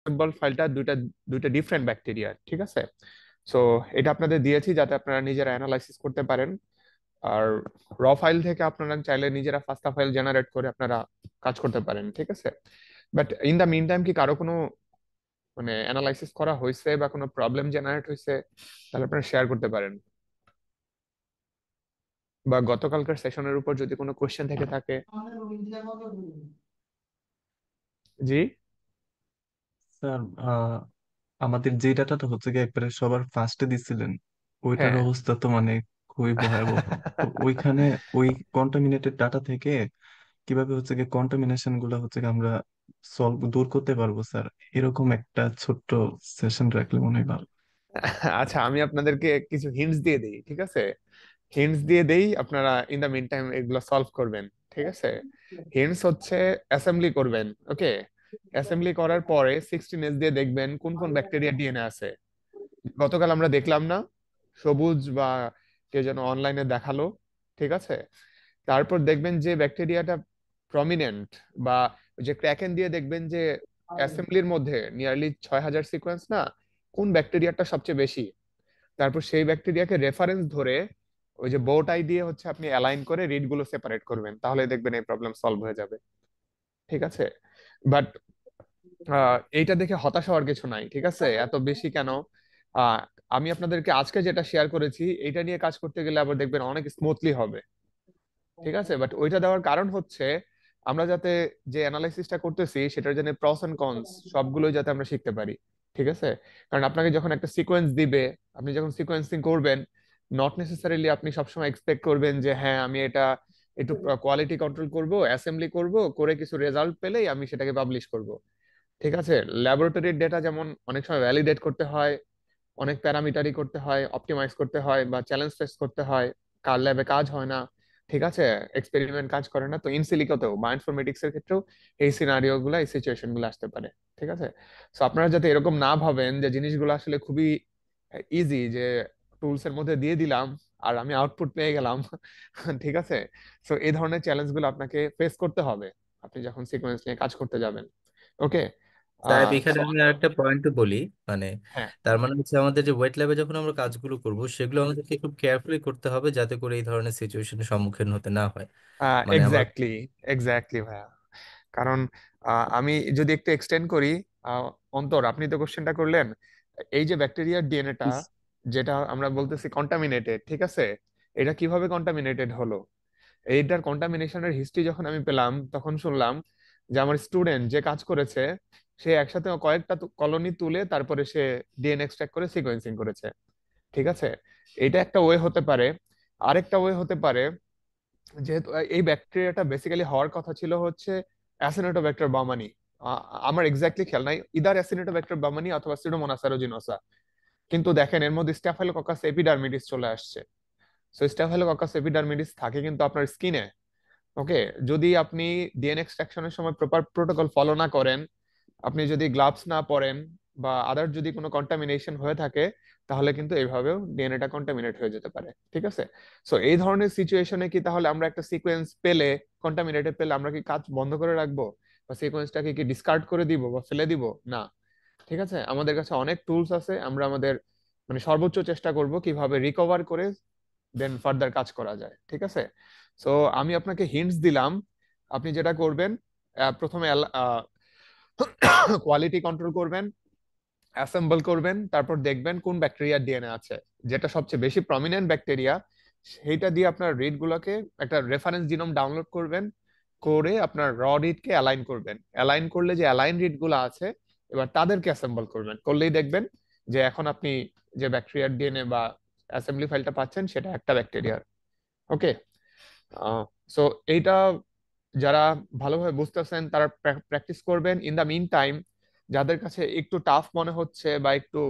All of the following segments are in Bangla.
অ্যাসেম্বল ফাইলটা দুইটা দুইটা ডিফারেন্ট ব্যাকটেরিয়া, ঠিক আছে? সো এটা আপনাদের দিয়েছি যাতে আপনারা নিজেরা অ্যানালাইসিস করতে পারেন। আর র ফাইল থেকে আপনারা চাইলে নিজেরা ফাস্টা ফাইল জেনারেট করে আপনারা কাজ করতে পারেন, ঠিক আছে? But in the meantime কি কারো কোনো মানে অ্যানালাইসিস করা হয়েছে বা কোনো প্রবলেম জেনারেট হয়েছে, তাহলে আপনারা শেয়ার করতে পারেন। বা গতকালকার সেশনের উপর যদি কোনো কোশ্চেন থেকে থাকে। জি। স্যার, আমাদের যে ডাটাটা হচ্ছে গিয়ে একবারে সবার ফার্স্টে দিছিলেন, ওইটার হ্যাঁ। অবস্থা তো মানে খুবই ভয়াবহ। তো ওইখানে ওই কন্টামিনেটেড ডাটা থেকে কিভাবে হচ্ছে গিয়ে কন্টামিনেশন গুলো হচ্ছে গিয়ে আমরা দূর করতে পারবো স্যার? এরকম একটা ছোট্ট সেশন রাখলে মনে হয় ভালো। আচ্ছা, আমি আপনাদেরকে কিছু হিন্টস দিয়ে দিই, ঠিক আছে? হিন্টস দিয়ে দেই, আপনারা ইন দা মিন টাইম এগুলো সলভ করবেন, ঠিক আছে? হিন্টস হচ্ছে অ্যাসেম্বলি করবেন, ওকে? অ্যাসেম্বলি করার পরে 16S দিয়ে দেখবেন কোন কোন ব্যাকটেরিয়া ডিএনএ আছে। গতকাল আমরা দেখলাম না, সবুজ বা কে যেন অনলাইনে দেখালো, ঠিক আছে? তারপর দেখবেন যে ব্যাকটেরিয়াটা প্রমিনেন্ট, বা ওই যে ক্র্যাকেন দিয়ে দেখবেন যে অ্যাসেম্বলির মধ্যে নিয়ারলি 6,000 সিকোয়েন্স না, কোন ব্যাকটেরিয়াটা সবচেয়ে বেশি। তারপর সেই ব্যাকটেরিয়াকে রেফারেন্স ধরে ওই যে বোট আই দিয়ে হচ্ছে আপনি অ্যালাইন করে রিড গুলো সেপারেট করবেন, তাহলে দেখবেন এই প্রবলেম সলভ হয়ে যাবে, ঠিক আছে? বাট এইটা দেখে হতাশ হওয়ার কিছু নাই, ঠিক আছে? এত বেশি কেন? আহ, আমি আপনাদেরকে আজকে যেটা শেয়ার করেছি এটা নিয়ে কাজ করতে গেলে আবার দেখবেন অনেক স্মুথলি হবে, ঠিক আছে? বাট ওইটা দেওয়ার কারণ হচ্ছে আমরা যাতে যে অ্যানালাইসিসটা করতেছি সেটার জন্য প্রস এন্ড কনস সবগুলোই যাতে আমরা শিখতে পারি, ঠিক আছে? কারণ আপনাকে যখন একটা সিকোয়েন্স দিবে, আপনি যখন সিকোয়েন্সিং করবেন, নট নেসেসারিলি আপনি সবসময় এক্সপেক্ট করবেন যে হ্যাঁ আমি এটা একটু কোয়ালিটি কন্ট্রোল করব, অ্যাসেম্বলি করব, করে কিছু রেজাল্ট পেলেই আমি সেটাকে পাবলিশ করব, ঠিক আছে? ল্যাবরেটরির ডেটা যেমন অনেক সময় ভ্যালিডেট করতে হয়, অনেক প্যারামিটারি করতে হয়, অপটিমাইজ করতে হয়, বা চ্যালেঞ্জ ফেস করতে হয়, কার ল্যাবে কাজ হয় না, ঠিক আছে? এক্সপেরিমেন্ট কাজ করে না, তো ইনসিলিকোতেও বায়োইনফরমেটিক্স এর ক্ষেত্রেও এই সিনারিও গুলা, এই সিচুয়েশন গুলো আসতে পারে, ঠিক আছে? সো আপনারা যাতে এরকম না ভাবেন যে জিনিসগুলো আসলে খুবই ইজি, যে টুলস এর মধ্যে দিয়ে দিলাম আর আমি আউটপুট পেয়ে গেলাম ঠিক আছে? সো এই ধরনের চ্যালেঞ্জ গুলো আপনাকে ফেস করতে হবে আপনি যখন সিকোয়েন্স নিয়ে কাজ করতে যাবেন, ওকে? সাহেব, এখানে সো আমি আরেকটা পয়েন্ট বলি। মানে হ্যাঁ, তার মানে হচ্ছে আমাদের যে ওয়েট ল্যাবে যখন আমরা কাজগুলো করব, সেগুলো আমাদেরকে খুব কেয়ারফুলি করতে হবে যাতে করে এই ধরনের সিচুয়েশনের সম্মুখীন হতে না হয়। মানে আমার এক্স্যাক্টলি, এক্স্যাক্টলি ভাইয়া। কারণ আমি যদি একটু এক্সটেন্ড করি, আহ, অন্তর আপনি তো কোশ্চেনটা করলেন, এই যে ব্যাকটেরিয়ার ডিএনএটা যেটা আমরা বলতেছি কন্টামিনেটেড, ঠিক আছে? এটা কিভাবে কন্টামিনেটেড হলো? এইটার কন্টামিনেশনের হিস্ট্রি যখন আমি পেলাম তখন শুনলাম যে আমার স্টুডেন্ট যে কাজ করেছে সে একসাথে কয়েকটা কলোনি তুলে তারপরে সে ডিএনএ এক্সট্রাক্ট করে সিকোয়েন্সিং করেছে, ঠিক আছে? এটা একটা ওয়ে হতে পারে। আরেকটা ওয়ে হতে পারে, যেহেতু এই ব্যাকটেরিয়াটা বেসিক্যালি হওয়ার কথা ছিল হচ্ছে অ্যাসিনোটোব্যাক্টার বামানি। আমার এক্স্যাক্টলি খেয়াল নাই, ইদার অ্যাসিনোটোব্যাক্টার বামানি অথবা সিডোমোনাস অ্যারুজিনোসা। কিন্তু দেখেন এর মধ্যে স্ট্যাফাইলোককাস এপিডার্মিডিস চলে আসছে। সো স্ট্যাফাইলোককাস এপিডার্মিডিস থাকে কিন্তু আপনার স্কিনে, ওকে? যদি আপনি ডিএনএ এক্সট্রাকশনের সময় প্রপার প্রোটোকল ফলো না করেন, আপনি যদি গ্লাভস না পরেন, বা আদার যদি কোনো কন্টামিনেশন হয়ে থাকে, তাহলে কিন্তু এইভাবেও ডিএনএটা কন্টামিনেট হয়ে যেতে পারে, ঠিক আছে? সো এই ধরনের সিচুয়েশনে কি তাহলে আমরা একটা সিকোয়েন্স পেলে, কন্টামিনেটেড পেলে, আমরা কি কাজ বন্ধ করে রাখবো, বা সিকোয়েন্সটাকে কি ডিসকার্ড করে দিব বা ফেলে দিব? না, ঠিক আছে? আমাদের কাছে অনেক টুলস আছে, আমরা আমাদের মানে সর্বোচ্চ চেষ্টা করব কিভাবে রিকভার করে দেন ফার্দার কাজ করা যায়, ঠিক আছে? সো আমি আপনাকে হিন্টস দিলাম। আপনি যেটা করবেন, প্রথমে কোয়ালিটি কন্ট্রোল করবেন, অ্যাসেম্বল করবেন, তারপর দেখবেন কোন ব্যাকটেরিয়ার ডিএনএ আছে, যেটা সবচেয়ে বেশি প্রমিনেন্ট ব্যাকটেরিয়া, সেইটা দিয়ে আপনার রিড গুলোকে একটা রেফারেন্স জিনোম ডাউনলোড করবেন, করে আপনার র রিড কে অ্যালাইন করবেন। অ্যালাইন করলে যে অ্যালাইন রিড গুলো আছে, এবার তাদেরকে অ্যাসেম্বল করবেন, করলেই দেখবেন যে এখন আপনি যে ব্যাকটেরিয়ার ডিএনএ বা অ্যাসেম্বলি ফাইলটা পাচ্ছেন সেটা একটা ব্যাকটেরিয়ার, ওকে? সো এইটা যারা ভালোভাবে বুঝতেছেন তারা প্র্যাকটিস করবেন। ইন দা মিন টাইম যাদের কাছে একটু টাফ মনে হচ্ছে বা একটু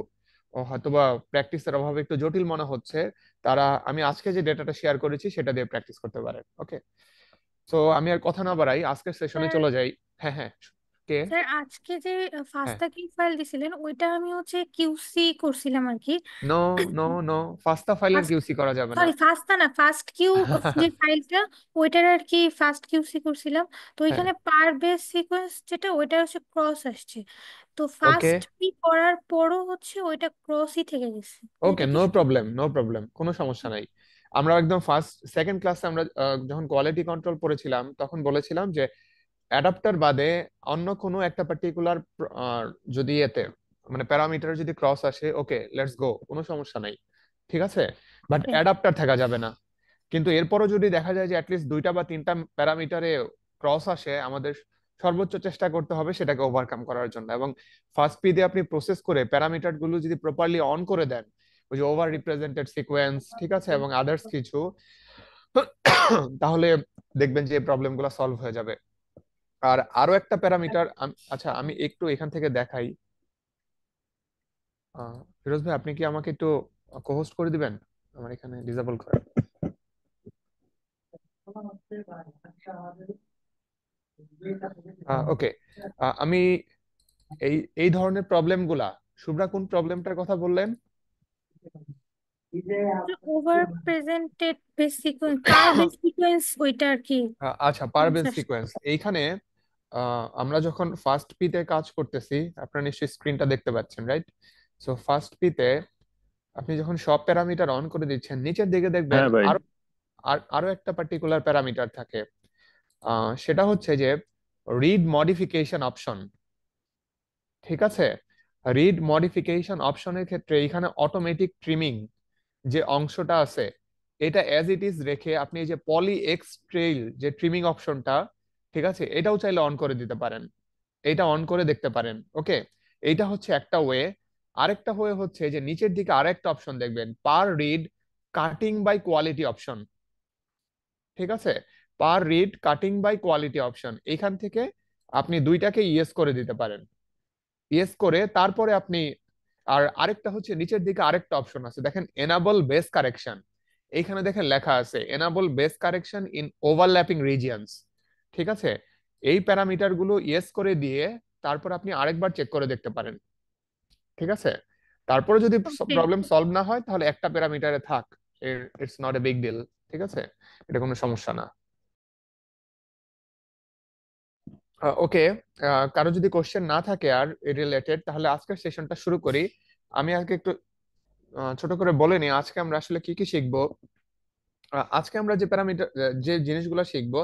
হয়তোবা প্র্যাকটিসের অভাবে একটু জটিল মনে হচ্ছে, তারা আমি আজকে যে ডেটাটা শেয়ার করেছি সেটা দিয়ে প্র্যাকটিস করতে পারেন, ওকে? সো আমি আর কথা না বাড়াই, আজকের সেশনে চলে যাই। হ্যাঁ, হ্যাঁ, কে? স্যার আজকে যে হ্যাঁ, ফাস্তা কিউ ফাইল দিছিলেন ওইটা আমি হচ্ছে কিউসি করছিলাম আর কি। নো নো নো, ফাস্টা ফাইলের কিউসি করা যাবে না। সরি ফাস্তা না, ফাস্ট কিউ যে ফাইলটা ওইটার আর কি ফাস্ট কিউসি করছিলাম। তো হ্যাঁ, ওইখানে পার বেস সিকোয়েন্স যেটা ওইটা হচ্ছে ক্রস আসছে। তো ওকে ফাস্ট পি করার পরও হচ্ছে ওইটা ক্রসই থেকে গেছে। তো ওকে, এটা কি নো প্রবলেম নো প্রবলেম, কোনো সমস্যা নাই। আমরা একদম সেকেন্ড ক্লাসে আমরা যখন কোয়ালিটি কন্ট্রোল পড়েছিলাম তখন বলেছিলাম যে অ্যাডাপ্টার বাদে অন্য কোনো একটা পার্টিকুলার যদি এতে মানে প্যারামিটার যদি ক্রস আসে, ওকে লেটস গো, কোনো সমস্যা নাই, ঠিক আছে, বাট ওকে অ্যাডাপ্টার থাকা যাবে না। কিন্তু এরপরও যদি দেখা যায় যে অ্যাটলিস্ট 2টা বা 3টা প্যারামিটারে ক্রস আসে, আমাদের সর্বোচ্চ চেষ্টা করতে হবে সেটাকে ওভারকাম করার জন্য। এবং ফার্স্ট পি দিয়ে আপনি প্রসেস করে প্যারামিটার গুলো যদি প্রপারলি অন করে দেন, ওই যে ওভার রিপ্রেজেন্টেড সিকোয়েন্স, ঠিক আছে, এবং আদার্স কিছু, তাহলে দেখবেন যে প্রবলেম গুলো সলভ হয়ে যাবে। আর আরো একটা প্যারামিটার, আচ্ছা আমি একটু এখান থেকে দেখাই। ফিরোজ ভাই, আপনি কি আমাকে একটু কোহোস্ট করে দিবেন? আমার এখানে ডিসেবল করে। ওকে, আমি এই এই ধরনের প্রবলেম গুলা, শুভ্রা কোন প্রবলেমটার কথা বললেন? ওভার প্রেজেন্টেড বেস সিকোয়েন্স, পার বেস সিকোয়েন্স ওইটা আর কি আচ্ছা, পারবেল সমস্যা। সিকোয়েন্স এইখানে আমরা যখন ফার্স্ট পি তে কাজ করতেছি, আপনারা নিশ্চয়ই স্ক্রিনটা দেখতে পাচ্ছেন, রাইট? সো ফার্স্ট পি তে আপনি যখন সব প্যারামিটার অন করে দিচ্ছেন, নিচের দিকে দেখবেন হ্যাঁ ভাই। আরো আরো একটা পার্টিকুলার প্যারামিটার থাকে, সেটা হচ্ছে যে রিড মডিফিকেশন অপশন, ঠিক আছে। রিড মডিফিকেশন অপশনের ক্ষেত্রে এখানে অটোমেটিক ট্রিমিং যে অংশটা আছে, এটা অ্যাজ ইট ইজ রেখে আপনি এই যে পলি এক্স ট্রেইল যে ট্রিমিং অপশনটা, ঠিক আছে, এটাও চাইলে অন করে দিতে পারেন, এটা অন করে দেখতে পারেন, ওকে। এইটা হচ্ছে একটা ওয়ে। আরেকটা ওয়ে হচ্ছে যে নিচের দিকে আরেকটা অপশন দেখবেন, per read cutting by quality option, ঠিক আছে। Per read cutting by quality option, এখান থেকে আপনি দুইটাকে ইয়েস করে দিতে পারেন। ইয়েস করে তারপরে আপনি, আর আরেকটা হচ্ছে নিচের দিকে আরেকটা অপশন আছে, দেখেন এনাবল বেস কারেকশন, এইখানে দেখেন লেখা আছে enable base correction in overlapping regions, ঠিক আছে। এই প্যারামিটার গুলো ইয়েস করে দিয়ে তারপর আপনি আরেকবার চেক করে দেখতে পারেন, ঠিক আছে। তারপরে যদি ওকে প্রবলেম সলভ না হয় তাহলে একটা প্যারামিটারে থাক, it's not a big deal, ঠিক আছে, এটা কোনো সমস্যা না। ওকে, কারো যদি কোশ্চেন না থাকে আর রিলেটেড, তাহলে আজকের সেশনটা শুরু করি। আমি আজকে একটু ছোট করে বলে নিই আজকে আমরা আসলে কি কি শিখবো। আজকে আমরা যে প্যারামিটার যে জিনিসগুলো শিখবো,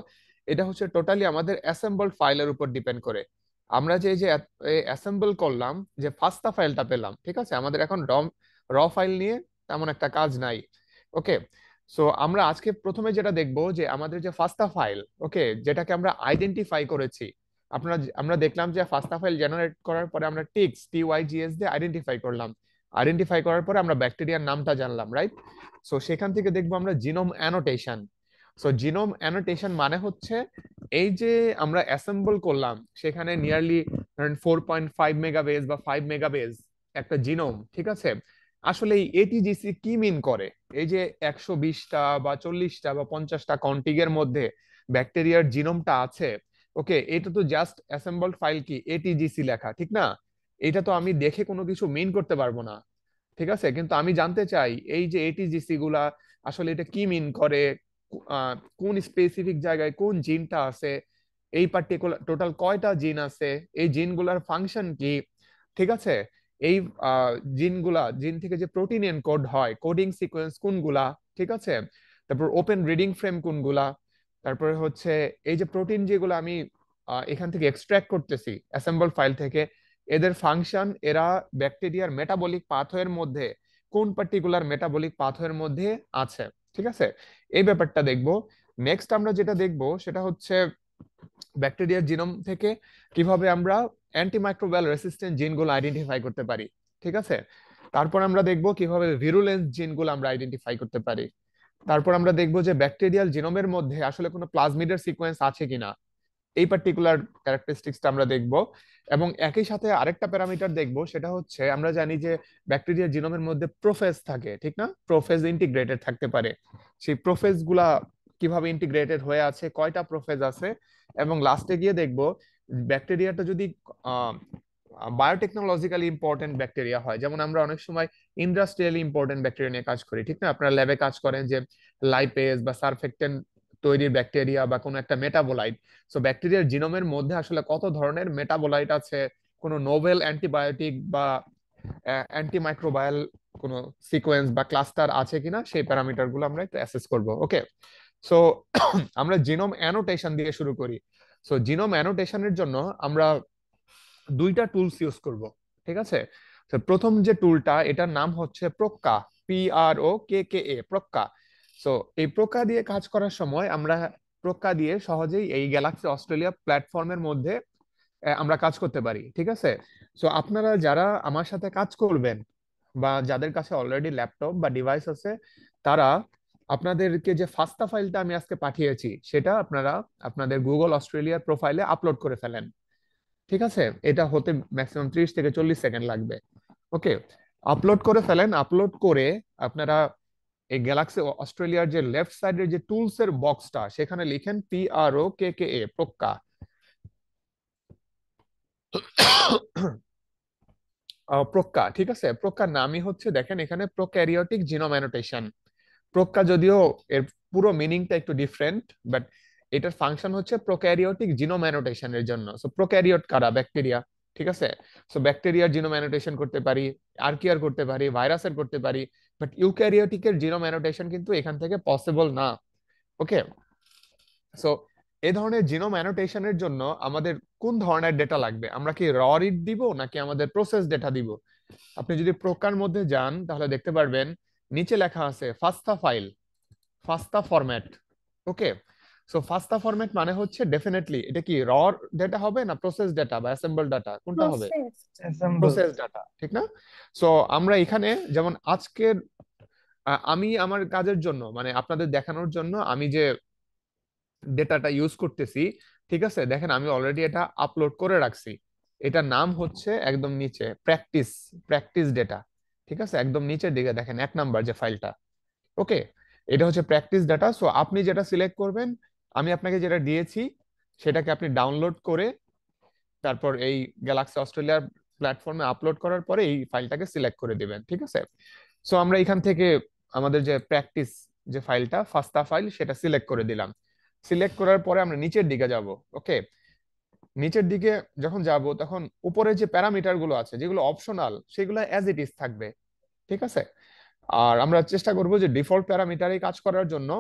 এটা হচ্ছে টোটালি আমাদের অ্যাসেম্বলড ফাইলের উপর ডিপেন্ড করে। আমরা যে যে অ্যাসেম্বল করলাম, যে ফাস্টা ফাইলটা পেলাম, ঠিক আছে, আমাদের এখন র ফাইল নিয়ে তেমন একটা কাজ নাই, ওকে। সো আমরা আজকে প্রথমে যেটা দেখবো যে আমাদের যে ফাস্টা ফাইল, ওকে, যেটাকে আমরা আইডেন্টিফাই করেছি, আমরা দেখলাম যে ফাস্টা ফাইল জেনারেট করার পরে আমরা TYGS দিয়ে আইডেন্টিফাই করলাম। আইডেন্টিফাই করার পরে আমরা ব্যাকটেরিয়ার নামটা জানলাম, রাইট? সো সেখান থেকে দেখবো আমরা genome annotation. So genome annotation মানে হচ্ছে এই যে আমরা অ্যাসেম্বল করলাম, সেখানে নিয়ারলি 4.5 মেগাবেজ বা 5 মেগাবেজ একটা জিনোম, ঠিক আছে। আসলে এই ATGC কি মিন করে? এই যে 120টা বা 40টা বা 50টা কন্টিগ এর মধ্যে ব্যাকটেরিয়ার জিনোমটা আছে, ওকে, এটা তো জাস্ট অ্যাসেম্বলড ফাইল কি ATGC লেখা, ঠিক না? এটা তো আমি দেখে কোনো কিছু মিন করতে পারবো না, ঠিক আছে। কিন্তু আমি জানতে চাই এই যে ATGC গুলা আসলে এটা কি মিন করে, কোন স্পেসিফিক জায়গায় কোন জিনটা আছে, এই পার্টিকুলার টোটাল কয়টা জিন আছে, এই জিনগুলার ফাংশন কি, ঠিক আছে। এই জিন থেকে যে প্রোটিন এনকোড হয়, কোডিং সিকোয়েন্স কোনগুলা, ঠিক আছে। তারপর ওপেন রিডিং ফ্রেম কোনগুলা, তারপরে হচ্ছে এই যে প্রোটিন যেগুলো আমি এখান থেকে এক্সট্রাক্ট করতেছি অ্যাসেম্বল ফাইল থেকে, এদের ফাংশন, এরা ব্যাকটেরিয়ার মেটাবলিক পাথওয়ের মধ্যে কোন পার্টিকুলার মেটাবলিক পাথওয়ের মধ্যে আছে, ঠিক আছে। এই ব্যাপারটা দেখবো। নেক্সট আমরা যেটা দেখবো সেটা হচ্ছে ব্যাকটেরিয়ার জিনোম থেকে কিভাবে আমরা অ্যান্টিমাইক্রোবিয়াল রেসিস্ট্যান্ট জিনগুলো আইডেন্টিফাই করতে পারি, ঠিক আছে। তারপর আমরা দেখবো কিভাবে ভিরুলেন্স জিনগুলো আমরা আইডেন্টিফাই করতে পারি। তারপর আমরা দেখবো যে ব্যাকটেরিয়াল জিনোমের মধ্যে আসলে কোনো প্লাজমিডের সিকোয়েন্স আছে কিনা, এই পার্টিকুলার ক্যারেক্টারিস্টিক্সটা আমরা দেখব। এবং একই সাথে আরেকটা প্যারামিটার দেখব, সেটা হচ্ছে আমরা জানি যে ব্যাকটেরিয়ার জিনোমের মধ্যে প্রোফেজ থাকে, ঠিক না? প্রোফেজ ইন্টিগ্রেটেড থাকতে পারে। সেই প্রোফেজ গুলা কিভাবে ইন্টিগ্রেটেড হয়ে আছে, কয়টা প্রোফেজ আছে, এবং লাস্টে গিয়ে দেখব ব্যাকটেরিয়াটা যদি বায়োটেকনোলজিক্যালি ইম্পর্টেন্ট ব্যাকটেরিয়া হয়, যেমন আমরা অনেক সময় ইন্ডাস্ট্রিয়ালি ইম্পর্টেন্ট ব্যাকটেরিয়া নিয়ে কাজ করি, ঠিক না? আপনারা ল্যাবে কাজ করেন যে লাইপেজ বা সারফেক্টেন্ট তৈরির ব্যাকটেরিয়া বা কোনো একটা মেটাবোলাইট। সো ব্যাকটেরিয়ার জিনোমের মধ্যে আসলে কত ধরনের মেটাবোলাইট আছে, কোনো নোভেল অ্যান্টিবায়োটিক বা অ্যান্টিমাইক্রোবায়াল কোনো সিকোয়েন্স বা ক্লাস্টার আছে কিনা, সেই প্যারামিটার গুলো আমরা একটু অ্যাসেস করব। ওকে, সো আমরা জিনোম অ্যানোটেশন দিয়ে শুরু করি। সো জিনোম অ্যানোটেশনের জন্য আমরা দুইটা টুলস ইউজ করব, ঠিক আছে? তো প্রথম যে টুলটা, এটার নাম হচ্ছে প্রোক্কা, PROKKA, প্রোক্কা। সো এই প্রোক্কা দিয়ে কাজ করার সময় আমরা প্রোক্কা দিয়ে সহজেই এই গ্যালাক্সি অস্ট্রেলিয়া প্ল্যাটফর্মের মধ্যে আমরা কাজ করতে পারি, ঠিক আছে? সো আপনারা যারা আমার সাথে কাজ করবেন বা যাদের কাছে অলরেডি ল্যাপটপ বা ডিভাইস আছে, তারা আপনাদেরকে যে ফাস্টা ফাইলটা আমি আজকে পাঠিয়েছি সেটা আপনারা আপনাদের গুগল অস্ট্রেলিয়ার প্রোফাইলে আপলোড করে ফেলেন, ঠিক আছে? এটা হতে ম্যাক্সিমাম 30 থেকে 40 সেকেন্ড লাগবে। ওকে, আপলোড করে ফেলেন। আপলোড করে আপনারা এই গ্যালাক্সি অস্ট্রেলিয়ার যে লেফট সাইডের যে টুলস এর বক্সটা, সেখানে লিখেন PROKKA, প্রোক্কা। প্রোক্কা, ঠিক আছে? প্রোক্কার নামই হচ্ছে, দেখেন এখানে প্রোক্যারিওটিক জিনোম অ্যানোটেশন। প্রোক্কা যদিও এর পুরো মিনিংটা একটু ডিফারেন্ট, বাট এটার ফাংশন হচ্ছে প্রোক্যারিওটিক জিনোম অ্যানোটেশনের জন্য। সো প্রোক্যারিওট কারা? ব্যাকটেরিয়া, ঠিক আছে? সো ব্যাকটেরিয়ার জিনোম অ্যানোটেশন করতে পারি, আর্কিয়ার করতে পারি, ভাইরাসের করতে পারি, বাট ইউক্যারিওটিকের জিনোম অ্যানোটেশন কিন্তু এখান থেকে পসিবল না। ওকে, সো এই ধরনের জিনোম অ্যানোটেশনের জন্য আমাদের কোন ধরনের ডেটা লাগবে? আমরা কি র রিড দিব নাকি আমাদের প্রসেস ডেটা দিব? আপনি যদি প্রকার মধ্যে যান তাহলে দেখতে পারবেন নিচে লেখা আছে ফাস্টা ফাইল, ফাস্টা ফরম্যাট। ওকে, সো ফাস্টা ফরম্যাট মানে হচ্ছে ডেফিনেটলি এটা কি র ডেটা হবে না প্রসেস ডেটা বা অ্যাসেম্বল ডাটা, কোনটা হবে? প্রসেস। অ্যাসেম্বল। প্রসেস ডাটা, ঠিক না? সো আমরা এখানে যেমন আজকের আমি আমার কাজের জন্য, মানে আপনাদের দেখানোর জন্য আমি যে ডেটাটা ইউজ করতেছি, ঠিক আছে, দেখেন আমি অলরেডি এটা আপলোড করে রাখছি। এটার নাম হচ্ছে একদম নিচে প্র্যাকটিস, প্র্যাকটিস ডেটা, ঠিক আছে? একদম নিচের দিকে দেখেন 1 নাম্বার যে ফাইলটা। ওকে, এটা হচ্ছে প্র্যাকটিস ডাটা। সো আপনি যেটা সিলেক্ট করবেন, আমি আপনাকে যেটা দিয়েছি সেটাকে আপনি ডাউনলোড করে তারপর এই গ্যালাক্সি অস্ট্রেলিয়ার প্ল্যাটফর্মে আপলোড করার পরে এই ফাইলটাকে সিলেক্ট করে দিবেন, ঠিক আছে? সো আমরা এখান থেকে আমাদের যে প্র্যাকটিস যে ফাইলটা, ফাস্টা ফাইল, সেটা সিলেক্ট করে দিলাম। সিলেক্ট করার পরে আমরা নিচের দিকে যাব। ওকে, নিচের দিকে যখন যাব তখন উপরে যে প্যারামিটার গুলো আছে যেগুলো অপশনাল, সেগুলো অ্যাজ ইট ইজ থাকবে, ঠিক আছে? আর আমরা চেষ্টা করব যে ডিফল্ট প্যারামিটারে কাজ করার জন্য।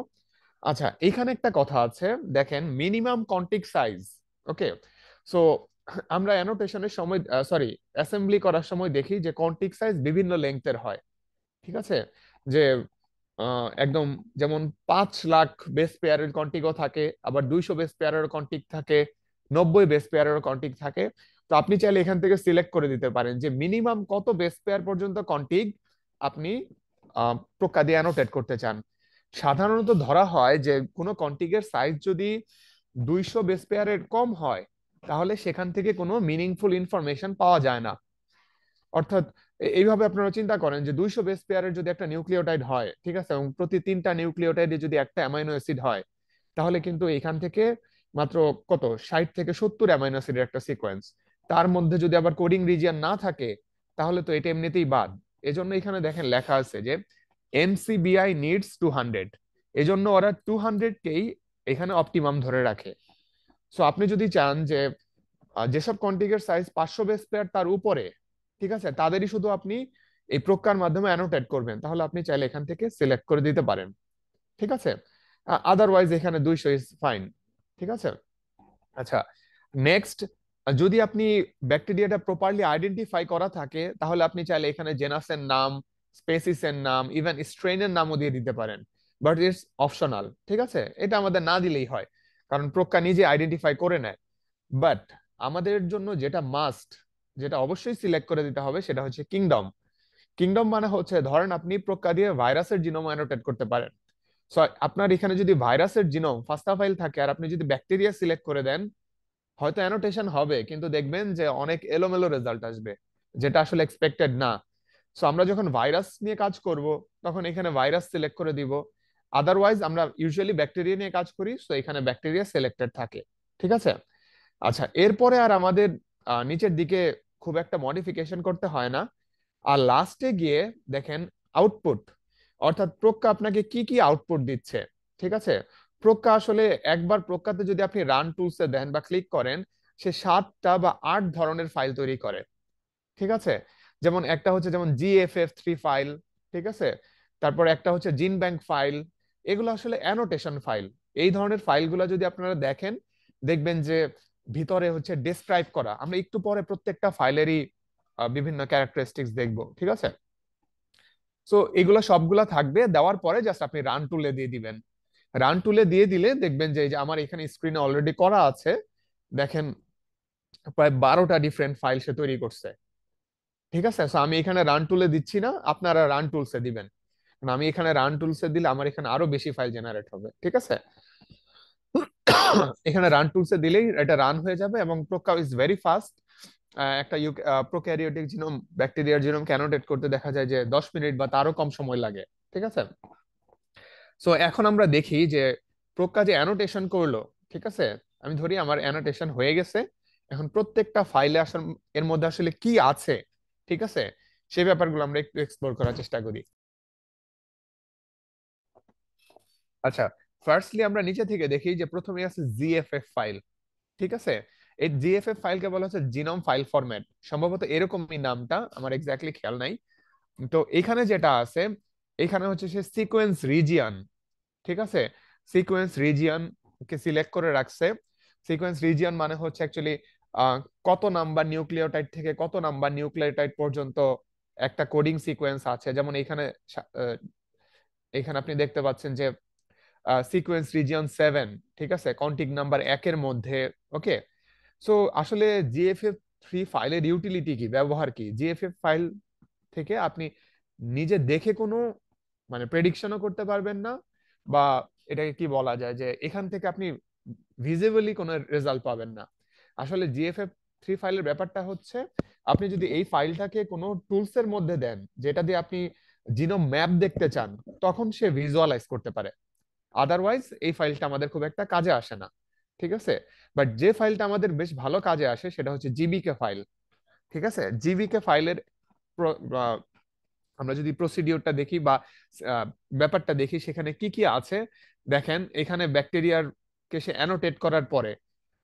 আচ্ছা, এখানে একটা কথা আছে, দেখেন মিনিমাম কন্টিক সাইজ। ওকে, সো আমরা অ্যানোটেশনের সময়, সরি, অ্যাসেম্বলি করার সময় দেখি যে কন্টিক সাইজ বিভিন্ন লেংথের হয়, ঠিক আছে? যে একদম যেমন 5 লাখ বেস পেয়ারের কন্টিগও থাকে, আবার 200 বেস পেয়ারের কন্টিগ থাকে, 90 বেস পেয়ারের কন্টিগ থাকে। তো আপনি চাইলে এখান থেকে সিলেক্ট করে দিতে পারেন যে মিনিমাম কত বেস পেয়ার পর্যন্ত কন্টিগ আপনি প্রক্রিয়া দিয়ে অ্যানোটেট করতে চান। সাধারণত ধরা হয় যে কোনো কন্টিগের সাইজ যদি 200 বেস পেয়ারের কম হয়, তাহলে সেখান থেকে কোনো মিনিংফুল ইনফরমেশন পাওয়া যায় না। অর্থাৎ এইভাবে আপনারা চিন্তা করেন যে 200 বেস পেয়ারের যদি একটা নিউক্লিওটাইড হয়, ঠিক আছে, এবং প্রতি 3টা নিউক্লিওটাইডে যদি একটা অ্যামাইনো অ্যাসিড হয়, তাহলে কিন্তু এখান থেকে মাত্র কত 60 থেকে 70 অ্যামাইনো অ্যাসিডের একটা সিকোয়েন্স। তার মধ্যে যদি আবার কোডিং রিজিয়ন না থাকে, তাহলে তো এটা এমনিতেই বাদ। এজন্য এখানে দেখেন লেখা আছে যে NCBI নিডস 200, এজন্য ওরা 200 কেই এখানে অপটিমাম ধরে রাখে। সো আপনি যদি চান যে যেসব কন্টিগের সাইজ 500 বেস পেয়ার তার উপরে, ঠিক আছে, তাদেরই শুধু আপনি এই প্রক্রিয়ার মাধ্যমে অ্যানোটেট করবেন, তাহলে আপনি চাইলে এখান থেকে সিলেক্ট করে দিতে পারেন, ঠিক আছে? আদারওয়াইজ এখানে 200 ইজ ফাইন, ঠিক আছে? আচ্ছা, নেক্সট, যদি আপনি ব্যাকটেরিয়াটা প্রপারলি আইডেন্টিফাই করা থাকে, তাহলে আপনি চাইলে এখানে জেনাসের নাম, স্পেসিসের নাম, ইভেন স্ট্রেনের নামও দিয়ে দিতে পারেন, বাট ইটস অপশনাল, ঠিক আছে? এটা আমাদের না দিলেই হয়, কারণ প্রক্কা নিজে আইডেন্টিফাই করে নেয়। বাট আমাদের জন্য যেটা মাস্ট, যেটা অবশ্যই সিলেক্ট করে দিতে হবে, সেটা হচ্ছে কিংডম। কিংডম মানে হচ্ছে, ধরেন আপনি প্রক্রিয়া দিয়ে ভাইরাসের জিনোম অ্যানোটেট করতে পারেন। সো আপনার এখানে যদি ভাইরাসের জিনোম ফাস্টা ফাইল থাকে আর আপনি যদি ব্যাকটেরিয়া সিলেক্ট করে দেন, হয়তো অ্যানোটেশন হবে, কিন্তু দেখবেন যে অনেক এলোমেলো রেজাল্ট আসবে, যেটা আসলে এক্সপেক্টেড না। সো আমরা যখন ভাইরাস নিয়ে কাজ করব, তখন এখানে ভাইরাস সিলেক্ট করে দিব। আদারওয়াইজ আমরা ইউজুয়ালি ব্যাকটেরিয়া নিয়ে কাজ করি, সো এখানে ব্যাকটেরিয়া সিলেক্টেড থাকে, ঠিক আছে? আচ্ছা, এরপরে আর আমাদের নিচের দিকে খুব একটা মডিফিকেশন করতে হয় না। আর লাস্টে গিয়ে দেখেন আউটপুট, অর্থাৎ প্রজ্ঞা আপনাকে কি কি আউটপুট দিচ্ছে। ঠিক আছে, প্রজ্ঞা আসলে একবার প্রজ্ঞাতে যদি আপনি রান টুলসে দেন বা ক্লিক করেন, সে 7টা বা 8 ধরনের ফাইল তৈরি করে। ঠিক আছে, যেমন একটা হচ্ছে যেমন GFF3 ফাইল, ঠিক আছে, তারপর একটা হচ্ছে জিন ব্যাংক ফাইল। এগুলো আসলে অ্যানোটেশন ফাইল। এই ধরনের ফাইলগুলো যদি আপনারা দেখেন, দেখবেন যে ভিতরে হচ্ছে ডেসক্রাইব করা। আমরা একটু পরে প্রত্যেকটা ফাইলেরই বিভিন্ন ক্যারেক্টারিস্টিক্স দেখব, ঠিক আছে। সো এগুলো সবগুলা থাকবে, দেওয়ার পরে জাস্ট আপনি রান টুলে দিয়ে দিবেন। রান টুলে দিয়ে দিলে দেখবেন যে এই যে আমার এখানে স্ক্রিনে অলরেডি করা আছে, দেখেন প্রায় 12টা ডিফারেন্ট ফাইল সে তৈরি করছে। ঠিক আছে, সো আমি এখানে রান টুলে দিচ্ছি না, আপনারা রান টুলসে দিবেন। কারণ আমি এখানে রান টুলসে দিলে আমার এখানে আরো বেশি ফাইল জেনারেট হবে। ঠিক আছে, এখানে রান টুলসে দিলেই এটা রান হয়ে যাবে এবং প্রোকা ইজ ভেরি ফাস্ট। একটা প্রোক্যারিওটিক জিনোম, ব্যাকটেরিয়ার জিনোম অ্যানোটেট করতে দেখা যায় যে 10 মিনিট বা তারও কম সময় লাগে। ঠিক আছে, সো এখন আমরা দেখি যে প্রোকা যে অ্যানোটেশন করলো, ঠিক আছে, আমি ধরি আমার অ্যানোটেশন হয়ে গেছে। এখন প্রত্যেকটা ফাইলে আসলে এর মধ্যে আসলে কি আছে, ঠিক আছে, সেই ব্যাপারগুলো আমরা একটু এক্সপ্লোর করার চেষ্টা করি। আচ্ছা, ফার্স্টলি আমরা নিচে থেকে দেখি যে প্রথমে আছে জিএফএফ ফাইল। ঠিক আছে, এই জিএফএফ ফাইলকে বলা হচ্ছে জিনোম ফাইল ফরম্যাট, সম্ভবত এরকমই নামটা, আমার এক্স্যাক্টলি খেয়াল নাই। তো এখানে যেটা আছে, এখানে হচ্ছে সে সিকোয়েন্স রিজিয়ন। ঠিক আছে, সিকোয়েন্স রিজিয়ন কে সিলেক্ট করে রাখছে। সিকোয়েন্স রিজিয়ন মানে হচ্ছে অ্যাকচুয়ালি কত নাম্বার নিউক্লিওটাইড থেকে কত নাম্বার নিউক্লিওটাইড পর্যন্ত একটা কোডিং সিকোয়েন্স আছে। যেমন এখানে আপনি দেখতে পাচ্ছেন যে সিকোয়েন্স রিজিয়ন 7, ঠিক আছে, কন্টিগ নাম্বার 1-এর মধ্যে। ওকে, সো আসলে জিএফএফ3 ফাইলের ইউটিলিটি কি, ব্যবহার কি? জিএফএফ ফাইল থেকে আপনি নিজে দেখে কোনো মানে প্রেডিকশনও করতে পারবেন না, বা এটাকে কি বলা যায় যে এখান থেকে আপনি ভিজিবলি কোনো রেজাল্ট পাবেন না। আসলে জিএফএফ3 ফাইলের ব্যাপারটা হচ্ছে, আপনি যদি এই ফাইলটাকে কোনো টুলস এর মধ্যে দেন যেটা দিয়ে আপনি জিনোম ম্যাপ দেখতে চান, তখন সে ভিজুয়ালাইজ করতে পারে। আদারওয়াইজ এই ফাইলটা আমাদের খুব একটা কাজে আসে না। ঠিক আছে, বাট যে ফাইলটা আমাদের বেশ ভালো কাজে আসে সেটা হচ্ছে জিবিকে ফাইল। ঠিক আছে, জিবিকে ফাইলের আমরা যদি প্রসিডিওরটা দেখি বা ব্যাপারটা দেখি সেখানে কি কি আছে, দেখেন এখানে ব্যাকটেরিয়ার কে সে অ্যানোটেট করার পরে,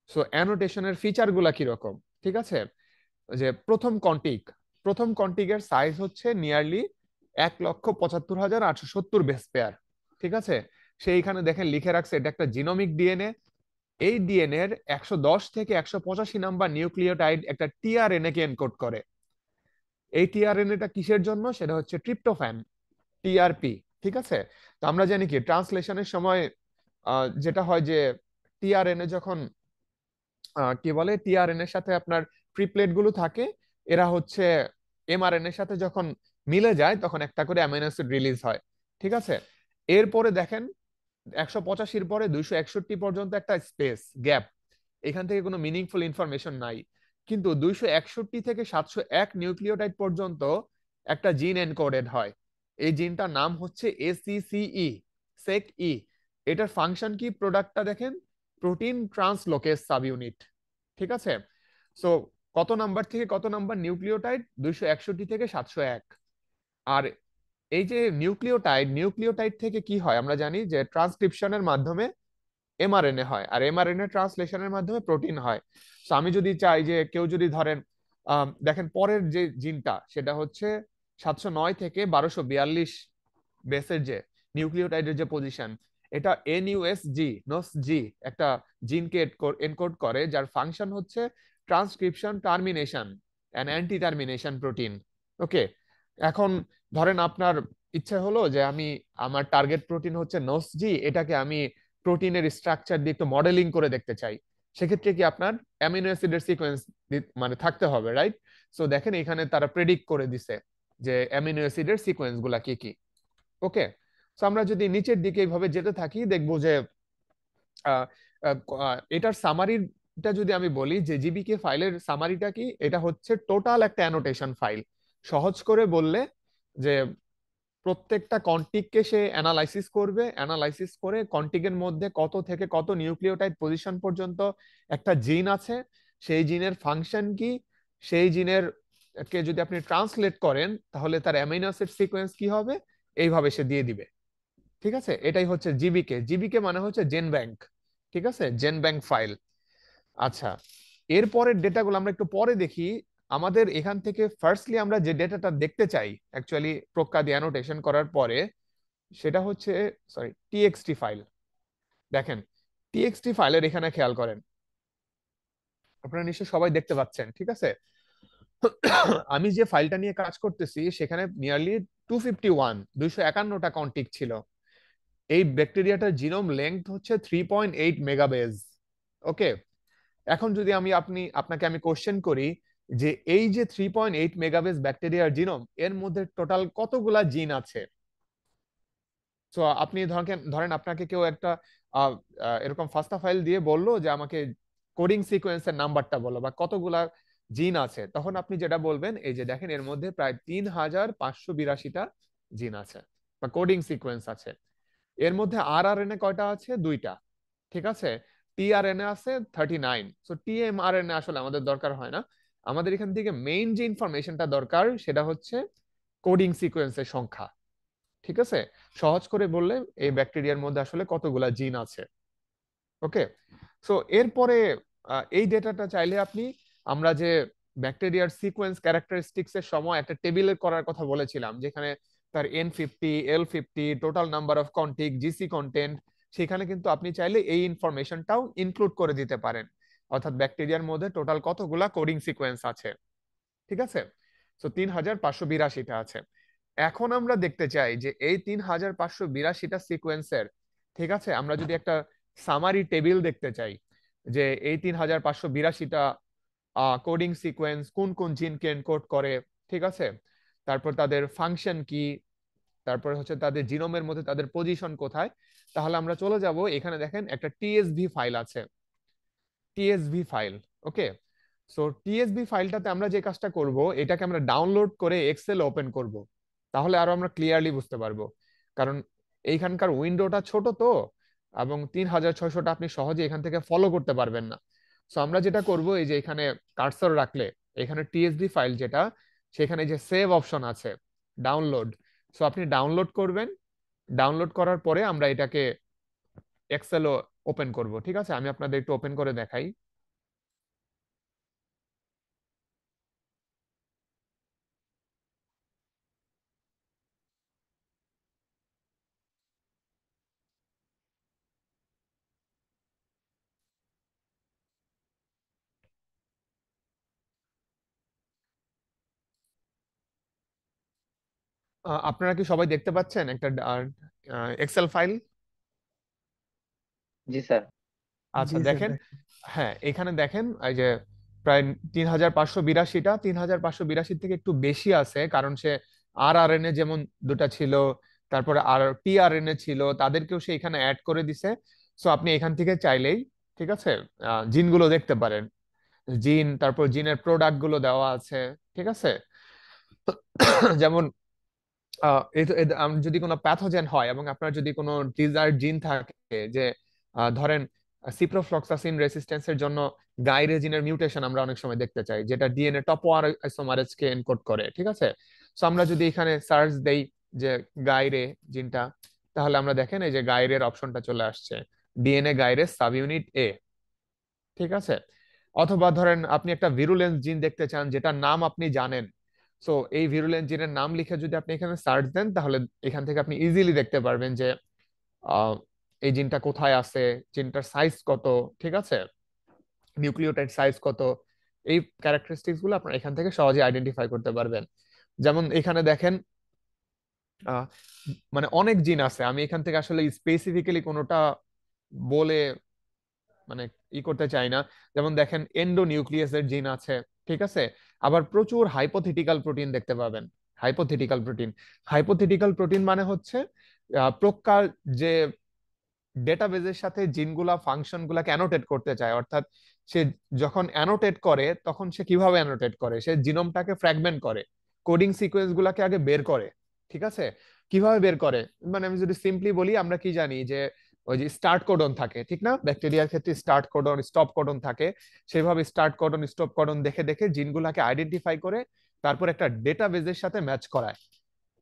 সো অ্যানোটেশনের ফিচার গুলা কিরকম। ঠিক আছে, যে প্রথম কন্টিগের সাইজ হচ্ছে নিয়ারলি 1,75,870 বেস পেয়ার। ঠিক আছে, সেইখানে দেখেন লিখে রাখছে এটা একটা জিনোমিক ডিএনএ। এই ডিএনএ এর 110 থেকে 185 নাম্বার নিউক্লিওটাইড একটা টিআরএনএ কে এনকোড করে। এই টিআরএনএটা কিসের জন্য? সেটা হচ্ছে ট্রিপ্টোফ্যান, টিআরপি। ঠিক আছে, তো আমরা জানি কি ট্রান্সলেশনের সময় যেটা হয় যে টিআরএনএ যখন কি বলে, টিআরএনএ এর সাথে আপনার ট্রিপলেট গুলো থাকে, এরা হচ্ছে এমআরএনএ এর সাথে যখন মিলে যায় তখন একটা করে অ্যামিনো অ্যাসিড রিলিজ হয়। ঠিক আছে, এরপরে দেখেন 185-র পরে 261 পর্যন্ত একটা স্পেস গ্যাপ, এখান থেকে কোনো মিনিংফুল ইনফরমেশন নাই। কিন্তু 261 থেকে 701 নিউক্লিওটাইড পর্যন্ত একটা জিন এনকোডেড হয়। এই জিনটার নাম হচ্ছে ACCE, সেক ই। এটার ফাংশন কি, প্রোডাক্টটা দেখেন, প্রোটিন ট্রান্সলোকেজ সাব ইউনিট। ঠিক আছে, সো কত নাম্বার থেকে কত নাম্বার নিউক্লিওটাইড? 261 থেকে 701। আর এই যে নিউক্লিওটাইড থেকে কি হয় আমরা জানি যে ট্রান্সক্রিপশনের মাধ্যমে এমআরএনএ হয়, আর এমআরএনএ ট্রান্সলেশনের মাধ্যমে প্রোটিন হয়। তো আমি যদি চাই যে কেউ যদি ধরেন দেখেন পরের যে জিনটা সেটা হচ্ছে 709 থেকে 1242 বেসের যে নিউক্লিওটাইডের যে পজিশন, এটা NUSG একটা জিনকে এনকোড করে, যার ফাংশন হচ্ছে transcription termination and anti termination protein. Okay, এখন ধরেন আপনার ইচ্ছে হলো যে আমি আমার টার্গেট প্রোটিন হচ্ছে NOSG, এটাকে আমি প্রোটিনের স্ট্রাকচার দিয়ে একটু মডেলিং করে দেখতে চাই। সেক্ষেত্রে কি আপনার অ্যামিনো অ্যাসিডের সিকোয়েন্স মানে থাকতে হবে, রাইট? সো দেখেন এখানে তারা প্রেডিক্ট করে দিছে যে অ্যামিনো অ্যাসিডের সিকোয়েন্স গুলা কি কি। ওকে, সো আমরা যদি নিচের দিকে এইভাবে যেতে থাকি দেখবো যে এটার সামারিটা যদি আমি বলি যে জিবিকে ফাইলের সামারিটা কি, এটা হচ্ছে টোটাল একটা অ্যানোটেশন ফাইল। সহজ করে বললে যে প্রত্যেকটা কন্টিগকে সে অ্যানালাইসিস করবে, অ্যানালাইসিস করে কন্টিগের মধ্যে কত থেকে কত নিউক্লিওটাইড পজিশন পর্যন্ত একটা জিন আছে, সেই জিনের ফাংশন কি, সেই জিনের কে যদি আপনি ট্রান্সলেট করেন তাহলে তার অ্যামিনো অ্যাসিড সিকোয়েন্স কি হবে, এইভাবে সে দিয়ে দিবে। ঠিক আছে, এটাই হচ্ছে জিবিকে। জিবিকে মানে হচ্ছে জেন ব্যাংক। ঠিক আছে, জেন ব্যাংক ফাইল। আচ্ছা, এরপরের ডেটাগুলো আমরা একটু পরে দেখি। আমাদের এখান থেকে ফার্স্টলি আমরা যে ডেটাটা দেখতে চাই অ্যাকচুয়ালি প্রক্কা দিয়ে অ্যানোটেশন করার পরে, সেটা হচ্ছে টিএক্সটি ফাইল। দেখেন, টিএক্সটি ফাইলের এখানে খেয়াল করেন, আপনারা নিশ্চয়ই সবাই দেখতে পাচ্ছেন। ঠিক আছে, আমি যে ফাইলটা নিয়ে কাজ করতেছি সেখানে নিয়ারলি 251টা কন্টিক ছিল। এই ব্যাকটেরিয়াটার জিনোম লেংথ হচ্ছে 3.8 মেগাবেজ। ওকে, এখন যদি আপনাকে আমি কোশ্চেন করি যে এই যে 3.8 মেগাবেজ ব্যাকটেরিয়ার জিনোম, এর মধ্যে টোটাল কতগুলা জিন আছে। তো আপনি ধরেন আপনাকে কেউ একটা এরকম ফাস্টা ফাইল দিয়ে বললো যে আমাকে কোডিং সিকোয়েন্সের নাম্বারটা বলো বা কতগুলা জিন আছে, তখন আপনি যেটা বলবেন এই যে দেখেন এর মধ্যে প্রায় 3582টা জিন আছে বা কোডিং সিকোয়েন্স আছে। এর মধ্যে RRNA কয়টা আছে? 2টা। ঠিক আছে, tRNA আছে 39। সো tmRNA আসলে আমাদের দরকার হয় না। আমাদের এখান থেকে মেইন যে ইনফরমেশনটা দরকার সেটা হচ্ছে কোডিং সিকোয়েন্সের সংখ্যা। ঠিক আছে, সহজ করে বললে এই ব্যাকটেরিয়ার মধ্যে আসলে কতগুলা জিন আছে। ওকে, সো এরপরে এই ডেটাটা চাইলে আপনি, আমরা যে ব্যাকটেরিয়ার সিকোয়েন্স ক্যারেক্টারিস্টিক্স এর সময় একটা টেবিলে করার কথা বলেছিলাম, যেখানে তার N50, L50, total number of contig, GC content, সেখানে কিন্তু আপনি চাইলে এই ইনফরমেশনটাও ইনক্লুড করে দিতে পারেন, অর্থাৎ ব্যাকটেরিয়ার মধ্যে টোটাল কতগুলা কোডিং সিকোয়েন্স আছে। ঠিক আছে, তো 3582টা আছে। এখন আমরা দেখতে চাই যে এই 3582টা সিকোয়েন্সের, ঠিক আছে, আমরা যদি একটা সামারি টেবিল দেখতে চাই যে এই 3582টা কোডিং সিকোয়েন্স কোন কোন জিনকে এনকোড করে, ঠিক আছে, তারপর তাদের ফাংশন কি, তারপর হচ্ছে তাদের জিনোমের মধ্যে তাদের পজিশন কোথায়, তাহলে আমরা চলে যাব এখানে। দেখেন একটা টিএসভি ফাইল আছে, টিএসভি ফাইল। ওকে, সো টিএসভি ফাইলটাতে আমরা যে কাজটা করব, এটাকে আমরা ডাউনলোড করে এক্সেল ওপেন করব, তাহলে আরো আমরা ক্লিয়ারলি বুঝতে পারবো। কারণ এইখানকার উইন্ডোটা ছোট তো, এবং 3600টা আপনি সহজে এখান থেকে ফলো করতে পারবেন না। সো আমরা যেটা করব, এই যে এখানে কার্সর রাখলে এখানে টিএসভি ফাইল যেটা, সেখানে যে সেভ অপশন আছে, ডাউনলোড, সো আপনি ডাউনলোড করবেন। ডাউনলোড করার পরে আমরা এটাকে এক্সেলও ওপেন করব। ঠিক আছে, আমি আপনাদের একটু ওপেন করে দেখাই। আপনারা কি সবাই দেখতে পাচ্ছেন একটা এক্সেল ফাইল? জি স্যার। আচ্ছা জি স্যার, দেখেন, হ্যাঁ এখানে দেখেন এই যে প্রায় 3582 থেকে একটু বেশি আছে, কারণ সে RRNA যেমন 2টা ছিল, তারপরে আর tRNA ছিল, তাদেরকেও সে এখানে অ্যাড করে দিছে। সো আপনি এখান থেকে চাইলেই, ঠিক আছে, জিনগুলো দেখতে পারেন। জিন, তারপর জিনের প্রোডাক্ট গুলো দেওয়া আছে। ঠিক আছে, যেমন যদি কোনো প্যাথোজেন হয় এবং আপনার যদি কোনো ডিজায়ার্ড জিন থাকে, যে ধরেন সিপ্রোফ্লক্সাসিন রেসিস্টেন্সের জন্য গাইরে জিনের মিউটেশন আমরা অনেক সময় দেখতে চাই, যেটা ডিএনএ টপোআইসোমারেজ কে এনকোড করে। ঠিক আছে, সো আমরা যদি এখানে সার্চ দেই যে গাইরে জিনটা, তাহলে আমরা দেখেন এই যে গাইরের অপশনটা চলে আসছে, ডিএনএ গাইরে সাব ইউনিট এ। ঠিক আছে, অথবা ধরেন আপনি একটা ভিরুলেন্স জিন দেখতে চান যেটার নাম আপনি জানেন, সো এই ভিরুলেন্স জিনের নাম লিখে যদি আপনি এখানে সার্চ দেন, তাহলে এখান থেকে আপনি ইজিলি দেখতে পারবেন যে আহ, এই জিনটা কোথায় আছে, জিনটার সাইজ কত, ঠিক আছে, নিউক্লিওটাইড সাইজ কত, এই ক্যারেক্টারিস্টিক্স গুলো আপনারা এখান থেকে সহজে আইডেন্টিফাই করতে পারবেন। যেমন এখানে দেখেন আহ, মানে অনেক জিন আছে, আমি এখান থেকে আসলে স্পেসিফিক্যালি কোনোটা বলে মানে করতে চাই না। যেমন দেখেন এন্ডোনিউক্লিয়াসের জিন আছে। ঠিক আছে, আবার প্রচুর হাইপোথেটিক্যাল প্রোটিন দেখতে পাবেন। হাইপোথেটিক্যাল প্রোটিন, হাইপোথেটিক্যাল প্রোটিন মানে হচ্ছে প্রকার যে ডেটাবেজের সাথে জিনগুলা ফাংশন গুলাকে অ্যানোটেট করতে চায়, অর্থাৎ সে যখন অ্যানোটেট করে তখন সে কিভাবে অ্যানোটেট করে, সে জিনোমটাকে ফ্র্যাগমেন্ট করে, কোডিং সিকোয়েন্স গুলাকে আগে বের করে। ঠিক আছে, কিভাবে বের করে? মানে আমি যদি সিম্পলি বলি, আমরা কি জানি যে ওই যে স্টার্ট কোডন থাকে, ঠিক না? ব্যাকটেরিয়ার ক্ষেত্রে স্টার্ট কোডন স্টপ কোডন থাকে। সেভাবে স্টার্ট কোডন স্টপ কোডন দেখে দেখে জিনগুলোকে আইডেন্টিফাই করে তারপর একটা ডেটাবেজের সাথে ম্যাচ করায়।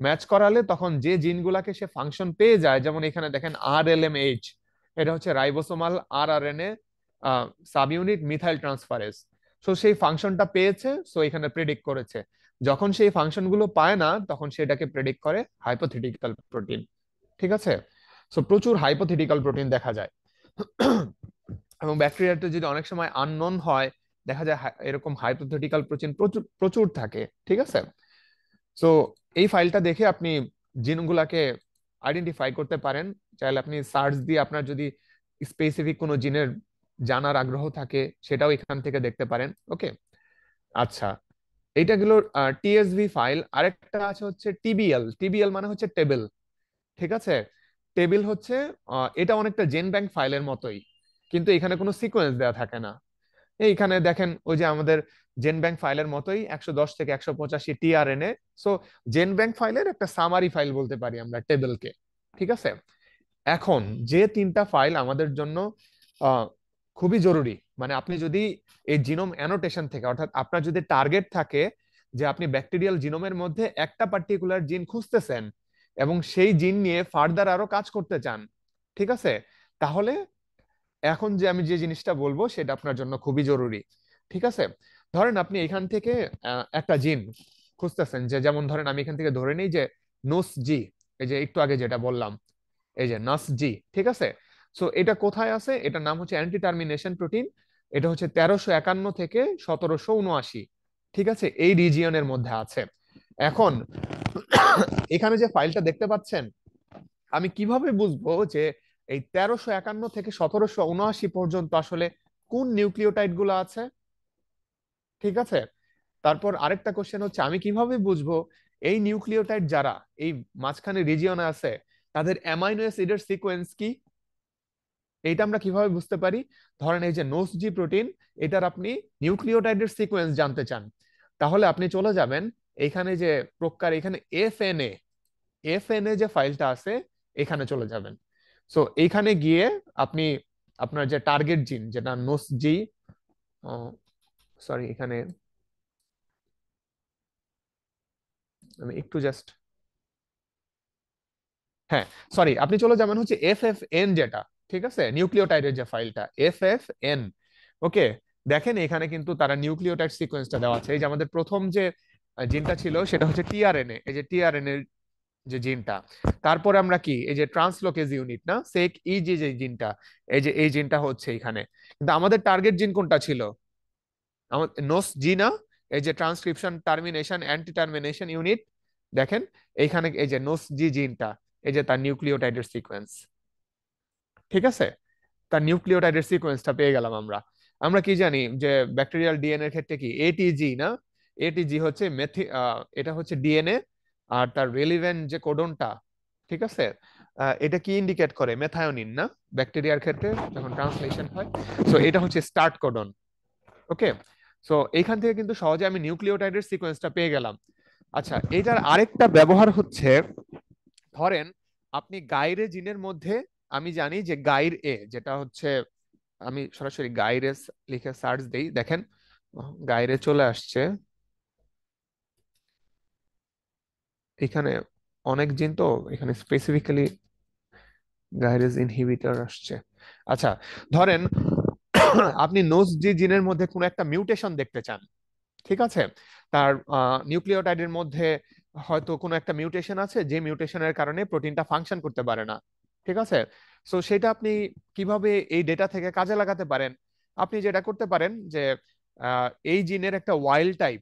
ম্যাচ করালে তখন যে জিনগুলাকে সে ফাংশন পেয়ে যায়, যেমন এখানে দেখেন RLMH, এটা হচ্ছে ribosomal rRNA sub unit methyl transferase. So সেই ফাংশনটা পেয়েছে, সো এখানে প্রেডিক্ট করেছে। যখন সেই ফাংশন গুলো পায় না, তখন সেটাকে প্রেডিক্ট করে হাইপোথেটিক্যাল প্রোটিন। ঠিক আছে? সো প্রচুর হাইপোথেটিক্যাল প্রোটিন দেখা যায়। এবং ব্যাকটেরিয়াতে যদি অনেক সময় আননোন হয়, দেখা যায় এরকম হাইপোথেটিক্যাল প্রোটিন প্রচুর প্রচুর থাকে। ঠিক আছে? সো এই ফাইলটা দেখে আপনি জিনগুলাকে আইডেন্টিফাই করতে পারেন। চাইলে আপনি সার্চ দিয়ে আপনার যদি স্পেসিফিক কোনো জিনের জানার আগ্রহ থাকে, সেটাও এখান থেকে দেখতে পারেন। ওকে, আচ্ছা, এইটা গেল TSV ফাইল। আরেকটা আছে হচ্ছে TBL। TBL মানে হচ্ছে টেবিল। ঠিক আছে? টেবিল হচ্ছে এটা অনেকটা জেন ব্যাংক ফাইলের মতোই, কিন্তু এখানে কোনো সিকোয়েন্স দেওয়া থাকে না। এইখানে দেখেন ওই যে আমাদের জেন ব্যাংক ফাইলের মতোই 110 থেকে 185 tRNA। সো জেন ব্যাংক ফাইলের একটা সামারি ফাইল বলতে পারি আমরা টেবিলকে। ঠিক আছে? এখন যে তিনটা ফাইল আমাদের জন্য আহ, খুবই জরুরি, মানে আপনি যদি এই জিনোম অ্যানোটেশন থেকে, অর্থাৎ আপনার যদি টার্গেট থাকে যে আপনি ব্যাকটেরিয়াল জিনোমের মধ্যে একটা পার্টিকুলার জিন খুঁজতেছেন এবং সেই জিন নিয়ে ফার্দার আরো কাজ করতে চান, ঠিক আছে, তাহলে এখন যে আমি যে জিনিসটা বলবো সেটা আপনার জন্য খুবই জরুরি। ঠিক আছে? ধরেন আপনি এখান থেকে একটা জিন খুঁজতেছেন, যে যেমন ধরেন আমি এখান থেকে ধরে নিই যে নোস জি, এই যে একটু আগে যেটা বললাম, এই যে নাস জি। ঠিক আছে? সো এটা কোথায় আছে? এটার নাম হচ্ছে অ্যান্টি টার্মিনেশন প্রোটিন। এটা হচ্ছে 1351 থেকে 1779। ঠিক আছে? এই রিজিয়নের মধ্যে আছে। এখন এখানে যে ফাইলটা দেখতে পাচ্ছেন, আমি কিভাবে বুঝবো যে এই 1351 থেকে 1779 পর্যন্ত আসলে কোন নিউক্লিওটাইড গুলো আছে? ঠিক আছে? তারপর আরেকটা কোশ্চেন হচ্ছে, আমি কিভাবে বুঝবো এই নিউক্লিওটাইড যারা এই মাঝখানে রিজিয়নে আছে, তাদের অ্যামাইনো অ্যাসিডের সিকোয়েন্স কি? এইটা আমরা কিভাবে বুঝতে পারি? ধরেন এই যে নোস জি প্রোটিন, এটার আপনি নিউক্লিওটাইডের সিকোয়েন্স জানতে চান, তাহলে আপনি চলে যাবেন এখানে যে প্রকার, এখানে এফএনএ যে ফাইলটা আছে, এখানে চলে যাবেন। সো এইখানে গিয়ে আপনি আপনার যে টার্গেট জিন, যেটা নোস জি, সরি এখানে আমি একটু জাস্ট, হ্যাঁ সরি, আপনি চলে যাবেন হচ্ছে FFN যেটা, ঠিক আছে, নিউক্লিওটাইডের যে ফাইলটা FFN। ওকে, দেখেন এখানে কিন্তু তারা নিউক্লিওটাইড সিকোয়েন্সটা দেওয়া আছে। এই যে আমাদের প্রথম যে জিনটা ছিল সেটা হচ্ছে টিআরএনএ, এই যে টিআরএনএ যে জিনটা। তারপরে আমরা কি, এই যে ট্রান্সলোকেজ ইউনিট না, সেক ইজি যে জিনটা, এই যে এই জিনটা হচ্ছে এখানে। কিন্তু আমাদের টার্গেট জিন কোনটা ছিল? আমাদের নোস জি না, এই যে transcription termination anti termination unit. দেখেন এইখানে এই যে নোস জি জিনটা, এই যে তার নিউক্লিওটাইডের সিকোয়েন্স। ঠিক আছে? তার নিউক্লিওটাইডের সিকোয়েন্সটা পেয়ে গেলাম আমরা। আমরা কি জানি যে ব্যাকটেরিয়াল ডিএনএ এর ক্ষেত্রে কি এটিজি না, এটিজি হচ্ছে এটা হচ্ছে ডিএনএ, আর তার রেলিভেন্ট যে কোডনটা, ঠিক আছে, এটা কি ইন্ডিকেট করে? মেথায়োনিন না, ব্যাকটেরিয়ার ক্ষেত্রে যখন ট্রান্সলেশন হয়। সো এটা হচ্ছে স্টার্ট কোডন। ওকে, সো এইখান থেকে কিন্তু সহজে আমি নিউক্লিওটাইডের সিকোয়েন্সটা পেয়ে গেলাম। আচ্ছা, এটার আরেকটা ব্যবহার হচ্ছে, ধরেন আপনি গাইরে জিনের মধ্যে, আমি জানি যে গাইর এ যেটা হচ্ছে, আমি সরাসরি গাইরে লিখে সার্চ দেই, দেখেন গাইরে চলে আসছে। এখানে অনেক জিন, তো এখানে স্পেসিফিক্যালি গাইরেস ইনহিবিটর আসছে। আচ্ছা, ধরেন আপনি নোজ জি জিনের মধ্যে কোনো একটা মিউটেশন দেখতে চান, ঠিক আছে, তার নিউক্লিওটাইডের মধ্যে হয়তো কোনো একটা মিউটেশন আছে, যে মিউটেশনের কারণে প্রোটিনটা ফাংশন করতে পারে না। ঠিক আছে? সো সেটা আপনি কিভাবে এই ডেটা থেকে কাজে লাগাতে পারেন? আপনি যেটা করতে পারেন যে এই জিনের একটা ওয়াইল্ড টাইপ,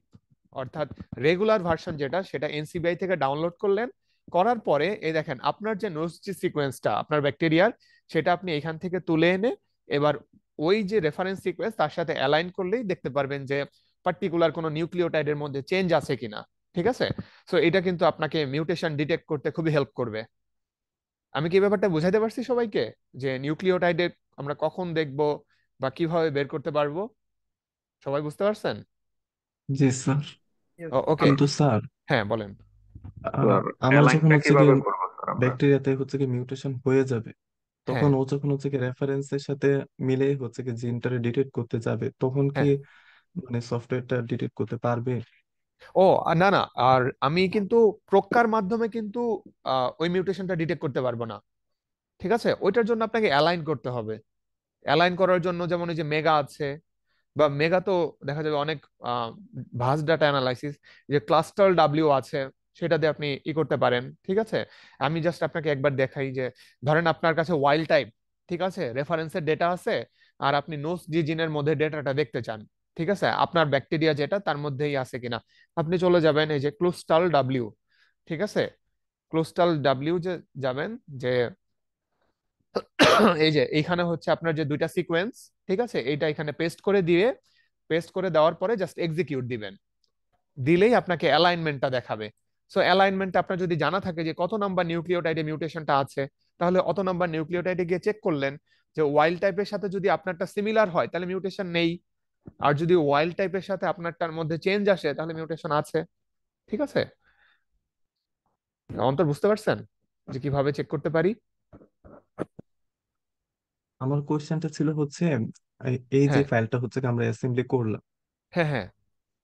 অর্থাৎ রেগুলার ভার্সন যেটা, সেটা NCBI থেকে ডাউনলোড করলেন। করার পরে এই দেখেন আপনার যে নোসজি সিকোয়েন্সটা আপনার ব্যাকটেরিয়ার, সেটা আপনি এখান থেকে তুলে এনে এবার ওই যে রেফারেন্স সিকোয়েন্স তার সাথে অ্যালাইন করলেই দেখতে পারবেন যে পার্টিকুলার কোনো নিউক্লিওটাইডের মধ্যে চেঞ্জ আছে কিনা। ঠিক আছে? সো এটা কিন্তু আপনাকে মিউটেশন ডিটেক্ট করতে খুবই হেল্প করবে। আমি কি এই ব্যাপারটা বুঝাইতে পারছি সবাইকে, যে নিউক্লিওটাইডে আমরা কখন দেখব বা কিভাবে বের করতে পারবো? সবাই বুঝতে পারছেন? জি স্যার। ওকে, কিন্তু স্যার, হ্যাঁ বলেন। আর আর আমার যখন অ্যালাইনটা হচ্ছে কি কিভাবে করবো স্যার আমরা? ব্যাকটেরিয়াতে হচ্ছে কি মিউটেশন হয়ে যাবে, তখন হ্যাঁ, ও যখন হচ্ছে কি রেফারেন্সের সাথে মিলে হচ্ছে কি জিনটারে ডিটেক্ট করতে যাবে, তখন কি হ্যাঁ। মানে সফটওয়্যারটা ডিটেক্ট করতে পারবে? ও না না, আর আমি কিন্তু প্রক্কার মাধ্যমে কিন্তু ওই মিউটেশনটা ডিটেক্ট করতে পারবো না। ঠিক আছে, ওইটার জন্য আপনাকে অ্যালাইন করতে হবে। অ্যালাইন করার জন্য যেমন এই যে মেগা আছে, বা মেগা তো দেখা যাবে অনেক ভাস্ট ডাটা অ্যানালাইসিস, যে ক্লাস্টার ডাব্লিউ আছে, সেটা দিয়ে আপনি ই করতে পারেন। ঠিক আছে, আমি জাস্ট আপনাকে একবার দেখাই যে ধরেন আপনার কাছে ওয়াইল্ড টাইপ, ঠিক আছে, রেফারেন্সের ডেটা আছে, আর আপনি নোস জি জিনের মধ্যে ডেটাটা দেখতে চান। ঠিক আছে, আপনার ব্যাকটেরিয়া যেটা তার মধ্যেই আছে কিনা, আপনি চলে যাবেন এই যে ক্লোস্টাল ডাব্লিউ। ঠিক আছে, ক্লোস্টাল ডাব্লিউ যে যাবেন, যে এই যে এইখানে হচ্ছে আপনার যে দুইটা সিকোয়েন্স, ঠিক আছে, এইটা এখানে পেস্ট করে দিয়ে, পেস্ট করে দেওয়ার পরে জাস্ট এক্সিকিউট দিবেন। দিলেই আপনাকে অ্যালাইনমেন্টটা দেখাবে। সো অ্যালাইনমেন্ট আপনার যদি জানা থাকে যে কত নাম্বার নিউক্লিওটাইডে মিউটেশনটা আছে, তাহলে অত নাম্বার নিউক্লিওটাইডে গিয়ে চেক করলেন, যে ওয়াইল্ড টাইপের সাথে যদি আপনারটা সিমিলার হয় তাহলে মিউটেশন নেই, আর যদি ওয়াইল্ড টাইপের সাথে আপনারটার মধ্যে চেঞ্জ আসে তাহলে মিউটেশন আছে। ঠিক আছে, অন্তর বুঝতে পারছেন যে কিভাবে চেক করতে পারি? আমার কোয়েশ্চেনটা ছিল হচ্ছে এই যে হ্যাঁ, ফাইলটা হচ্ছে কি আমরা অ্যাসেম্বলি করলাম, হ্যাঁ, হ্যাঁ,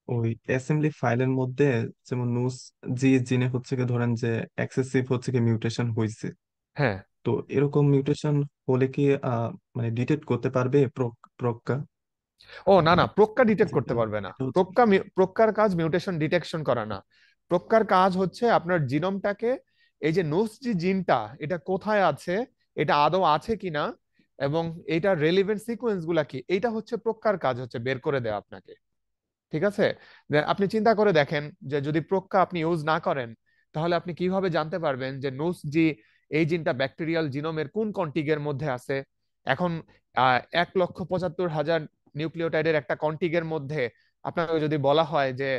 ওই অ্যাসেম্বলি ফাইলের মধ্যে যেমন নুস জি জিনে হচ্ছে কি ধরেন যে এক্সেসিভ হচ্ছে কি মিউটেশন হয়েছে, হ্যাঁ। তো এরকম মিউটেশন হলে কি মানে ডিটেক্ট করতে পারবে প্রক্কা? ও না না, প্রক্কা ডিটেক্ট করতে যেটা পারবে না। যেটা হচ্ছে প্রক্কার কাজ মিউটেশন ডিটেকশন করা না। প্রক্কার কাজ হচ্ছে আপনার জিনোমটাকে, এই যে নোস যে জিনটা এটা কোথায় আছে, এটা আদৌ আছে কিনা, এবং এইটার রেলিভেন্ট সিকোয়েন্স গুলা কি, এইটা হচ্ছে প্রক্কার কাজ, হচ্ছে বের করে দেওয়া আপনাকে। ঠিক আছে, আপনি চিন্তা করে দেখেন যে যদি প্রক্কা আপনি ইউজ না করেন, তাহলে আপনি কিভাবে জানতে পারবেন যে নোস জি এই জিনটা ব্যাকটেরিয়াল জিনোমের কোন কন্টিগের মধ্যে আছে? এখন 1,75,000 নিউক্লিওটাইডের একটা কন্টিগের মধ্যে আপনাকে যদি বলা হয় যে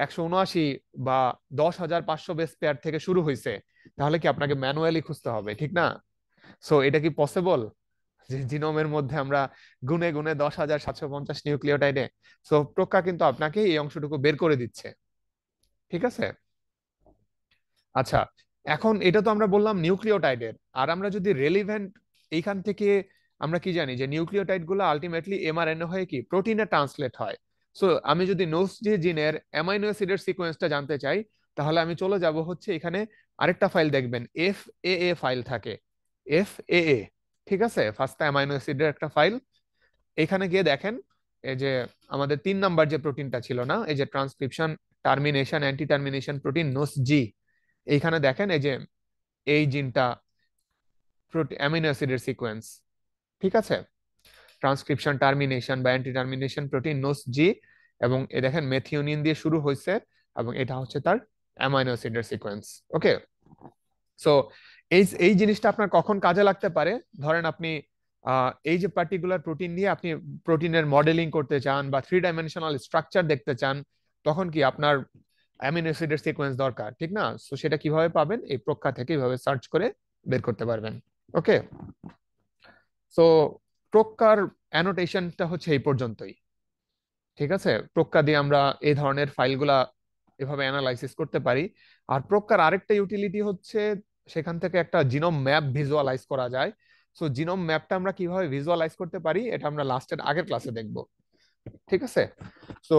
179 বা 10,500 বেস পেয়ার থেকে শুরু হয়েছে, তাহলে কি আপনাকে ম্যানুয়ালি খুঁজতে হবে? ঠিক না? সো এটা কি পসিবল যে জিনোমের মধ্যে আমরা গুনে গুনে 10,750 নিউক্লিওটাইডে? সো প্রক্কা কিন্তু আপনাকে এই অংশটুকু বের করে দিচ্ছে। ঠিক আছে, আচ্ছা, এখন এটা তো আমরা বললাম নিউক্লিওটাইডের। আর আমরা যদি রেলিভেন্ট এইখান থেকে, আমরা কি জানি যে নিউক্লিওটাইড গুলো আলটিমেটলি এমআরএনএ হয়ে কি প্রোটিনে ট্রান্সলেট হয়। সো আমি যদি নোস জি জিনের অ্যামাইনো অ্যাসিডের সিকোয়েন্সটা জানতে চাই, তাহলে আমি চলে যাব হচ্ছে এখানে, আরেকটা ফাইল দেখবেন এফ এ ফাইল থাকে, এফ এ। ঠিক আছে, ফার্স্ট অ্যামাইনো অ্যাসিডের একটা ফাইল। এখানে গিয়ে দেখেন, এই যে আমাদের 3 নাম্বার যে প্রোটিনটা ছিল না, এই যে transcription termination anti termination protein NusG, এইখানে দেখেন এই যে এই জিনটা অ্যামিনো অ্যাসিডের সিকোয়েন্স। ঠিক আছে, ট্রান্সক্রিপশন টার্মিনেশন বা অ্যান্টি টার্মিনেশন প্রোটিন নোস জি, এবং এ দেখেন মেথিওনিন দিয়ে শুরু হয়েছে, এবং এটা হচ্ছে তার অ্যামাইনো অ্যাসিডের সিকোয়েন্স। ওকে, সো এই এই জিনিসটা আপনার কখন কাজে লাগতে পারে? ধরেন আপনি এই যে পার্টিকুলার প্রোটিন নিয়ে আপনি প্রোটিনের মডেলিং করতে চান বা 3 ডাইমেনশনাল স্ট্রাকচার দেখতে চান, তখন কি আপনার অ্যামিনো অ্যাসিডের সিকোয়েন্স দরকার, ঠিক না? সো সেটা কিভাবে পাবেন? এই প্রক্রিয়া থেকে এইভাবে সার্চ করে বের করতে পারবেন। ওকে, সো প্রক্কার অ্যানোটেশনটা হচ্ছে এই পর্যন্তই। ঠিক আছে, প্রক্কা দিয়ে আমরা এই ধরনের ফাইলগুলা এভাবে অ্যানালাইসিস করতে পারি। আর প্রক্কার আরেকটা ইউটিলিটি হচ্ছে, সেখান থেকে একটা জিনোম ম্যাপ ভিজুয়ালাইজ করা যায়। সো জিনোম ম্যাপটা আমরা কিভাবে ভিজুয়ালাইজ করতে পারি এটা আমরা লাস্টের আগের ক্লাসে দেখব। ঠিক আছে, সো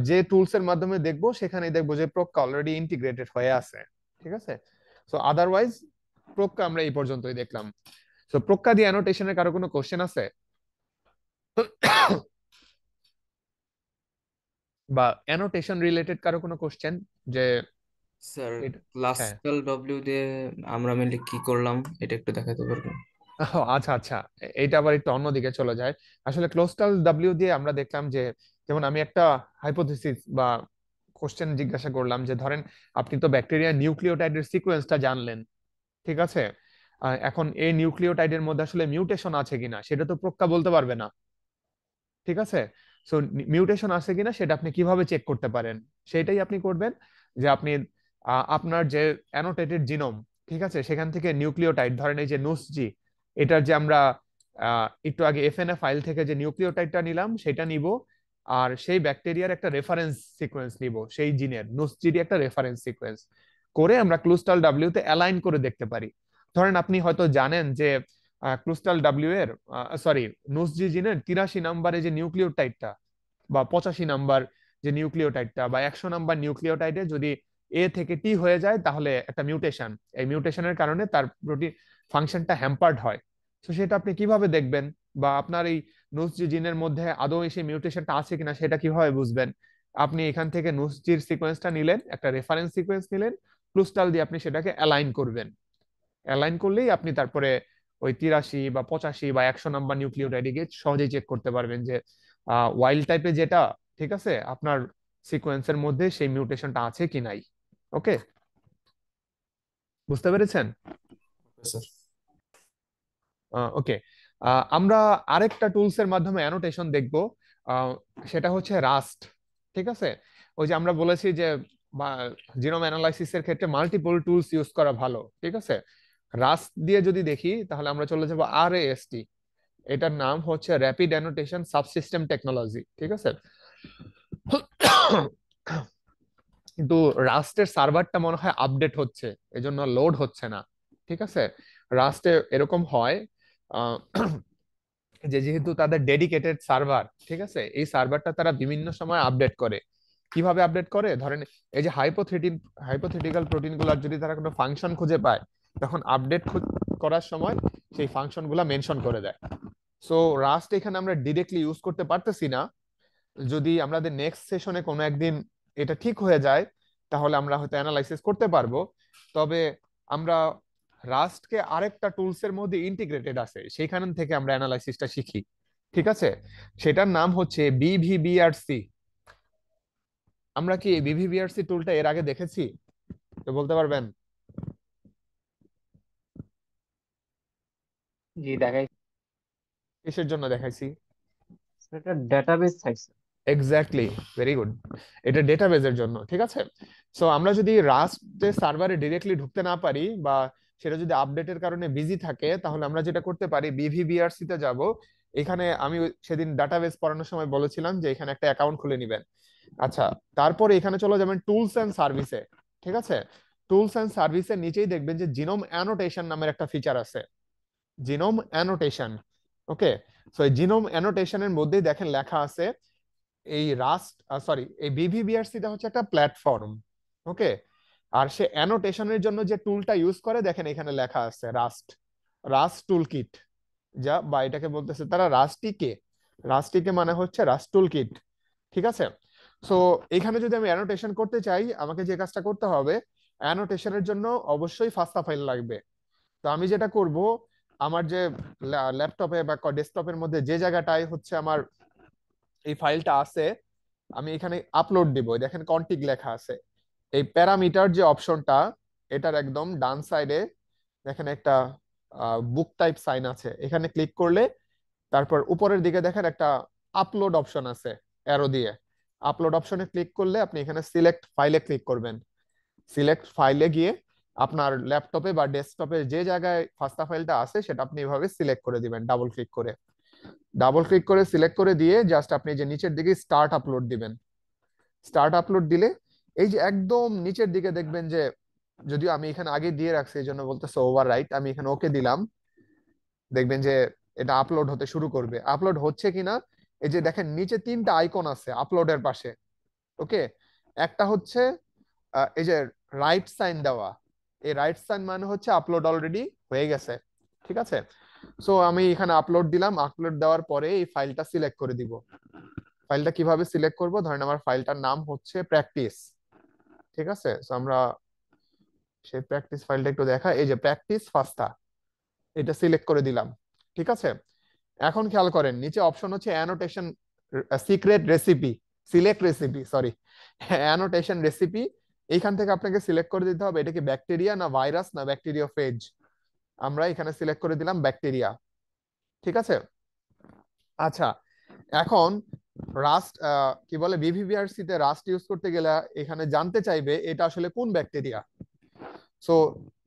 যে টুলস এর মাধ্যমে দেখবো সেখানে দেখবো যে প্রক্কা অলরেডি ইন্টিগ্রেটেড হয়ে আছে। ঠিক আছে, সো আদারওয়াইজ প্রক্কা আমরা এই পর্যন্তই দেখলাম। সো প্রক্কা দিয়ে অ্যানোটেশনের কারো কোনো কোশ্চেন আছে বা অ্যানোটেশন রিলেটেড কারো কোনো কোশ্চেন? যে স্যার, হ্যাঁ, ক্লাসিক্যাল ডব্লিউ দিয়ে আমরা মেনলি কি করলাম এটা একটু দেখাতে পারবেন? আচ্ছা আচ্ছা, এইটা আবার একটু অন্যদিকে চলে যায়। আসলে ক্লোস্টাল ডাব্লিউ দিয়ে আমরা দেখলাম যে, যেমন আমি একটা হাইপোথিসিস বা কোশ্চেন জিজ্ঞাসা করলাম যে ধরেন আপনি তো ব্যাকটেরিয়া নিউক্লিওটাইডের সিকোয়েন্সটা জানলেন, ঠিক আছে, এখন এই নিউক্লিওটাইডের মধ্যে আসলে মিউটেশন আছে কিনা সেটা তো প্রক্কা বলতে পারবে না। ঠিক আছে, সো মিউটেশন আছে কিনা সেটা আপনি কিভাবে চেক করতে পারেন? সেটাই আপনি করবেন, যে আপনি আপনার যে অ্যানোটেটেড জিনোম, ঠিক আছে, সেখান থেকে নিউক্লিওটাইড, ধরেন এই যে নুসজি, এটার যে আমরা একটু আগে এফএনএ ফাইল থেকে যে নিউক্লিওটাইডটা নিলাম সেটা নিব, আর সেই ব্যাকটেরিয়ার একটা রেফারেন্স সিকোয়েন্স নিব, সেই জিনের নুসজির একটা রেফারেন্স সিকোয়েন্স। করে আমরা ক্লুস্টাল ডাব্লিউ তে অ্যালাইন করে দেখতে পারি। ধরেন আপনি হয়তো জানেন যে ক্লুস্টাল ডাব্লিউ এর সরি নুসজি জিনের 83 নম্বরে যে নিউক্লিওটাইডটা বা 85 নাম্বার যে নিউক্লিওটাইডটা বা 100 নাম্বার নিউক্লিওটাইডে যদি এ থেকে টি হয়ে যায় তাহলে একটা মিউটেশন, এই মিউটেশনের কারণে তার প্রোটিন ফাংশনটা হ্যাম্পার্ড হয়। তো সেটা আপনি কিভাবে দেখবেন, বা আপনার এই নুসজি জিনের মধ্যে আদৌ সেই মিউটেশনটা আছে কিনা সেটা কিভাবে বুঝবেন? আপনি এখান থেকে নুসজির সিকোয়েন্সটা নিলেন, একটা রেফারেন্স সিকোয়েন্স নিলেন, ক্লুস্টাল দিয়ে আপনি সেটাকে অ্যালাইন করবেন। অ্যালাইন করলেই আপনি তারপরে ওই 83 বা 85 বা 100 নাম্বার নিউক্লিওটাইডে গিয়ে সহজেই চেক করতে পারবেন যে ওয়াইল্ড টাইপে যেটা, ঠিক আছে, আপনার সিকোয়েন্সের মধ্যে সেই মিউটেশনটা আছে কি নাই। ওকে, বুঝতে পেরেছেন? স্যার। ওকে, আমরা আরেকটা টুলস এর মাধ্যমে অ্যানোটেশন দেখব, সেটা হচ্ছে রাস্ট। ঠিক আছে, ওই যে আমরা বলেছি যে জিনোম অ্যানালাইসিস এর ক্ষেত্রে মাল্টিপল টুলস ইউজ করা ভালো। ঠিক আছে, রাস্ট দিয়ে যদি দেখি তাহলে আমরা চলে যাব আরএএসটি, এটার নাম হচ্ছে র্যাপিড অ্যানোটেশন সাবসিস্টেম টেকনোলজি। ঠিক আছে, কিন্তু রাস্টের সার্ভারটা মনে হয় আপডেট হচ্ছে, এজন্য লোড হচ্ছে না। ঠিক আছে, রাস্টে এরকম হয় যে যেহেতু তাদের ডেডিকেটেড সার্ভার, ঠিক আছে, এই সার্ভারটা তারা বিভিন্ন সময় আপডেট করে। কিভাবে আপডেট করে? ধরেন এই যে হাইপোথেটিক্যাল প্রোটিন গুলার যদি তারা কোনো ফাংশন খুঁজে পায়, তখন আপডেট করার সময় সেই ফাংশন গুলা মেনশন করে দেয়। সো রাস্ট এখানে আমরা ডিরেক্টলি ইউজ করতে পারতেছি না। যদি আমাদের নেক্সট সেশনে কোনো একদিন এটা ঠিক হয়ে যায় তাহলে আমরা হয়তো অ্যানালাইসিস করতে পারবো। তবে আমরা রাস্টকে আরেকটা টুলস এর মধ্যে ইন্টিগ্রেটেড আছে, সেখান থেকে আমরা অ্যানালাইসিসটা শিখি। ঠিক আছে, সেটার নাম হচ্ছে বিভিবিআরসি। আমরা কি বিভিবিআরসি টুলটা এর আগে দেখেছি? তো বলতে পারবেন? জি দেখাই, কিসের জন্য দেখাইছি? এটা ডেটাবেস চাইছে। এক্স্যাক্টলি, ভেরি গুড, এটা ডেটাবেজের জন্য। ঠিক আছে, সো আমরা যদি রাস্টের সার্ভারে ডিরেক্টলি ঢুকতে না পারি বা সেটা যদি আপডেটের কারণে বিজি থাকে, তাহলে আমরা যেটা করতে পারি বিভিবিআরসি তে যাব। এখানে আমি সেদিন ডাটাবেস পড়ানোর সময় বলেছিলাম যে এখানে একটা অ্যাকাউন্ট খুলে নেবেন। আচ্ছা, তারপরে এখানে চলে যাবেন টুলস এন্ড সার্ভিসে। ঠিক আছে, টুলস এন্ড সার্ভিসের নিচেই দেখবেন যে জিনোম অ্যানোটেশন নামের একটা ফিচার আছে, জিনোম অ্যানোটেশন। ওকে, সো এই জিনোম অ্যানোটেশনের মধ্যেই দেখেন লেখা আছে এই এই বিভিবিআরসি টা হচ্ছে একটা প্ল্যাটফর্ম। ওকে, আর সে অ্যানোটেশনের জন্য যে টুলটা ইউজ করে দেখেন এখানে লেখা আছে রাস্ট টুল কিট, যা বা এটাকে বলতেছে তারা রাস্টিকে। রাস্টিকে মানে হচ্ছে রাস্ট টুল কিট। ঠিক আছে, সো এখানে যদি আমি অ্যানোটেশন করতে চাই, আমাকে যে কাজটা করতে হবে, অ্যানোটেশনের জন্য অবশ্যই ফাস্টা ফাইল লাগবে। তো আমি যেটা করব, আমার যে ল্যাপটপে বা ডেস্কটপের মধ্যে যে জায়গাটায় হচ্ছে আমার এই ফাইলটা আছে, আমি এখানে আপলোড দিব। দেখেন কনটিগ লেখা আছে, এই প্যারামিটার যে অপশনটা, এটার একদম ডান সাইডে দেখেন একটা বুক টাইপ সাইন আছে, এখানে ক্লিক করলে তারপর উপরের দিকে দেখেন একটা আপলোড অপশন আছে অ্যারো দিয়ে। আপলোড অপশনে ক্লিক করলে আপনি এখানে সিলেক্ট ফাইলে ক্লিক করবেন। সিলেক্ট ফাইলে গিয়ে আপনার ল্যাপটপে বা ডেস্কটপে যে জায়গায় ফাস্টা ফাইলটা আছে সেটা আপনি এভাবে সিলেক্ট করে দিবেন, ডাবল ক্লিক করে। ডাবল ক্লিক করে সিলেক্ট করে দিয়ে জাস্ট আপনি যে নিচের দিকে স্টার্ট আপলোড দিবেন। স্টার্ট আপলোড দিলে এই যে একদম নিচের দিকে দেখবেন যে, যদিও আমি এখানে আগে দিয়ে রাখছি এই জন্য বলতেছে ওভাররাইট, আমি এখানে ওকে দিলাম। দেখবেন যে এটা আপলোড হতে শুরু করবে। আপলোড হচ্ছে কিনা, এই যে দেখেন নিচে তিনটা আইকন আছে আপলোডের পাশে। ওকে, একটা হচ্ছে এই যে রাইট সাইন দেওয়া, এই রাইট সাইন মানে হচ্ছে আপলোড অলরেডি হয়ে গেছে। ঠিক আছে, সো আমি এখানে আপলোড দিলাম। আপলোড দেওয়ার পরে এই ফাইলটা সিলেক্ট করে দিব। ফাইলটা কিভাবে সিলেক্ট করব, ধরেন আমার ফাইলটার নাম হচ্ছে প্র্যাকটিস। ঠিক আছে, সো আমরা সেই প্র্যাকটিস ফাইলটা একটু দেখা, এই যে প্র্যাকটিস ফাস্টা, এটা সিলেক্ট করে দিলাম। ঠিক আছে, এখন খেয়াল করেন নিচে অপশন হচ্ছে annotation secret recipe, select recipe, sorry, annotation recipe. এইখান থেকে আপনাকে সিলেক্ট করে দিতে হবে এটা কি ব্যাকটেরিয়া না ভাইরাস না ব্যাকটেরিওফেজ। আমরা এখানে সিলেক্ট করে দিলাম ব্যাকটেরিয়া। ঠিক আছে, আচ্ছা, এখন রাস্ট কি বলে বিভিবিআরসি তে রাস্ট ইউজ করতে গেলে এখানে জানতে চাইবে এটা আসলে কোন ব্যাকটেরিয়া। সো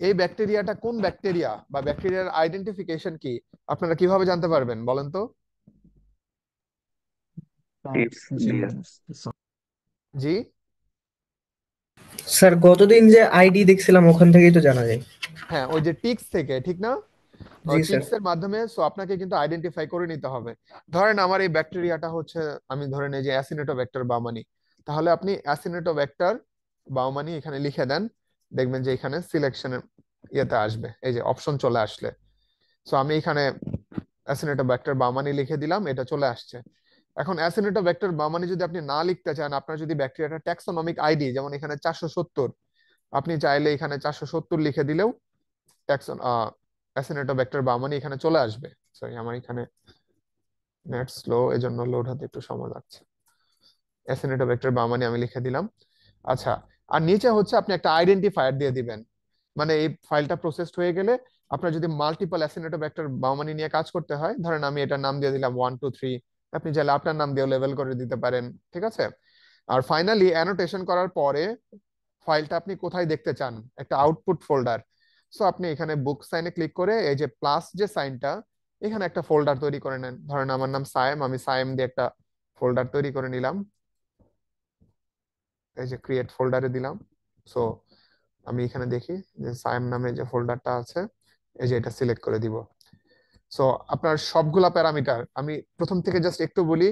এই ব্যাকটেরিয়াটা কোন ব্যাকটেরিয়া বা ব্যাকটেরিয়ার আইডেন্টিফিকেশন কি আপনারা কিভাবে জানতে পারবেন বলেন তো? জি, স্যার গতদিন যে আইডি দেখছিলাম ওখান থেকেই তো জানা যায়। হ্যাঁ, ওই যে টিক্স থেকে, ঠিক না? জি স্যার। টিক্স এর মাধ্যমে সো আপনাকে কিন্তু আইডেন্টিফাই করে নিতে হবে। ধরেন আমার এই ব্যাকটেরিয়াটা হচ্ছে, আমি ধরেন এই যে অ্যাসিনেটোব্যাক্টার বাউমানি, তাহলে আপনি অ্যাসিনেটোব্যাক্টার বাউমানি এখানে লিখে দেন, দেখবেন যে এখানে সিলেকশনের ইয়েতে আসবে, এই যে অপশন চলে আসলে। সো আমি এখানে অ্যাসিনেটোব্যাক্টার বাউমানি লিখে দিলাম, এটা চলে আসছে। এখন অ্যাসিনেটোব্যাক্টার বাউমানি যদি আপনি না লিখতে চান, আপনার যদি ব্যাকটেরিয়াটা ট্যাক্সোনমিক আইডি, যেমন এখানে 470, আপনি চাইলে এখানে 470 লিখে দিলেও ট্যাক্সন অ্যাসিনেটোব্যাক্টার বাউমানি এখানে চলে আসবে। সরি, আমার এখানে নেট স্লো, এজন্য লোড হতে একটু সময় লাগছে। অ্যাসিনেটোব্যাক্টার বাউমানি আমি লিখে দিলাম। আচ্ছা, আর নিচে হচ্ছে আপনি একটা আইডেন্টিফায়ার দিয়ে দিবেন, মানে এই ফাইলটা প্রসেসড হয়ে গেলে আপনার যদি মাল্টিপল অ্যাসিনেটোব্যাক্টার বাউমানি নিয়ে কাজ করতে হয়, ধরেন আমি এটার নাম দিয়ে দিলাম 1 2 3, আপনি চাইলে আপনার নাম দিয়ে লেভেল করে দিতে পারেন, ঠিক আছে? আর ফাইনালি অ্যানোটেশন করার পরে ফাইলটা আপনি কোথায় দেখতে চান, একটা আউটপুট ফোল্ডার। সো আপনি এখানে বুক সাইনে ক্লিক করে এই যে প্লাস যে সাইনটা, এখানে একটা ফোল্ডার তৈরি করে নেন। ধরেন আমার নাম সায়েম, আমি সায়েম দিয়ে একটা ফোল্ডার তৈরি করে নিলাম, এই যে ক্রিয়েট ফোল্ডারে দিলাম। সো আমি এখানে দেখি যে সায়েম নামে যে ফোল্ডারটা আছে, এই যে এটা সিলেক্ট করে দিব। সো আপনার সবগুলা প্যারামিটার আমি প্রথম থেকে জাস্ট একটু বলি।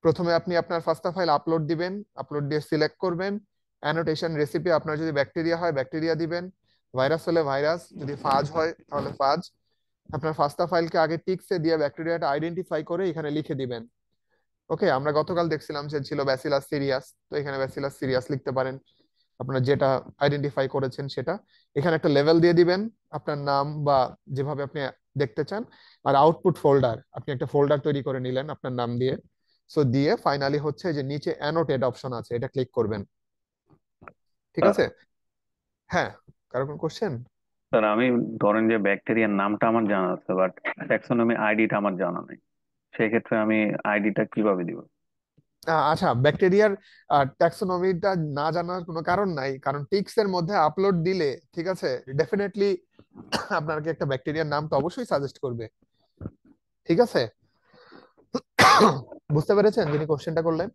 প্রথমে আপনি আপনার ফার্স্ট ফাইল আপলোড দিবেন, আপলোড দিয়ে সিলেক্ট করবেন। অ্যানোটেশন রেসিপি, আপনার যদি ব্যাকটেরিয়া হয় ব্যাকটেরিয়া দিবেন, ভাইরাস হলে ভাইরাস, যদি ফাজ হয় তাহলে ফাজ। আপনার ফার্স্ট ফাইলকে আগে টিক্সে দিয়ে ব্যাকটেরিয়াটা আইডেন্টিফাই করে এখানে লিখে দিবেন। ওকে, আমরা গতকাল দেখছিলাম যে ছিল ব্যাসিলাস সিরিয়াস, তো এখানে ব্যাসিলাস সিরিয়াস লিখতে পারেন, আপনারা যেটা আইডেন্টিফাই করেছেন সেটা। এখানে একটা লেভেল দিয়ে দিবেন, আপনার নাম বা যেভাবে আপনি দেখতে চান। আর আউটপুট ফোল্ডার, আপনি একটা ফোল্ডার তৈরি করে নিলেন আপনার নাম দিয়ে। সো দিয়ে ফাইনালি হচ্ছে যে নিচে অ্যানোটেট অপশন আছে, এটা ক্লিক করবেন, ঠিক স্যার আছে? হ্যাঁ, কারো কোনো কোশ্চেন? স্যার, আমি ধরেন যে ব্যাকটেরিয়ার নামটা আমার জানা আছে, বাট ট্যাক্সোনমি আইডিটা আমার জানা নেই। সেক্ষেত্রে আমি আইডিটা কিভাবে দিব? আচ্ছা, ব্যাকটেরিয়ার ট্যাক্সোনমিটা না জানার কোনো কারণ নাই, কারণ টিক্স এর মধ্যে আপলোড দিলে, ঠিক আছে, ডেফিনেটলি আপনাকে একটা ব্যাকটেরিয়ার নাম তো অবশ্যই সাজেস্ট করবে, ঠিক আছে? বুঝতে পেরেছেন যিনি কোশ্চেনটা করলেন?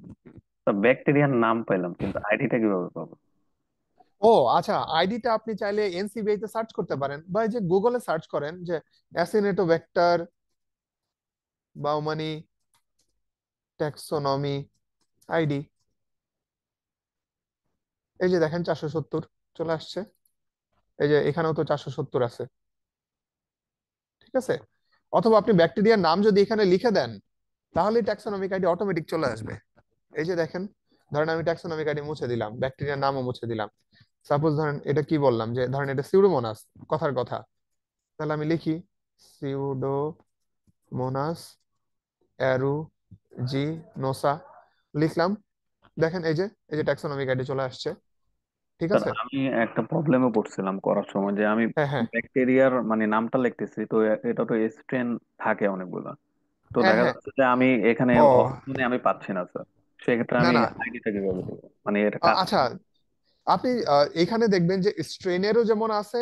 তো ব্যাকটেরিয়ার নাম পেলাম, কিন্তু আইডিটা কিভাবে পাবো? ও আচ্ছা, আইডিটা আপনি চাইলে এনসিবিআই তে সার্চ করতে পারেন, বা এই যে গুগলে সার্চ করেন যে অ্যাসিনেটোব্যাক্টার বাউমানি ট্যাক্সোনমি আইডি, এই যে দেখেন 470 চলে আসছে, এই যে এখানেও তো 470 আছে, ঠিক আছে? অথবা আপনি ব্যাকটেরিয়ার নাম যদি এখানে লিখে দেন, তাহলে ট্যাক্সোনমিক আইডি অটোমেটিক চলে আসবে। এই যে দেখেন, ধরেন আমি ট্যাক্সোনমিক আইডি মুছে দিলাম, ব্যাকটেরিয়ার নামও মুছে দিলাম। সাপোজ ধরেন এটা কি বললাম, যে ধরেন এটা সিউডোমোনাস, কথার কথা, তাহলে আমি লিখি সিউডোমোনাস অ্যারুজিনোসা, লিখলাম। দেখেন এই যে ট্যাক্সোনমিক আইডি চলে আসছে, ঠিক স্যার, আছে? আমি একটা প্রবলেমে পড়ছিলাম করার সময়, যে আমি হ্যাঁ হ্যাঁ ব্যাকটেরিয়ার মানে নামটা লিখতেছি, তো এটা তো স্ট্রেন থাকে অনেকগুলো। তো হ্যাঁ দেখা হ্যাঁ যাচ্ছে যে আমি এখানে ও অপশনে আমি পাচ্ছি না স্যার। সেক্ষেত্রে না আমি না, আইডিটা কিভাবে দেবো, মানে এটা কাজ আচ্ছা, আপনি এখানে দেখবেন যে স্ট্রেনেরও যেমন আছে,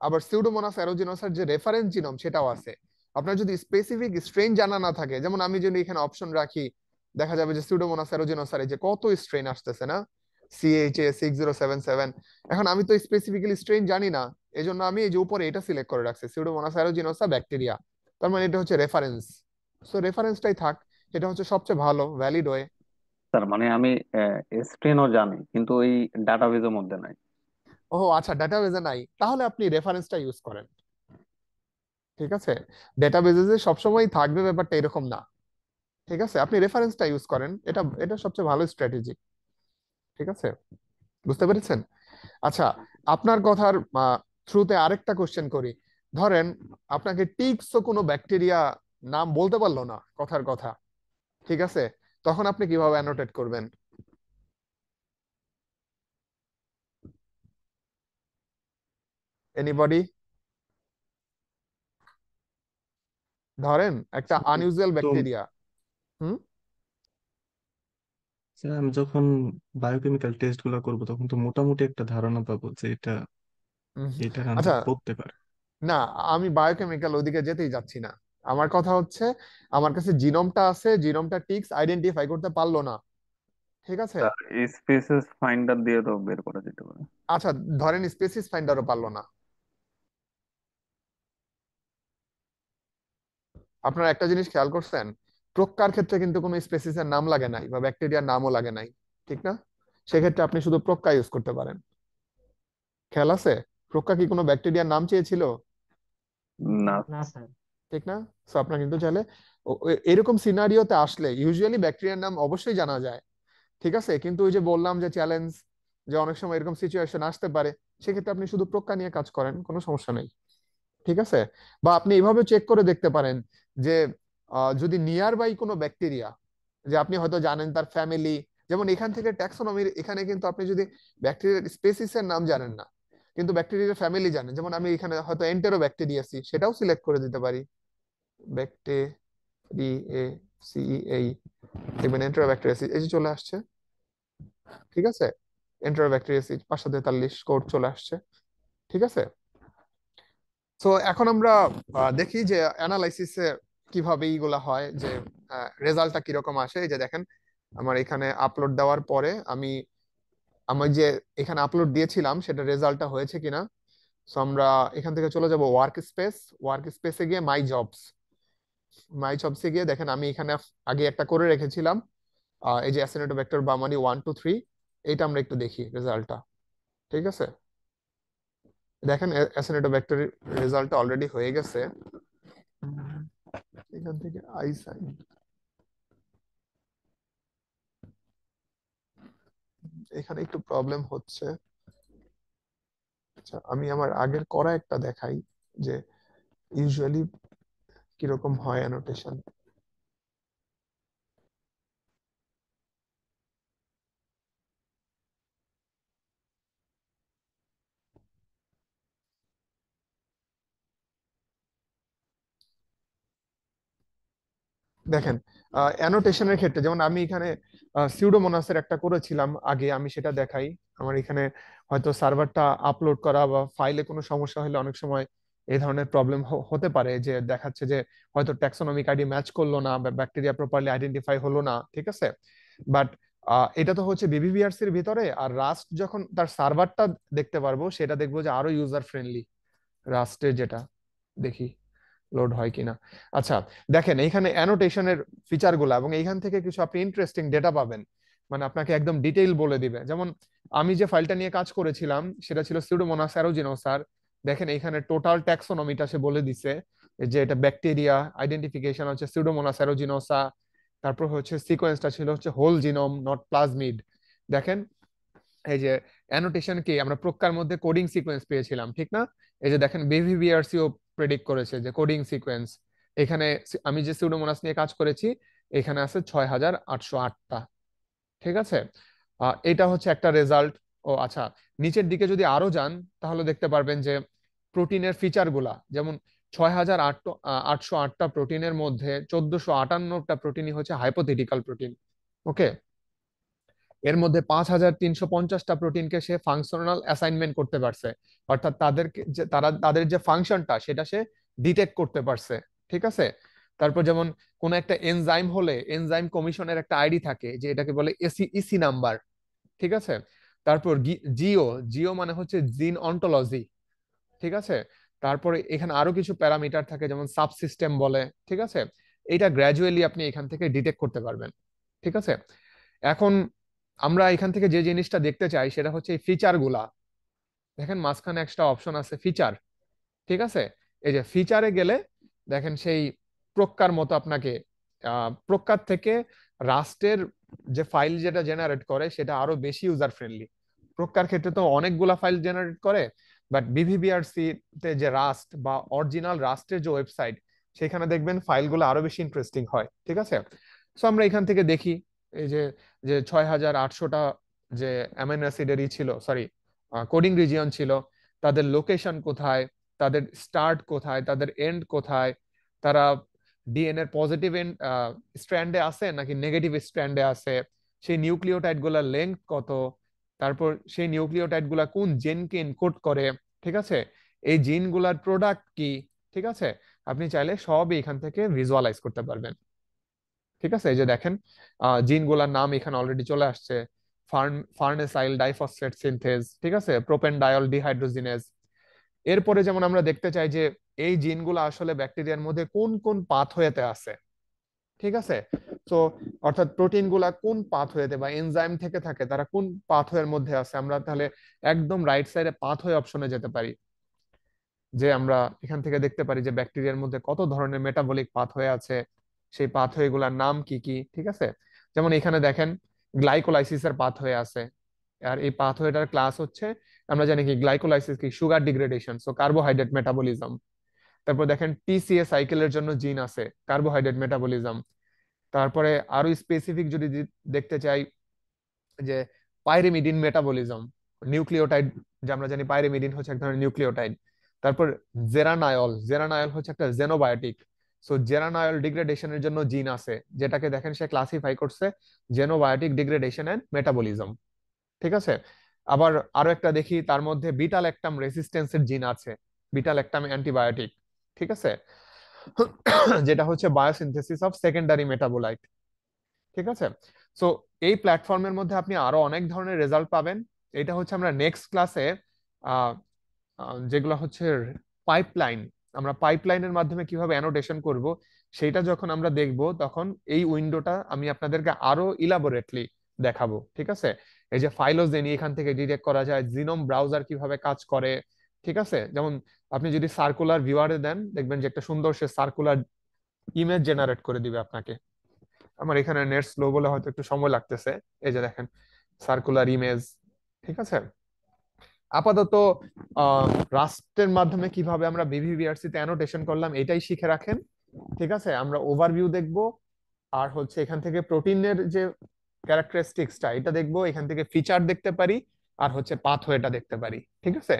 আবার সিউডোমোনাস অ্যারুজিনোসার যে রেফারেন্স জিনোম সেটাও আছে। আপনার যদি স্পেসিফিক স্ট্রেন জানা না থাকে, যেমন আমি যদি এখানে অপশন রাখি, দেখা যাবে যে সিউডোমোনাস অ্যারুজিনোসার এই যে কত স্ট্রেন আসতেছে না, CHA 6077। এখন আমি তো স্পেসিফিক্যালি স্ট্রেন জানি না, এজন্য আমি এই যে উপরে এটা সিলেক্ট করে রাখছি, সিউডোমোনাস অ্যারুজিনোসা ব্যাকটেরিয়া। তার মানে এটা হচ্ছে রেফারেন্স। সো রেফারেন্সটাই থাক, এটা হচ্ছে সবচেয়ে ভালো ভ্যালিড ওয়ে। স্যার, মানে আমি স্ট্রেনও জানি, কিন্তু ওই ডাটাবেজের মধ্যে নাই। ও আচ্ছা, ডাটাবেজে নাই, তাহলে আপনি রেফারেন্সটা ইউজ করেন, ঠিক আছে? ডেটাবেজে সবসময় থাকবে ব্যাপারটা এরকম না, ঠিক আছে? আপনি রেফারেন্সটা ইউজ করেন, এটা এটা সবচেয়ে ভালো স্ট্র্যাটেজি, ঠিক আছে? বুঝতে পেরেছেন? আচ্ছা, আপনার কথার থ্রুতে আরেকটা কোশ্চেন করি। ধরেন আপনাকে টিকসও কোনো ব্যাকটেরিয়া নাম বলতে পারলো না, কথার কথা, ঠিক আছে? তখন আপনি কিভাবে অ্যানোটেট করবেন? এনিবডি? ধরেন একটা আনইউজুয়াল তো ব্যাকটেরিয়া। হুম স্যার, আমি যখন বায়োকেমিক্যাল টেস্ট গুলা করবো তখন তো মোটামুটি একটা ধারণা পাবো যে এটা হুম। এটার আন্ডার আচ্ছা, পড়তে পারে। না, আমি বায়োকেমিক্যাল ওদিকে যেতেই যাচ্ছি না। আমার কথা হচ্ছে, আমার কাছে জিনোমটা আছে, জিনোমটা টিক্স আইডেন্টিফাই করতে পারলো না, ঠিক আছে। স্যার স্পেসেস ফাইন্ডার দিয়ে তো বের করা যেতে পারে। আচ্ছা, ধরেন স্পেসিস ফাইন্ডারও পারলো না। আপনারা একটা জিনিস খেয়াল করছেন, প্রকার ক্ষেত্রে কিন্তু কোনো স্পেসিসের নাম লাগে নাই বা ব্যাকটেরিয়ার নামও লাগে নাই, ঠিক না? সেক্ষেত্রে আপনি শুধু প্রক্কা ইউজ করতে পারেন। খেয়াল আছে? প্রক্কা কি কোনো ব্যাকটেরিয়ার নাম চেয়েছিল? না। না স্যার। ঠিক না? সো আপনার কিন্তু চাইলে এরকম সিনারিওতে আসলে ইউজুয়ালি ব্যাকটেরিয়ার নাম অবশ্যই জানা যায়, ঠিক আছে, কিন্তু ওই যে বললাম যে চ্যালেঞ্জ, যে অনেক সময় এরকম সিচুয়েশন আসতে পারে, সেক্ষেত্রে আপনি শুধু প্রক্কা নিয়ে কাজ করেন, কোনো সমস্যা নেই। ঠিক আছে। বা আপনি এইভাবে চেক করে দেখতে পারেন যে যদি নিয়ার বাই কোনো ব্যাকটেরিয়া, যে আপনি হয়তো জানেন তার ফ্যামিলি, যেমন এখান থেকে ট্যাক্সোনমির এখানে কিন্তু আপনি যদি ব্যাকটেরিয়ার স্পেসিসের নাম জানেন না কিন্তু ব্যাকটেরিয়ার ফ্যামিলি জানেন, যেমন আমি এখানে হয়তো এন্টেরো ব্যাকটেরিয়াসি সেটাও সিলেক্ট করে দিতে পারি, ব্যাকটেরিয়াসি, দেখবেন এন্টেরো ব্যাকটেরিয়াসি এই যে চলে আসছে। ঠিক আছে, এন্টেরো ব্যাকটেরিয়াসি 543 কোড চলে আসছে। ঠিক আছে। তো এখন আমরা দেখি যে অ্যানালাইসিসে কিভাবে এইগুলা হয়, যে রেজাল্টটা কিরকম আসে। এই যে দেখেন আমার এখানে আপলোড দেওয়ার পরে আমি যে এখানে আপলোড দিয়েছিলাম সেটা রেজাল্টটা হয়েছে কিনা। সো আমরা এখান থেকে চলে যাব ওয়ার্ক স্পেসে গিয়ে মাই জবসে গিয়ে দেখেন আমি এখানে আগে একটা করে রেখেছিলাম, এই যে অ্যাসিনেটোব্যাক্টর বামানি 1 2 3, এইটা আমরা একটু দেখি রেজাল্টটা। ঠিক আছে, দেখেন অ্যাসিনেটোব্যাক্টর রেজাল্টটা অলরেডি হয়ে গেছে। এখান থেকে আই সাইন, এখানে একটু প্রবলেম হচ্ছে। আচ্ছা, আমি আমার আগের করা একটা দেখাই যে ইউজুয়ালি কিরকম হয় অ্যানোটেশন। দেখেন অ্যানোটেশনের ক্ষেত্রে যেমন আমি এখানে সিউডোমোনাসের একটা করেছিলাম আগে, আমি সেটা দেখাই। আমার এখানে হয়তো সার্ভারটা আপলোড করা বা ফাইলে কোনো সমস্যা হলে অনেক সময় এই ধরনের প্রবলেম হতে পারে, যে দেখাচ্ছে যে হয়তো ট্যাক্সোনমিক আইডি ম্যাচ করলো না বা ব্যাকটেরিয়া প্রপারলি আইডেন্টিফাই হলো না। ঠিক আছে, বাট এটা তো হচ্ছে বিবিভিআরসি এর ভিতরে, আর রাস্ট যখন তার সার্ভারটা দেখতে পারবো সেটা দেখবো যে আরো ইউজার ফ্রেন্ডলি রাস্টে, যেটা দেখি লোড হয় কিনা। আচ্ছা, দেখেন এইখানে অ্যানোটেশনের ফিচার গুলা এবং এইখান থেকে কিছু আপনি ইন্টারেস্টিং ডেটা পাবেন, মানে আপনাকে একদম ডিটেইল বলে দিবে। যেমন আমি যে ফাইলটা নিয়ে কাজ করেছিলাম সেটা ছিল সিউডোমোনাস অ্যারুজিনোসার। দেখেন এইখানে টোটাল ট্যাক্সোনমিটা সে বলে দিছে, যে এটা ব্যাকটেরিয়া, আইডেন্টিফিকেশন হচ্ছে সিউডোমোনাস অ্যারুজিনোসা, তারপর হচ্ছে সিকোয়েন্সটা ছিল হচ্ছে হোল জিনোম নট প্লাজমিড। দেখেন এই যে অ্যানোটেশন কি আমরা প্রকার মধ্যে কোডিং সিকোয়েন্স পেয়েছিলাম, ঠিক না? এই যে দেখেন বিভিবিআরসিও প্রেডিক্ট করেছে যে কোডিং সিকোয়েন্স এখানে, আমি যে সিউডোমোনাস নিয়ে কাজ করেছি এখানে আছে 6808টা। ঠিক আছে, এটা হচ্ছে একটা রেজাল্ট। ও আচ্ছা, নিচের দিকে যদি আরো যান তাহলে দেখতে পারবেন যে প্রোটিনের ফিচার গুলা, যেমন 6808টা প্রোটিনের মধ্যে 1458টা প্রোটিনই হচ্ছে হাইপোথেটিক্যাল প্রোটিন। ওকে, এর মধ্যে 5350টা প্রোটিনকে সে ফাংশনাল অ্যাসাইনমেন্ট করতে পারছে, অর্থাৎ তাদের যে ফাংশনটা সেটা সে ডিটেক্ট করতে পারছে। ঠিক আছে, তারপর যেমন কোন একটা এনজাইম হলে এনজাইম কমিশনের একটা আইডি থাকে, যে এটাকে বলে ইসি নাম্বার। ঠিক আছে, তারপর জিও জিও মানে হচ্ছে জিন অন্টোলজি। ঠিক আছে, তারপরে এখানে আরো কিছু প্যারামিটার থাকে যেমন সাবসিস্টেম বলে। ঠিক আছে, এটা গ্র্যাজুয়ালি আপনি এখান থেকে ডিটেক্ট করতে পারবেন। ঠিক আছে, এখন আমরা এখান থেকে যে জিনিসটা দেখতে চাই সেটা হচ্ছে এই ফিচার গুলা। দেখেন মাঝখানে একটা অপশন আছে ফিচার। ঠিক আছে, এই যে ফিচারে গেলে দেখেন সেই প্রকার মতো আপনাকে প্রকার থেকে রাস্টের যে ফাইল যেটা জেনারেট করে সেটা আরো বেশি ইউজার ফ্রেন্ডলি। প্রকার ক্ষেত্রে তো অনেকগুলা ফাইল জেনারেট করে, বাট বিভিবিআরসি তে যে রাস্ট বা অরিজিনাল রাস্টের যে ওয়েবসাইট সেখানে দেখবেন ফাইলগুলো আরো বেশি ইন্টারেস্টিং হয়। ঠিক আছে, সো আমরা এখান থেকে দেখি এই যে যে 6800টা যে অ্যামাইনো অ্যাসিডেরই ছিল, সরি কোডিং রিজিয়ন ছিল, তাদের লোকেশন কোথায়, তাদের স্টার্ট কোথায়, তাদের এন্ড কোথায়, তারা ডিএনএর পজিটিভ স্ট্র্যান্ডে আছে নাকি নেগেটিভ স্ট্র্যান্ডে আছে, সেই নিউক্লিওটাইড গুলার লেন্থ কত, তারপর সেই নিউক্লিওটাইড গুলা কোন জিনকে এনকোড করে। ঠিক আছে, এই জিন গুলার প্রোডাক্ট কি। ঠিক আছে, আপনি চাইলে সবই এখান থেকে ভিজুয়ালাইজ করতে পারবেন। ঠিক আছে, এই যে দেখেন জিনগুলোর নাম এখানে অলরেডি চলে আসছে। ফার্নেসাইল ডাইফসফেট সিনথেজ, ঠিক আছে, প্রোপেনডায়ল ডিহাইড্রোজিনেজ। এরপরে যেমন আমরা দেখতে চাই যে এই জিনগুলো আসলে ব্যাকটেরিয়ার মধ্যে কোন কোন পাথওয়েতে আছে, ঠিক আছে। তো অর্থাৎ প্রোটিন গুলা কোন পাথওয়েতে বা এনজাইম থেকে থাকে, তারা কোন পাথওয়ের মধ্যে আছে, আমরা তাহলে একদম রাইট সাইডে পাথওয়ে অপশনে যেতে পারি, যে আমরা এখান থেকে দেখতে পারি যে ব্যাকটেরিয়ার মধ্যে কত ধরনের মেটাবলিক পাথওয়ে আছে, সেই পাথওয়ে গুলার নাম কি কি, ঠিক আছে। যেমন এখানে দেখেন গ্লাইকোলাইসিসের পাথওয়ে আছে, আর এই পাথওয়েটার ক্লাস হচ্ছে, আমরা জানি কি গ্লাইকোলাইসিস কি, sugar degradation, so carbohydrate metabolism. তারপর দেখেন টিসিএ সাইকেলের জন্য জিন আছে, কার্বোহাইড্রেট মেটাবলিজম। তারপরে আরো স্পেসিফিক যদি দেখতে চাই, যে পাইরিমিডিন মেটাবলিজম, নিউক্লিওটাইড, যে আমরা জানি পাইরিমিডিন হচ্ছে এক ধরনের নিউক্লিওটাইড। তারপর জেরানায়ল, জেরানায়ল হচ্ছে একটা জেনোবায়োটিক, সো জেরানায়ল ডিগ্রেডেশনের জন্য জিন আছে, যেটাকে দেখেন সে ক্লাসিফাই করছে জেনোবায়োটিক ডিগ্রেডেশন এন্ড মেটাবলিজম, ঠিক আছে। আবার আরো একটা দেখি, তার মধ্যে বিটা ল্যাকটাম রেসিস্টেন্সের জিন আছে, বিটা ল্যাকটাম অ্যান্টিবায়োটিক, ঠিক আছে, যেটা হচ্ছে বায়োসিনথেসিস অফ সেকেন্ডারি মেটাবোলাইট, ঠিক আছে। সো এই প্ল্যাটফর্মের মধ্যে আপনি আরো অনেক ধরনের রেজাল্ট পাবেন। এটা হচ্ছে আমরা নেক্সট ক্লাসে যেগুলো হচ্ছে পাইপলাইন, আমরা পাইপলাইনের মাধ্যমে কিভাবে অ্যানোটেশন করব, সেটা যখন আমরা দেখব, তখন এই উইন্ডোটা আমি আপনাদেরকে আরো ইলাবোরেটলি দেখাবো, ঠিক আছে। এই যে ফাইলোজেনি এখান থেকে ডিটেক্ট করা যায়, জিনোম ব্রাউজার কিভাবে কাজ করে, ঠিক আছে। যেমন আপনি যদি সার্কুলার ভিউয়ারে দেন, দেখবেন যে একটা সুন্দর সে সার্কুলার ইমেজ জেনারেট করে দিবে আপনাকে। আমার এখানে নেট স্লো বলে হয়তো একটু সময় লাগতেছে। এই যে দেখেন সার্কুলার ইমেজ, ঠিক আছে। আপাতত রাস্টের মাধ্যমে কিভাবে আমরা বিভিভিআরসি তে অ্যানোটেশন করলাম এটাই শিখে রাখেন, ঠিক আছে। আমরা ওভারভিউ দেখব, আর হচ্ছে এখান থেকে প্রোটিনের যে ক্যারেক্টারিস্টিক্সটা এটা দেখবো, এখান থেকে ফিচার দেখতে পারি, আর হচ্ছে পাথওয়েটা দেখতে পারি, ঠিক আছে।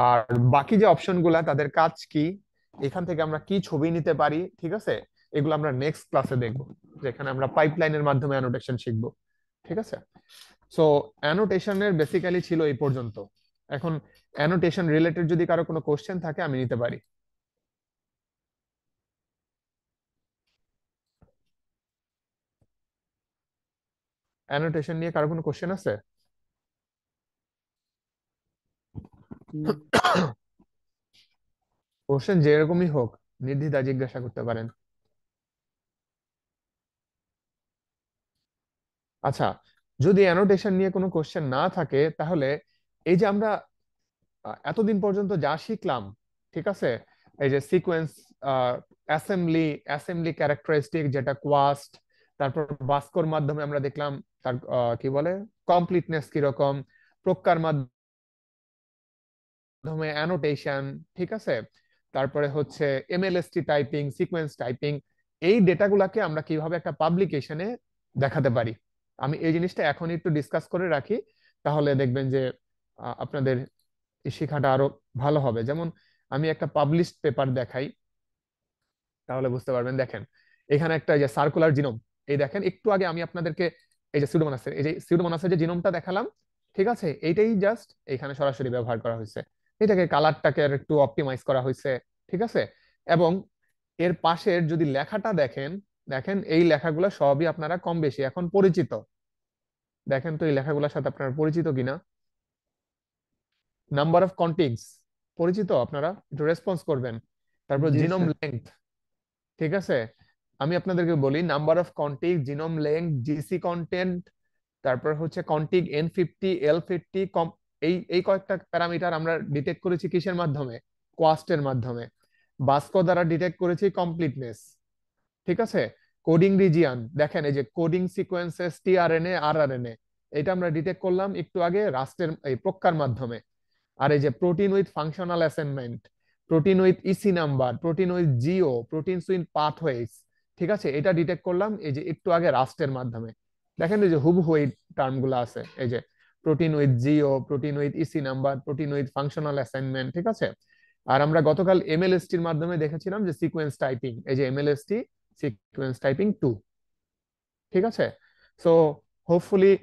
আর বাকি যে অপশন গুলা তাদের কাজ কি, এখান থেকে আমরা কি ছবি নিতে পারি, ঠিক আছে, এগুলো আমরা নেক্সট ক্লাসে দেখবো, যেখানে আমরা পাইপলাইনের মাধ্যমে অ্যানোটেশন শিখবো, ঠিক আছে। সো অ্যানোটেশনের বেসিক্যালি ছিল এই পর্যন্ত। এখন অ্যানোটেশন রিলেটেড যদি কারো কোনো কোশ্চেন থাকে আমি নিতে পারি। অ্যানোটেশন নিয়ে কারো কোনো কোশ্চেন আছে? কোশ্চেন যেরকমই হোক নির্দ্বিধায় জিজ্ঞাসা করতে পারেন। আচ্ছা, যদি অ্যানোটেশন নিয়ে কোনো কোশ্চেন না থাকে, তাহলে এই যে আমরা এতদিন পর্যন্ত যা শিখলাম, ঠিক আছে, এই যে সিকোয়েন্স, অ্যাসেম্বলি, অ্যাসেম্বলি ক্যারেক্টারিস্টিক যেটা কোয়াস্ট, তারপর বাস্কোর মাধ্যমে আমরা দেখলাম তার কি বলে কমপ্লিটনেস কিরকম, প্রকার মাধ্যমে অ্যানোটেশন, ঠিক আছে, তারপরে হচ্ছে এমএলএসটি টাইপিং, সিকোয়েন্স টাইপিং, এই ডেটাগুলাকে আমরা কিভাবে একটা পাবলিকেশনে দেখাতে পারি, আমি এই জিনিসটা এখন একটু ডিসকাস করে রাখি, তাহলে দেখবেন যে আপনাদের এই শেখাটা আরো ভালো হবে। যেমন আমি একটা পাবলিশড পেপার দেখাই, তাহলে বুঝতে পারবেন। দেখেন এখানে একটা যে সার্কুলার জিনোম, এই দেখেন একটু আগে আমি আপনাদেরকে এই যে সিউডোমোনাসের, এই যে সিউডোমোনাসের যে জিনোমটা দেখালাম, ঠিক আছে, এইটাই জাস্ট এখানে সরাসরি ব্যবহার করা হয়েছে, এটাকে কালারটাকে আর একটু অপটিমাইজ করা হয়েছে, ঠিক আছে। এবং এর পাশের যদি লেখাটা দেখেন, দেখেন এই লেখাগুলো সবই আপনারা কম বেশি এখন পরিচিত। দেখেন তো এই লেখাগুলোর সাথে আপনারা পরিচিত কিনা। নাম্বার অফ কন্টিগস পরিচিত, আপনারা একটু রেসপন্স করবেন। তারপর জি জিনোম স্যার। লেংথ, ঠিক আছে, আমি আপনাদেরকে বলি number of contig, genome length, GC content, তারপর হচ্ছে কন্টিগ N50 L50, এই এই কয়েকটা প্যারামিটার আমরা ডিটেক্ট করেছি কিসের মাধ্যমে, কোয়াস্টের মাধ্যমে। বাস্কো দ্বারা ডিটেক্ট করেছি কমপ্লিটনেস, ঠিক আছে। কোডিং রিজিয়ন, দেখেন এই যে কোডিং সিকোয়েন্সেস টিআরএনএ আরআরএনএ, এটা আমরা ডিটেক্ট করলাম একটু আগে রাস্টের এই প্রক্কার মাধ্যমে। আর এই যে protein with functional assignment, protein with EC number, protein with Jio, proteins with pathways, ঠিক আছে, এটা ডিটেক্ট করলাম এই যে একটু আগে রাস্টের মাধ্যমে। দেখেন এই যে হুবহু এই টার্ম গুলো আছে, এই যে protein with Jio, protein with EC number, protein with functional assignment, ঠিক আছে। আর আমরা গতকাল এমএলএসটির মাধ্যমে দেখেছিলাম যে সিকোয়েন্স টাইপিং, এই যে এমএলএসটি সিকোয়েন্স টাইপিং 2, ঠিক আছে। সো হোপফুলি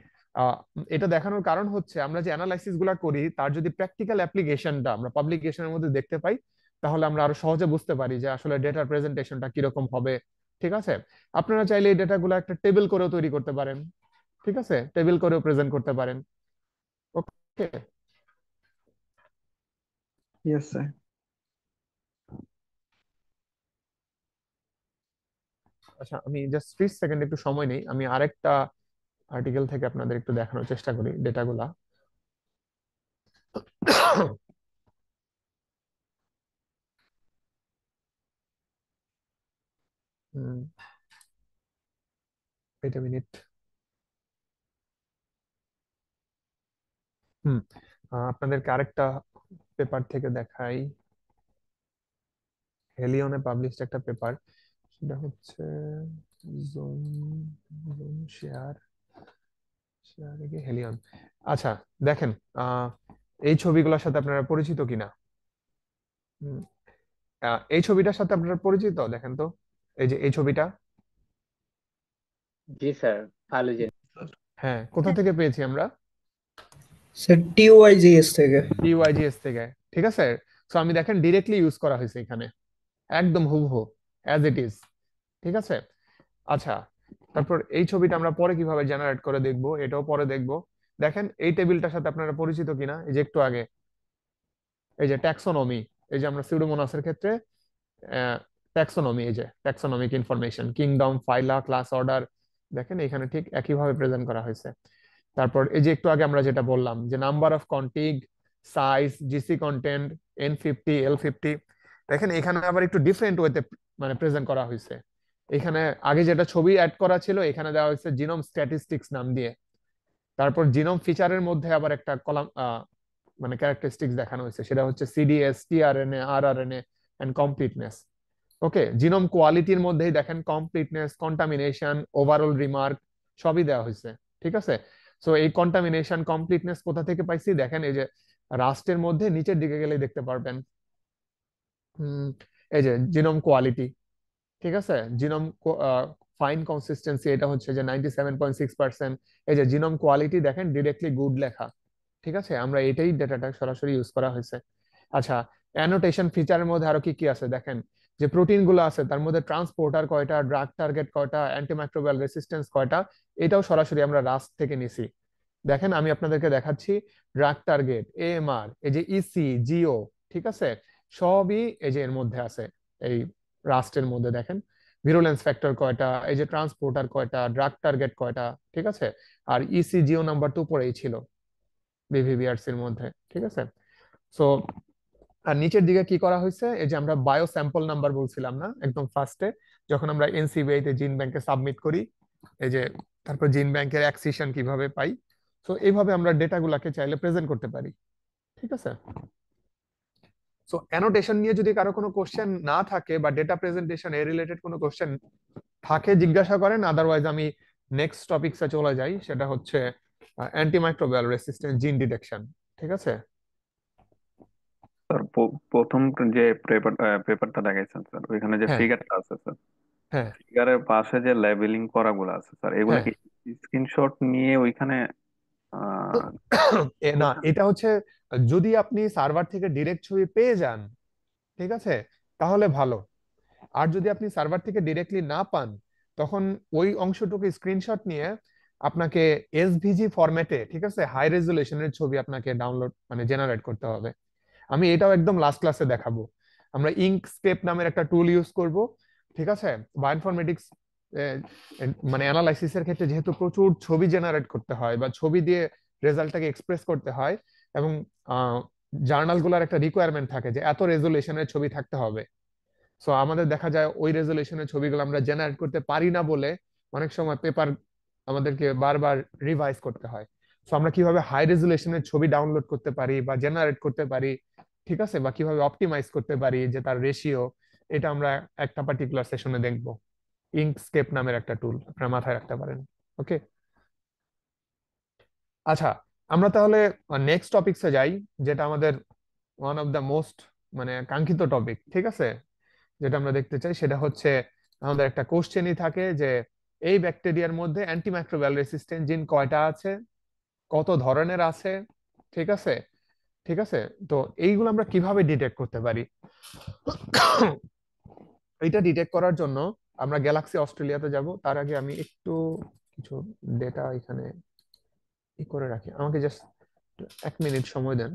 এটা দেখানোর কারণ হচ্ছে আমরা যে অ্যানালাইসিস গুলা করি তার যদি প্র্যাকটিক্যাল অ্যাপ্লিকেশনটা আমরা পাবলিকেশনের মধ্যে দেখতে পাই, তাহলে আমরা আরো সহজে বুঝতে পারি যে আসলে ডেটার প্রেজেন্টেশনটা কিরকম হবে, ঠিক আছে। আপনারা চাইলে এই ডেটাগুলো একটা টেবিল করেও তৈরি করতে পারেন, ঠিক আছে, টেবিল করেও প্রেজেন্ট করতে পারেন। ওকে। Yes sir. আচ্ছা, আমি জাস্ট 30 সেকেন্ড একটু সময় নেই, আমি আরেকটা আর্টিকেল থেকে আপনাদের একটু দেখানোর চেষ্টা করি ডেটাগুলা। Wait a minute. হুম আপনাদেরকে আরেকটা পেপার থেকে দেখাই, হেলিয়নে পাবলিশড একটা পেপার, সেটা হচ্ছে জুম জুম শেয়ার শেয়ার হেলিয়ন। আচ্ছা দেখেন, এই ছবিগুলোর সাথে আপনারা পরিচিত কিনা? হুম, এই ছবিটার সাথে আপনারা পরিচিত? দেখেন তো, এই যে এই ছবিটা, জি স্যার, ফাইলোজেন। হ্যাঁ, কোথা থেকে পেয়েছি আমরা? স্যার টিওআইজিএস থেকে। ইউআইজিএস থেকে, ঠিক আছে। সো আমি দেখেন ডিরেক্টলি ইউজ করা হয়েছে এখানে, একদম হুবহু অ্যাজ ইট ইজ, ঠিক আছে। আচ্ছা, তারপর এই ছবিটা আমরা পরে কিভাবে জেনারেট করে দেখব, এটাও পরে দেখব। দেখেন এই টেবিলটার সাথে আপনারা পরিচিত কিনা, এই যে একটু আগে এই যে ট্যাক্সোনমি, এই যে আমরা সিউডোমোনাসের ক্ষেত্রে ট্যাক্সোনমি, এই যে taxonomic information, kingdom, phyla, class, order, দেখেন এখানে ঠিক একইভাবে প্রেজেন্ট করা হয়েছে। তারপর এই যে একটু আগে আমরা যেটা বললাম যে number of contig, size, GC content, N50, L50, দেখেন এখানে আবার একটু ডিফারেন্ট ওয়েতে মানে প্রেজেন্ট করা হয়েছে। এখানে আগে যেটা ছবি অ্যাড করা ছিল এখানে দেওয়া হয়েছে জিনোম স্ট্যাটিস্টিক্স নাম দিয়ে, তারপর জিনোম ফিচারের মধ্যে আবার একটা কলাম মানে ক্যারেক্টারিস্টিক্স দেখানো হয়েছে, সেটা হচ্ছে CDS, tRNA, rRNA and completeness. Okay, genome কোয়ালিটির মধ্যেই দেখেন কমপ্লিটনেস, কন্টামিনেশন, ওভারঅল রিমার্ক সবই দেওয়া হয়েছে, ঠিক আছে। সো এই কন্টামিনেশন, কমপ্লিটনেস কোথা থেকে পাইছি দেখেন, এই যে রাস্টের মধ্যে নিচের দিকে গেলে দেখতে পারবেন। এই যে জিনোম কোয়ালিটি, ঠিক আছে, জিনোম ফাইন কনসিস্টেন্সি এটা হচ্ছে যে 97.6%। এই যে জিনোম কোয়ালিটি দেখেন ডিরেক্টলি গুড লেখা, ঠিক আছে, আমরা এটাই ডেটাটা সরাসরি ইউজ করা হয়েছে। আচ্ছা, অ্যানোটেশন ফিচারের মধ্যে আরো কি কি আছে দেখেন, যে প্রোটিন গুলো আছে তার মধ্যে ট্রান্সপোর্টার কয়টা, ড্রাগ টার্গেট কয়টা, অ্যান্টিমাইক্রোবিয়াল রেসিস্টেন্স কয়টা, এটাও সরাসরি আমরা রাস্ট থেকে নিছি। দেখেন আমি আপনাদেরকে দেখাচ্ছি, ড্রাগ টার্গেট, এএমআর, এই যে ইসি, জিও, ঠিক আছে, সবই এই যে এর মধ্যে আছে, এই রাস্টের মধ্যে দেখেন ভিরুলেন্স ফ্যাক্টর কয়টা, এই যে ট্রান্সপোর্টার কয়টা, ড্রাগ টার্গেট কয়টা, ঠিক আছে, আর ইসি, জিও নাম্বার তো উপরেই ছিল বিভিভিআরসি এর মধ্যে, ঠিক আছে। সো আর নিচের দিকে কি করা হয়েছে, এই যে আমরা বায়ো স্যাম্পল নাম্বার বলছিলাম না একদম ফার্স্টে, যখন আমরা এনসিবিআই তে জিন ব্যাংকে সাবমিট করি, এই যে তারপর জিন ব্যাংকের অ্যাক্সিশন কিভাবে পাই। সো এইভাবে আমরা ডেটাগুলোকে চাইলে প্রেজেন্ট করতে পারি, ঠিক আছে। সো অ্যানোটেশন নিয়ে যদি কারো কোনো কোশ্চেন না থাকে বা ডেটা প্রেজেন্টেশন এর রিলেটেড কোনো কোশ্চেন থাকে জিজ্ঞাসা করেন, আদারওয়াইজ আমি নেক্সট টপিকসে চলে যাই, সেটা হচ্ছে অ্যান্টিমাইক্রোবিয়াল রেসিস্ট্যান্ট জিন ডিটেকশন, ঠিক আছে। স্যার প্রথম যে পেপারটা দেখাইছেন স্যার, ওইখানে যে হ্যাঁ ফিগারটা আছে স্যার, হ্যাঁ ফিগারের পাশে যে লেবেলিং করা গুলো আছে স্যার, এগুলা হ্যাঁ। কি স্ক্রিনশট নিয়ে ওইখানে আহ না, এটা হচ্ছে যদি আপনি সার্ভার থেকে ডিরেক্ট ছবি পেয়ে যান, ঠিক আছে, তাহলে ভালো। আর যদি আপনি সার্ভার থেকে ডিরেক্টলি না পান, তখন ওই অংশটুকু স্ক্রিনশট নিয়ে আপনাকে এসভিজি ফরম্যাটে, ঠিক আছে, হাই রেজুলেশনের ছবি আপনাকে ডাউনলোড মানে জেনারেট করতে হবে। আমি এটাও একদম লাস্ট ক্লাসে দেখাবো। আমরা ইঙ্কস্কেপ নামের একটা টুল ইউজ করব, ঠিক আছে। বায়োইনফরমেটিক্স মানে অ্যানালাইসিসের ক্ষেত্রে যেহেতু প্রচুর ছবি জেনারেট করতে হয় বা ছবি দিয়ে রেজাল্টটাকে এক্সপ্রেস করতে হয়, এবং জার্নাল গুলার একটা রিকোয়ারমেন্ট থাকে যে এত রেজুলেশনের ছবি থাকতে হবে। সো আমাদের দেখা যায় ওই রেজুলেশনের ছবিগুলো আমরা জেনারেট করতে পারি না বলে অনেক সময় পেপার আমাদেরকে বারবার রিভাইজ করতে হয়। সো আমরা কিভাবে হাই রেজুলেশনের ছবি ডাউনলোড করতে পারি বা জেনারেট করতে পারি, ঠিক আছে, বা কিভাবে অপটিমাইজ করতে পারি যে তার রেশিও, এটা আমরা একটা পার্টিকুলার সেশনে দেখব। ইঙ্কস্কেপ নামের একটা টুল আপনারা মাথায় রাখতে পারেন। ওকে, আচ্ছা, আমরা তাহলে নেক্সট টপিকসে যাই, যেটা আমাদের ওয়ান অফ দ্য মোস্ট মানে কাঙ্ক্ষিত টপিক, ঠিক আছে, যেটা আমরা দেখতে চাই সেটা হচ্ছে আমাদের একটা কোশ্চেনই থাকে যে এই ব্যাকটেরিয়ার মধ্যে অ্যান্টিমাইক্রোবিয়াল রেসিস্ট্যান্ট জিন কয়টা আছে, কত ধরনের আছে, ঠিক আছে, ঠিক আছে। তো এইগুলো আমরা কিভাবে ডিটেক্ট করতে পারি? এটা ডিটেক্ট করার জন্য আমরা গ্যালাক্সি অস্ট্রেলিয়াতে যাব, তার আগে আমি একটু কিছু ডেটা এখানে করে রাখি। আমাকে জাস্ট 1 মিনিট সময় দেন।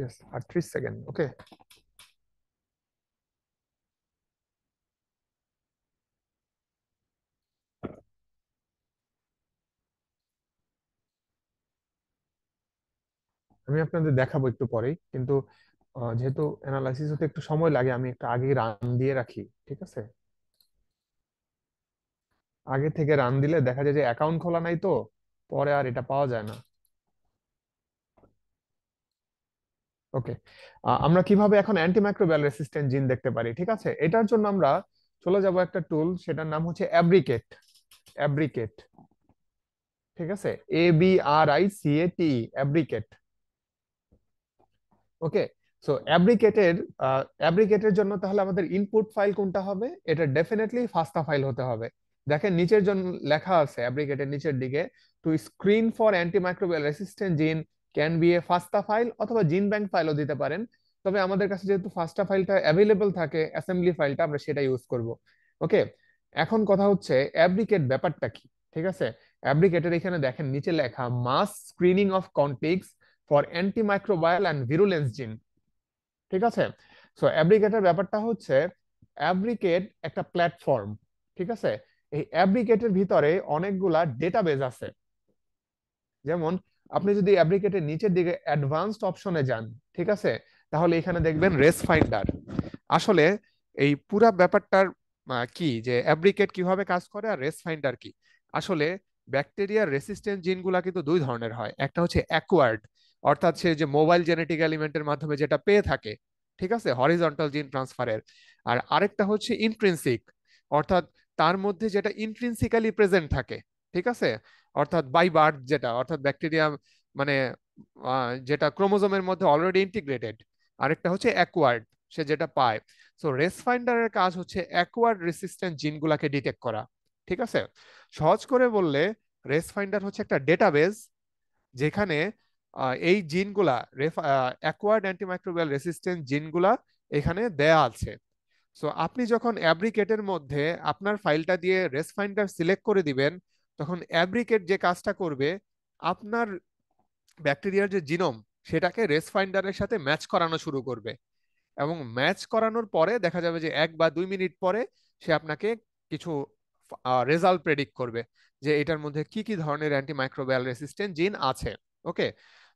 Yes, 38 second. ওকে, আমি আপনাদের দেখাবো একটু পরেই, কিন্তু যেহেতু অ্যানালাইসিস হতে একটু সময় লাগে, আমি একটু আগে রান দিয়ে রাখি, ঠিক আছে? আগে থেকে রান দিলে দেখা যায় যে অ্যাকাউন্ট খোলা নাই, তো পরে আর এটা পাওয়া যায় না। ওকে, আমরা কিভাবে এখন অ্যান্টিমাইক্রোবিয়াল রেসিস্ট্যান্ট জিন দেখতে পারি, ঠিক আছে? এটার জন্য আমরা চলে যাব একটা টুল, সেটার নাম হচ্ছে অ্যাব্রিকেট। অ্যাব্রিকেট, ঠিক আছে? ABRICATE, অ্যাব্রিকেট। ওকে, সো অ্যাব্রিকেটের জন্য তাহলে আমাদের ইনপুট ফাইল কোনটা হবে? এটা ডেফিনেটলি ফাস্টা ফাইল হতে হবে। দেখেন নিচের জন্য লেখা আছে অ্যাব্রিকেটের নিচের দিকে, to screen for antimicrobial resistant gene can be a fasta file অথবা জিন ব্যাংক ফাইলও দিতে পারেন। তবে আমাদের কাছে যেহেতু ফাস্টা ফাইলটা অ্যাভেলেবল থাকে, অ্যাসেম্বলি ফাইলটা, আমরা সেটা ইউজ করব। ওকে, এখন কথা হচ্ছে অ্যাব্রিকেট ব্যাপারটা কি, ঠিক আছে? অ্যাব্রিকেটের এখানে দেখেন নিচে লেখা mass screening of contigs for antimicrobial and virulence gene, ঠিক আছে? সো অ্যাব্রিকেটের ব্যাপারটা হচ্ছে, অ্যাব্রিকেট একটা প্ল্যাটফর্ম, ঠিক আছে? এই অ্যাব্রিকেটের ভিতরে অনেকগুলা ডেটাবেজ আছে। যেমন আপনি যদি অ্যাব্রিকেটের নিচের দিকে অ্যাডভান্সড অপশনে যান, ঠিক আছে, তাহলে এখানে দেখবেন রেস ফাইন্ডার। আসলে এই পুরা ব্যাপারটার কি, যে অ্যাব্রিকেট কিভাবে কাজ করে আর রেস ফাইন্ডার কি। আসলে ব্যাকটেরিয়ার রেসিস্ট্যান্ট জিনগুলা কিন্তু দুই ধরনের হয়। একটা হচ্ছে অ্যাকোয়ার্ড, অর্থাৎ সে যে মোবাইল জেনেটিক এলিমেন্টের মাধ্যমে যেটা পেয়ে থাকে, ঠিক আছে, হরিজন্টাল জিন ট্রান্সফারের। আর আরেকটা হচ্ছে ইন্ট্রিনসিক, অর্থাৎ তার মধ্যে যেটা ইন্ট্রিনসিক্যালি প্রেজেন্ট থাকে, ঠিক আছে, অর্থাৎ বাই বার্থ, যেটা অর্থাৎ ব্যাকটেরিয়া মানে যেটা ক্রোমোজোমের মধ্যে অলরেডি ইন্টিগ্রেটেড। আরেকটা হচ্ছে অ্যাকোয়ার্ড, সে যেটা পায়। সো রেস ফাইন্ডারের কাজ হচ্ছে অ্যাকোয়ার্ড রেসিস্ট্যান্ট জিনগুলাকে ডিটেক্ট করা, ঠিক আছে? সহজ করে বললে রেস ফাইন্ডার হচ্ছে একটা ডেটাবেজ, যেখানে এই জিনগুলা অ্যাকোয়ার্ড অ্যান্টিমাইক্রোবিয়াল রেসিস্ট্যান্ট জিনগুলা এখানে দেয়া আছে। সো আপনি যখন অ্যাব্রিকেটের মধ্যে আপনার ফাইলটা দিয়ে রেস ফাইন্ডার সিলেক্ট করে দিবেন, তখন অ্যাব্রিকেট যে কাজটা করবে, আপনার ব্যাকটেরিয়ার যে জিনোম, সেটাকে রেস ফাইন্ডারের সাথে ম্যাচ করানো শুরু করবে। এবং ম্যাচ করানোর পরে দেখা যাবে যে 1 বা 2 মিনিট পরে সে আপনাকে কিছু রেজাল্ট প্রেডিক্ট করবে, যে এটার মধ্যে কি কি ধরনের অ্যান্টিমাইক্রোবিয়াল রেসিস্ট্যান্ট জিন আছে। ওকে,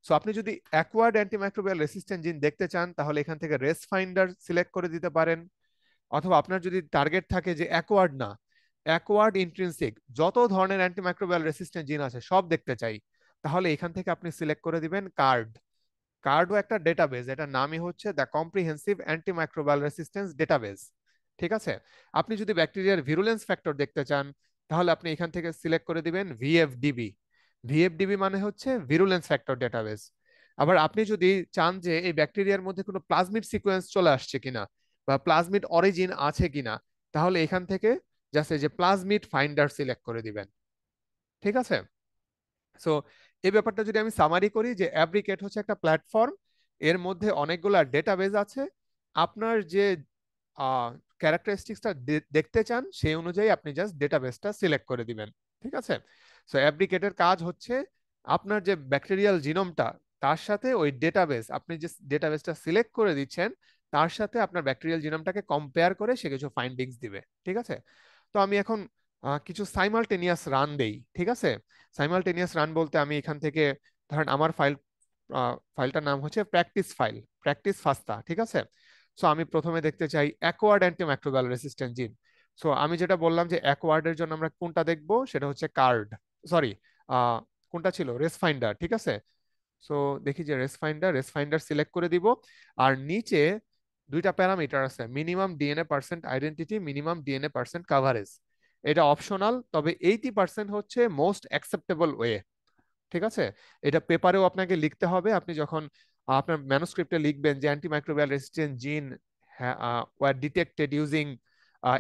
সো আপনি যদি অ্যাকোয়ার্ড অ্যান্টিমাইক্রোবিয়াল রেসিস্ট্যান্ট জিন দেখতে চান, তাহলে এখান থেকে রেস ফাইন্ডার সিলেক্ট করে দিতে পারেন। অথবা আপনার যদি টার্গেট থাকে যে অ্যাকোয়ার্ড না, অ্যাকোয়ার্ড ইন্ট্রিনসিক যত ধরনের অ্যান্টিমাইক্রোবিয়াল রেসিস্ট্যান্ট জিন আছে সব দেখতে চাই, তাহলে এখান থেকে আপনি সিলেক্ট করে দিবেন কার্ড। কার্ডও একটা ডেটাবেজ, এটার নামই হচ্ছে the comprehensive antimicrobial resistance database, ঠিক আছে? আপনি যদি ব্যাকটেরিয়ার ভিরুলেন্স ফ্যাক্টর দেখতে চান, তাহলে আপনি এখান থেকে সিলেক্ট করে দিবেন ভিএফডিবি। ভিএফডিবি মানে হচ্ছে ভিরুলেন্স ফ্যাক্টর ডেটাবেজ। আবার আপনি যদি চান যে এই ব্যাকটেরিয়ার মধ্যে কোনো প্লাজমিড সিকোয়েন্স চলে আসছে কিনা বা প্লাজমিড অরিজিন আছে কিনা, তাহলে এখান থেকে জাস্ট এই যে প্লাজমিড ফাইন্ডার সিলেক্ট করে দিবেন, ঠিক আছে? সো এই ব্যাপারটা যদি আমি সামারি করি, যে অ্যাব্রিকেট হচ্ছে একটা প্ল্যাটফর্ম, এর মধ্যে অনেকগুলা ডেটাবেজ আছে। আপনার যে ক্যারেক্টারিস্টিক্সটা দেখতে চান, সেই অনুযায়ী আপনি জাস্ট ডেটাবেসটা সিলেক্ট করে দিবেন, ঠিক আছে? সো অ্যাব্রিকেটের কাজ হচ্ছে আপনার যে ব্যাকটেরিয়াল জিনোমটা, তার সাথে ওই ডেটাবেস, আপনি যে ডেটাবেসটা সিলেক্ট করে দিচ্ছেন, তার সাথে আপনার ব্যাকটেরিয়াল জিনোমটাকে কম্পেয়ার করে সে কিছু ফাইন্ডিংস দিবে, ঠিক আছে? তো আমি এখন কিছু সাইমালটেনিয়াস রান দেই, ঠিক আছে? সাইমালটেনিয়াস রান বলতে আমি এখান থেকে, ধরেন আমার ফাইলটার নাম হচ্ছে প্র্যাকটিস ফাইল, প্র্যাকটিস ফাস্তা, ঠিক আছে? সো আমি প্রথমে দেখতে চাই অ্যাকোয়ার্ড অ্যান্টিমাইক্রোবিয়াল রেসিস্ট্যান্ট জিন। সো আমি যেটা বললাম যে অ্যাকোয়ার্ডের জন্য আমরা কোনটা দেখবো, সেটা হচ্ছে কার্ড, সরি, কোনটা ছিল, রেস ফাইন্ডার, ঠিক আছে? সো দেখি যে রেস ফাইন্ডার সিলেক্ট করে দিব। আর নিচে দুইটা প্যারামিটার আছে, minimum DNA percent identity, minimum DNA percent coverage. এটা অপশনাল, তবে 80% হচ্ছে মোস্ট অ্যাকসেপ্টেবল ওয়ে। ঠিক আছে, এটা পেপারেও আপনাকে লিখতে হবে। আপনি যখন আপনার ম্যানুস্ক্রিপ্টে লিখবেন যে অ্যান্টিমাইক্রোবিয়াল রেজিস্ট্যান্ট জিন ওয়ার ডিটেক্টেড ইউজিং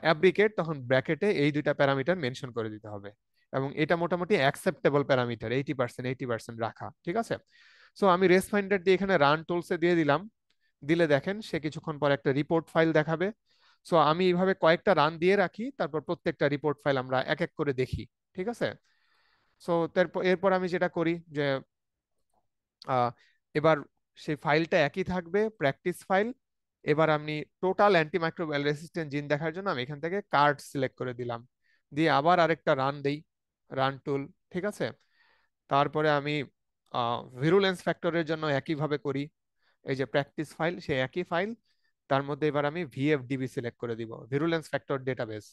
অ্যাব্রিকেট, তখন ব্র্যাকেটে এই দুইটা প্যারামিটার মেনশন করে দিতে হবে। এবং এটা মোটামুটি অ্যাকসেপ্টেবল প্যারামিটার, 80% রাখা। ঠিক আছে, সো আমি রেস ফাইন্ডার দিয়ে এখানে রান টুলসে দিয়ে দিলাম। দিলে দেখেন সে কিছুক্ষণ পর একটা রিপোর্ট ফাইল দেখাবে। সো আমি এইভাবে কয়েকটা রান দিয়ে রাখি, তারপর প্রত্যেকটা রিপোর্ট ফাইল আমরা এক এক করে দেখি। ঠিক আছে, সো এরপর আমি যেটা করি যে আহ, এবার সেই ফাইলটা একই থাকবে, প্র্যাকটিস ফাইল। এবার আমি টোটাল অ্যান্টিমাইক্রোবিয়াল রেসিস্ট্যান্ট জিন দেখার জন্য আমি এখান থেকে কার্ড সিলেক্ট করে দিলাম, দিয়ে আবার আরেকটা রান দেই, রান টুল। ঠিক আছে, তারপরে আমি ভিরুলেন্স ফ্যাক্টরের জন্য একইভাবে করি, এই যে প্র্যাকটিস ফাইল, সেই একই ফাইল, তার মধ্যে এবার আমি ভিএফডিবি সিলেক্ট করে দিব, ভিরুলেন্স ফ্যাক্টর ডেটাবেস,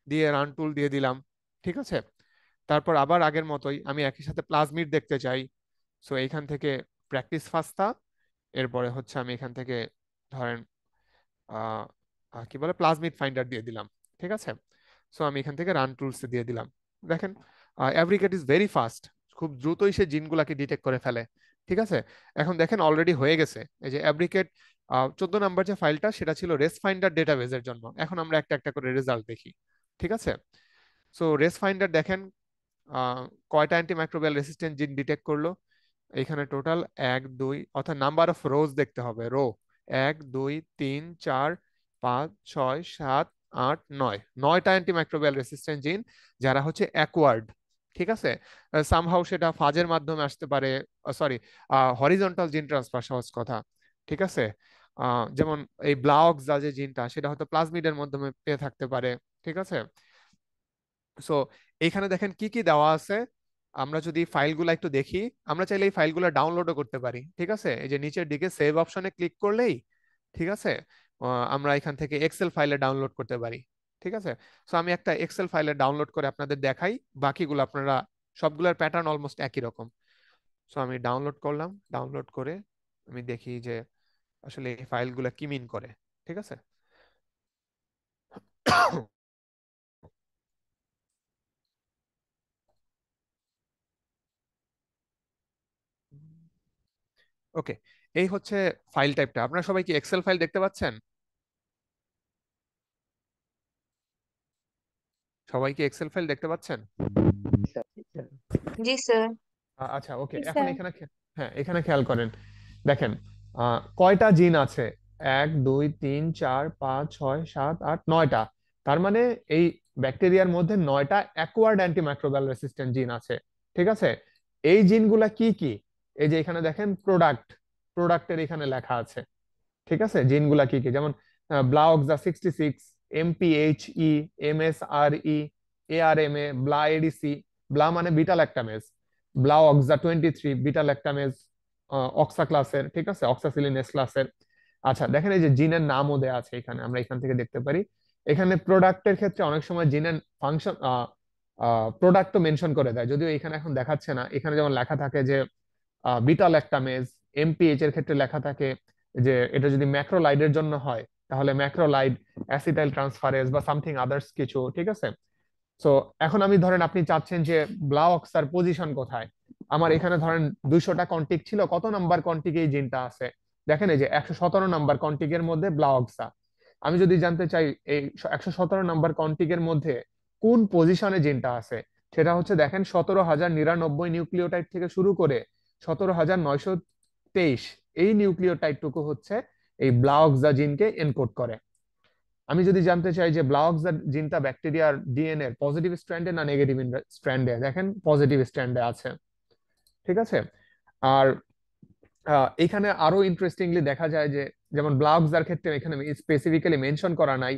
দিয়ে রান টুল দিয়ে দিলাম। ঠিক আছে, তারপর আবার আগের মতোই আমি একই সাথে প্লাজমিড দেখতে চাই। সো এইখান থেকে প্র্যাকটিস ফাস্তা, এরপরে হচ্ছে আমি এখান থেকে ধরেন আহ কি বলে প্লাজমিড ফাইন্ডার দিয়ে দিলাম। ঠিক আছে, সো আমি এখান থেকে রান টুলস দিয়ে দিলাম। দেখেন অ্যাব্রিকেট ইজ ভেরি ফাস্ট, খুব দ্রুতই সে জিনগুলাকে ডিটেক্ট করে ফেলে। ঠিক আছে, এখন দেখেন অলরেডি হয়ে গেছে। এই যে অ্যাব্রিকেট 14 নাম্বার যে ফাইলটা, সেটা ছিল রেস ফাইন্ডার ডেটাবেজের জন্য। এখন আমরা একটা একটা করে রেজাল্ট দেখি। ঠিক আছে, সো রেস ফাইন্ডার দেখেন কয়টা অ্যান্টিমাইক্রোবিয়াল রেসিস্ট্যান্ট জিন ডিটেক্ট করলো। এখানে টোটাল 1 2, অর্থাৎ নাম্বার অফ রোজ দেখতে হবে, রো 1 2 3 4 5 6 7 8 9, 9টা অ্যান্টিমাইক্রোবিয়াল রেসিস্ট্যান্ট জিন যারা হচ্ছে অ্যাকওয়ার্ড। ঠিক আছে, সামহাউ সেটা ফাজের মাধ্যমে আসতে পারে, সরি হরিজন্টাল জিন ট্রান্সফার, সহজ কথা। ঠিক আছে, যেমন এই ব্লাউকস যে জিনটা, সেটা হয়তো প্লাজমিডের মাধ্যমে পেয়ে থাকতে পারে। ঠিক আছে, সো এখানে দেখেন কি কি দেওয়া আছে। আমরা যদি ফাইলগুলো একটু দেখি, আমরা চাইলে এই ফাইলগুলো ডাউনলোডও করতে পারি। ঠিক আছে, এই যে নিচের দিকে সেভ অপশনে ক্লিক করলেই, ঠিক আছে, আমরা এখান থেকে এক্সেল ফাইলে ডাউনলোড করতে পারি। ঠিক আছে, সো আমি একটা এক্সেল ফাইলে ডাউনলোড করে আপনাদের দেখাই, বাকিগুলো আপনারা সবগুলোর প্যাটার্ন অলমোস্ট একই রকম। সো আমি ডাউনলোড করলাম, ডাউনলোড করে আমি দেখি যে আসলে এই ফাইলগুলো কি মিন করে। ঠিক আছে, ওকে, এই হচ্ছে ফাইল টাইপটা। আপনারা সবাই কি এক্সেল ফাইল দেখতে পাচ্ছেন? সবাই কি এক্সেল ফাইল দেখতে পাচ্ছেন? জি স্যার। আচ্ছা, ওকে, জি এখন স্যার। এখানে হ্যাঁ, এখানে খেয়াল করেন, দেখেন কয়টা জিন আছে, 1 2 3 4 5 6 7 8 9টা। তার মানে এই ব্যাকটেরিয়ার মধ্যে 9টা অ্যাকোয়ার্ড অ্যান্টিমাইক্রোবিয়াল রেসিস্ট্যান্ট জিন আছে। ঠিক আছে, এই জিনগুলা কি কি? এই যে এখানে দেখেন প্রোডাক্টের এখানে লেখা আছে। ঠিক আছে, জিনগুলা কি কি, যেমন ব্লাউকজা 66, এমপিএইচই, এমএসআরই, এআরএমএ, ব্লা এডিসি, ব্লা মানে বিটা ল্যাকটামেজ, ব্লাউকজা 23 বিটা ল্যাকটামেজ অক্সা ক্লাসের। ঠিক আছে, অক্সাসিলিনেস ক্লাসের। আচ্ছা, দেখেন এই যে জিনের নামও দেওয়া আছে এখানে, আমরা এখান থেকে দেখতে পারি। এখানে প্রোডাক্টের ক্ষেত্রে অনেক সময় জিনের ফাংশন প্রোডাক্টও মেনশন করে দেয়, যদিও এখানে এখন দেখাচ্ছে না। এখানে যেমন লেখা থাকে যে বিটা ল্যাকটামেজ, এমপিএইচ এর ক্ষেত্রে লেখা থাকে যে এটা যদি ম্যাক্রোলাইডের জন্য হয় তাহলে ম্যাক্রোলাইড অ্যাসিটাইল ট্রান্সফারেজ বা সামথিং আদার্স কিছু। ঠিক আছে, সো এখন আমি ধরেন আপনি চাচ্ছেন যে ব্লাউকসার পজিশন কোথায়। আমার এখানে ধরেন 200টা কন্টিক ছিল, কত নাম্বার কন্টিকে এই জিনটা আছে? দেখেন এই যে 117 নাম্বার কন্টিকের মধ্যে ব্লাউকসা। আমি যদি জানতে চাই এই 117 নাম্বার কন্টিকের মধ্যে কোন পজিশনে জিনটা আছে, সেটা হচ্ছে দেখেন 17,099 নিউক্লিওটাইড থেকে শুরু করে 17,923 এই নিউক্লিওটাইডটুকু হচ্ছে এই ব্লাউকসা জিনকে এনকোড করে। আমি যদি জানতে চাই যে ব্লাউকসা জিনটা ব্যাকটেরিয়ার ডিএনএ পজিটিভ স্ট্র্যান্ডে না নেগেটিভ স্ট্র্যান্ডে, দেখেন পজিটিভ স্ট্র্যান্ডে আছে। ঠিক আছে, আর এখানে আরো ইন্টারেস্টিংলি দেখা যায় যে যেমন ব্লাউকসার ক্ষেত্রে এখানে স্পেসিফিক্যালি মেনশন করা নাই,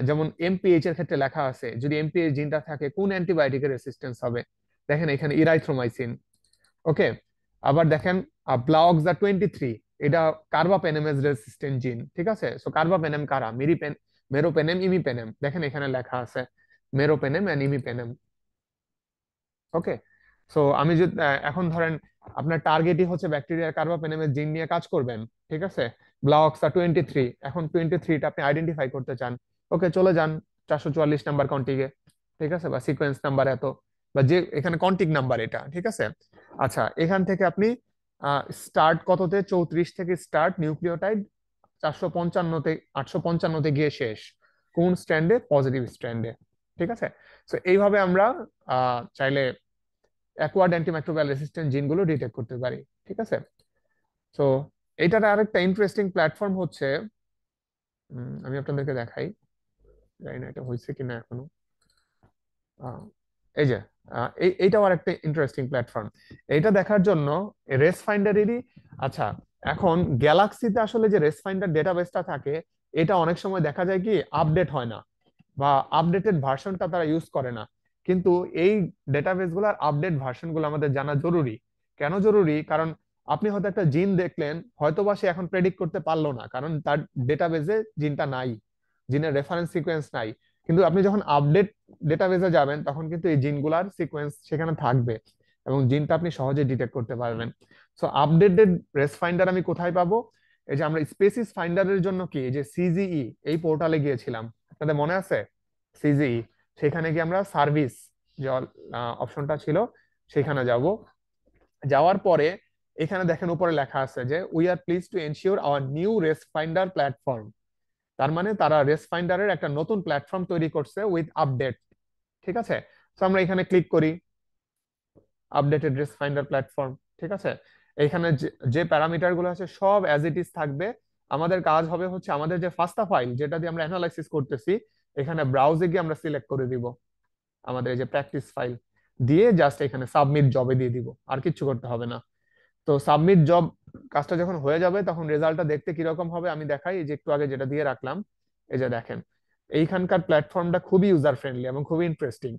যেমন এমপিএইচ এর ক্ষেত্রে লেখা আছে যদি এমপিএইচ জিনটা থাকে কোন অ্যান্টিবায়োটিকের রেসিস্টেন্স হবে। দেখেন এখানে ইরাইথ্রোমাইসিন। ওকে, আবার দেখেন ব্লাউকসা 23, এটা কার্বাপেনেমেজ রেসিস্টেন্ট জিন। ঠিক আছে, সো কার্বাপেনেম কারা, মেরোপেনেম, ইমিপেনেম, দেখেন এখানে লেখা আছে meropenem and imipenem. Okay, so আমি যদি এখন ধরেন আপনার টার্গেটই হচ্ছে ব্যাকটেরিয়ার কার্বাপেনেমের জিন নিয়ে কাজ করবেন। ঠিক আছে, ব্লাউকসা 23, এখন 23টা আপনি আইডেন্টিফাই করতে চান। ওকে, চলে যান 444 নাম্বার কন্টিগে। ঠিক আছে, বা সিকোয়েন্স নাম্বার এত, বা যে এখানে কন্টিগ নাম্বার এটা, ঠিক আছে। আচ্ছা, এখান থেকে আপনি স্টার্ট কততে, 34 থেকে স্টার্ট নিউক্লিওটাইড, 455তে 855তে গিয়ে শেষ কোন স্ট্র্যান্ডে, পজিটিভ স্ট্র্যান্ডে, ঠিক আছে। তো এইভাবে আমরা চাইলে অ্যাকোয়ার্ড অ্যান্টিমাইক্রোবিয়াল রেসিস্ট্যান্ট জিনগুলো ডিটেক্ট করতে পারি, ঠিক আছে। তো এটার আরেকটা ইন্টারেস্টিং প্ল্যাটফর্ম হচ্ছে, আমি আপনাদেরকে দেখাই, জানি না এটা হয়েছে কিনা এখনো। এই যে এইটাও আরেকটা ইন্টারেস্টিং প্ল্যাটফর্ম। এইটা দেখার জন্য রেস ফাইন্ডারেরই, আচ্ছা এখন গ্যালাক্সিতে আসলে যে রেস ফাইন্ডার ডেটাবেসটা থাকে, এটা অনেক সময় দেখা যায় কি আপডেট হয় না, বা আপডেটেড ভার্সনটা তারা ইউজ করে না। কিন্তু এই ডেটাবেস গুলার আপডেট ভার্সন গুলো আমাদের জানা জরুরি। কেন জরুরি? কারণ আপনি হয়তো একটা জিন দেখলেন, হয়তোবা সে এখন প্রেডিক্ট করতে পারলো না, কারণ তার ডেটাবেসে জিনটা নাই, জিনের রেফারেন্স সিকোয়েন্স নাই। কিন্তু আপনি যখন আপডেট ডেটাবেসে যাবেন, তখন কিন্তু এই জিনগুলার সিকোয়েন্স সেখানে থাকবে, এবং জিনটা আপনি সহজে ডিটেক্ট করতে পারবেন। সো আপডেটেড রেস ফাইন্ডার আমি কোথায় পাবো? এই যে আমরা স্পেসিস ফাইন্ডারের জন্য কি এই যে সিজিই এই পোর্টালে গিয়েছিলাম, আপনাদের মনে আছে সিজিই? সেখানে গিয়ে আমরা সার্ভিস যে অপশনটা ছিল সেখানে যাব। যাওয়ার পরে এখানে দেখেন উপরে লেখা আছে যে we are please to ensure our new race finder platform. তার মানে তারা রেস ফাইন্ডারের একটা নতুন প্ল্যাটফর্ম তৈরি করছে উইথ আপডেট, ঠিক আছে। তো আমরা এখানে ক্লিক করি, আপডেটেড রেস ফাইন্ডার প্ল্যাটফর্ম, ঠিক আছে। এখানে যে প্যারামিটার গুলো আছে সব অ্যাজ ইট ইজ থাকবে। আমাদের কাজ হবে হচ্ছে আমাদের যে ফাস্টা ফাইল যেটা দিয়ে আমরা অ্যানালাইসিস করতেছি, এখানে ব্রাউজে গিয়ে আমরা সিলেক্ট করে দিব আমাদের এই যে প্র্যাকটিস ফাইল, দিয়ে জাস্ট এখানে সাবমিট জবে দিয়ে দিব, আর কিছু করতে হবে না। তো সাবমিট জব কাজটা যখন হয়ে যাবে, তখন রেজাল্টটা দেখতে কিরকম হবে আমি দেখাই। এই যে একটু আগে যেটা দিয়ে রাখলাম, এই যে দেখেন এইখানকার প্ল্যাটফর্মটা খুবই ইউজার ফ্রেন্ডলি এবং খুবই ইন্টারেস্টিং।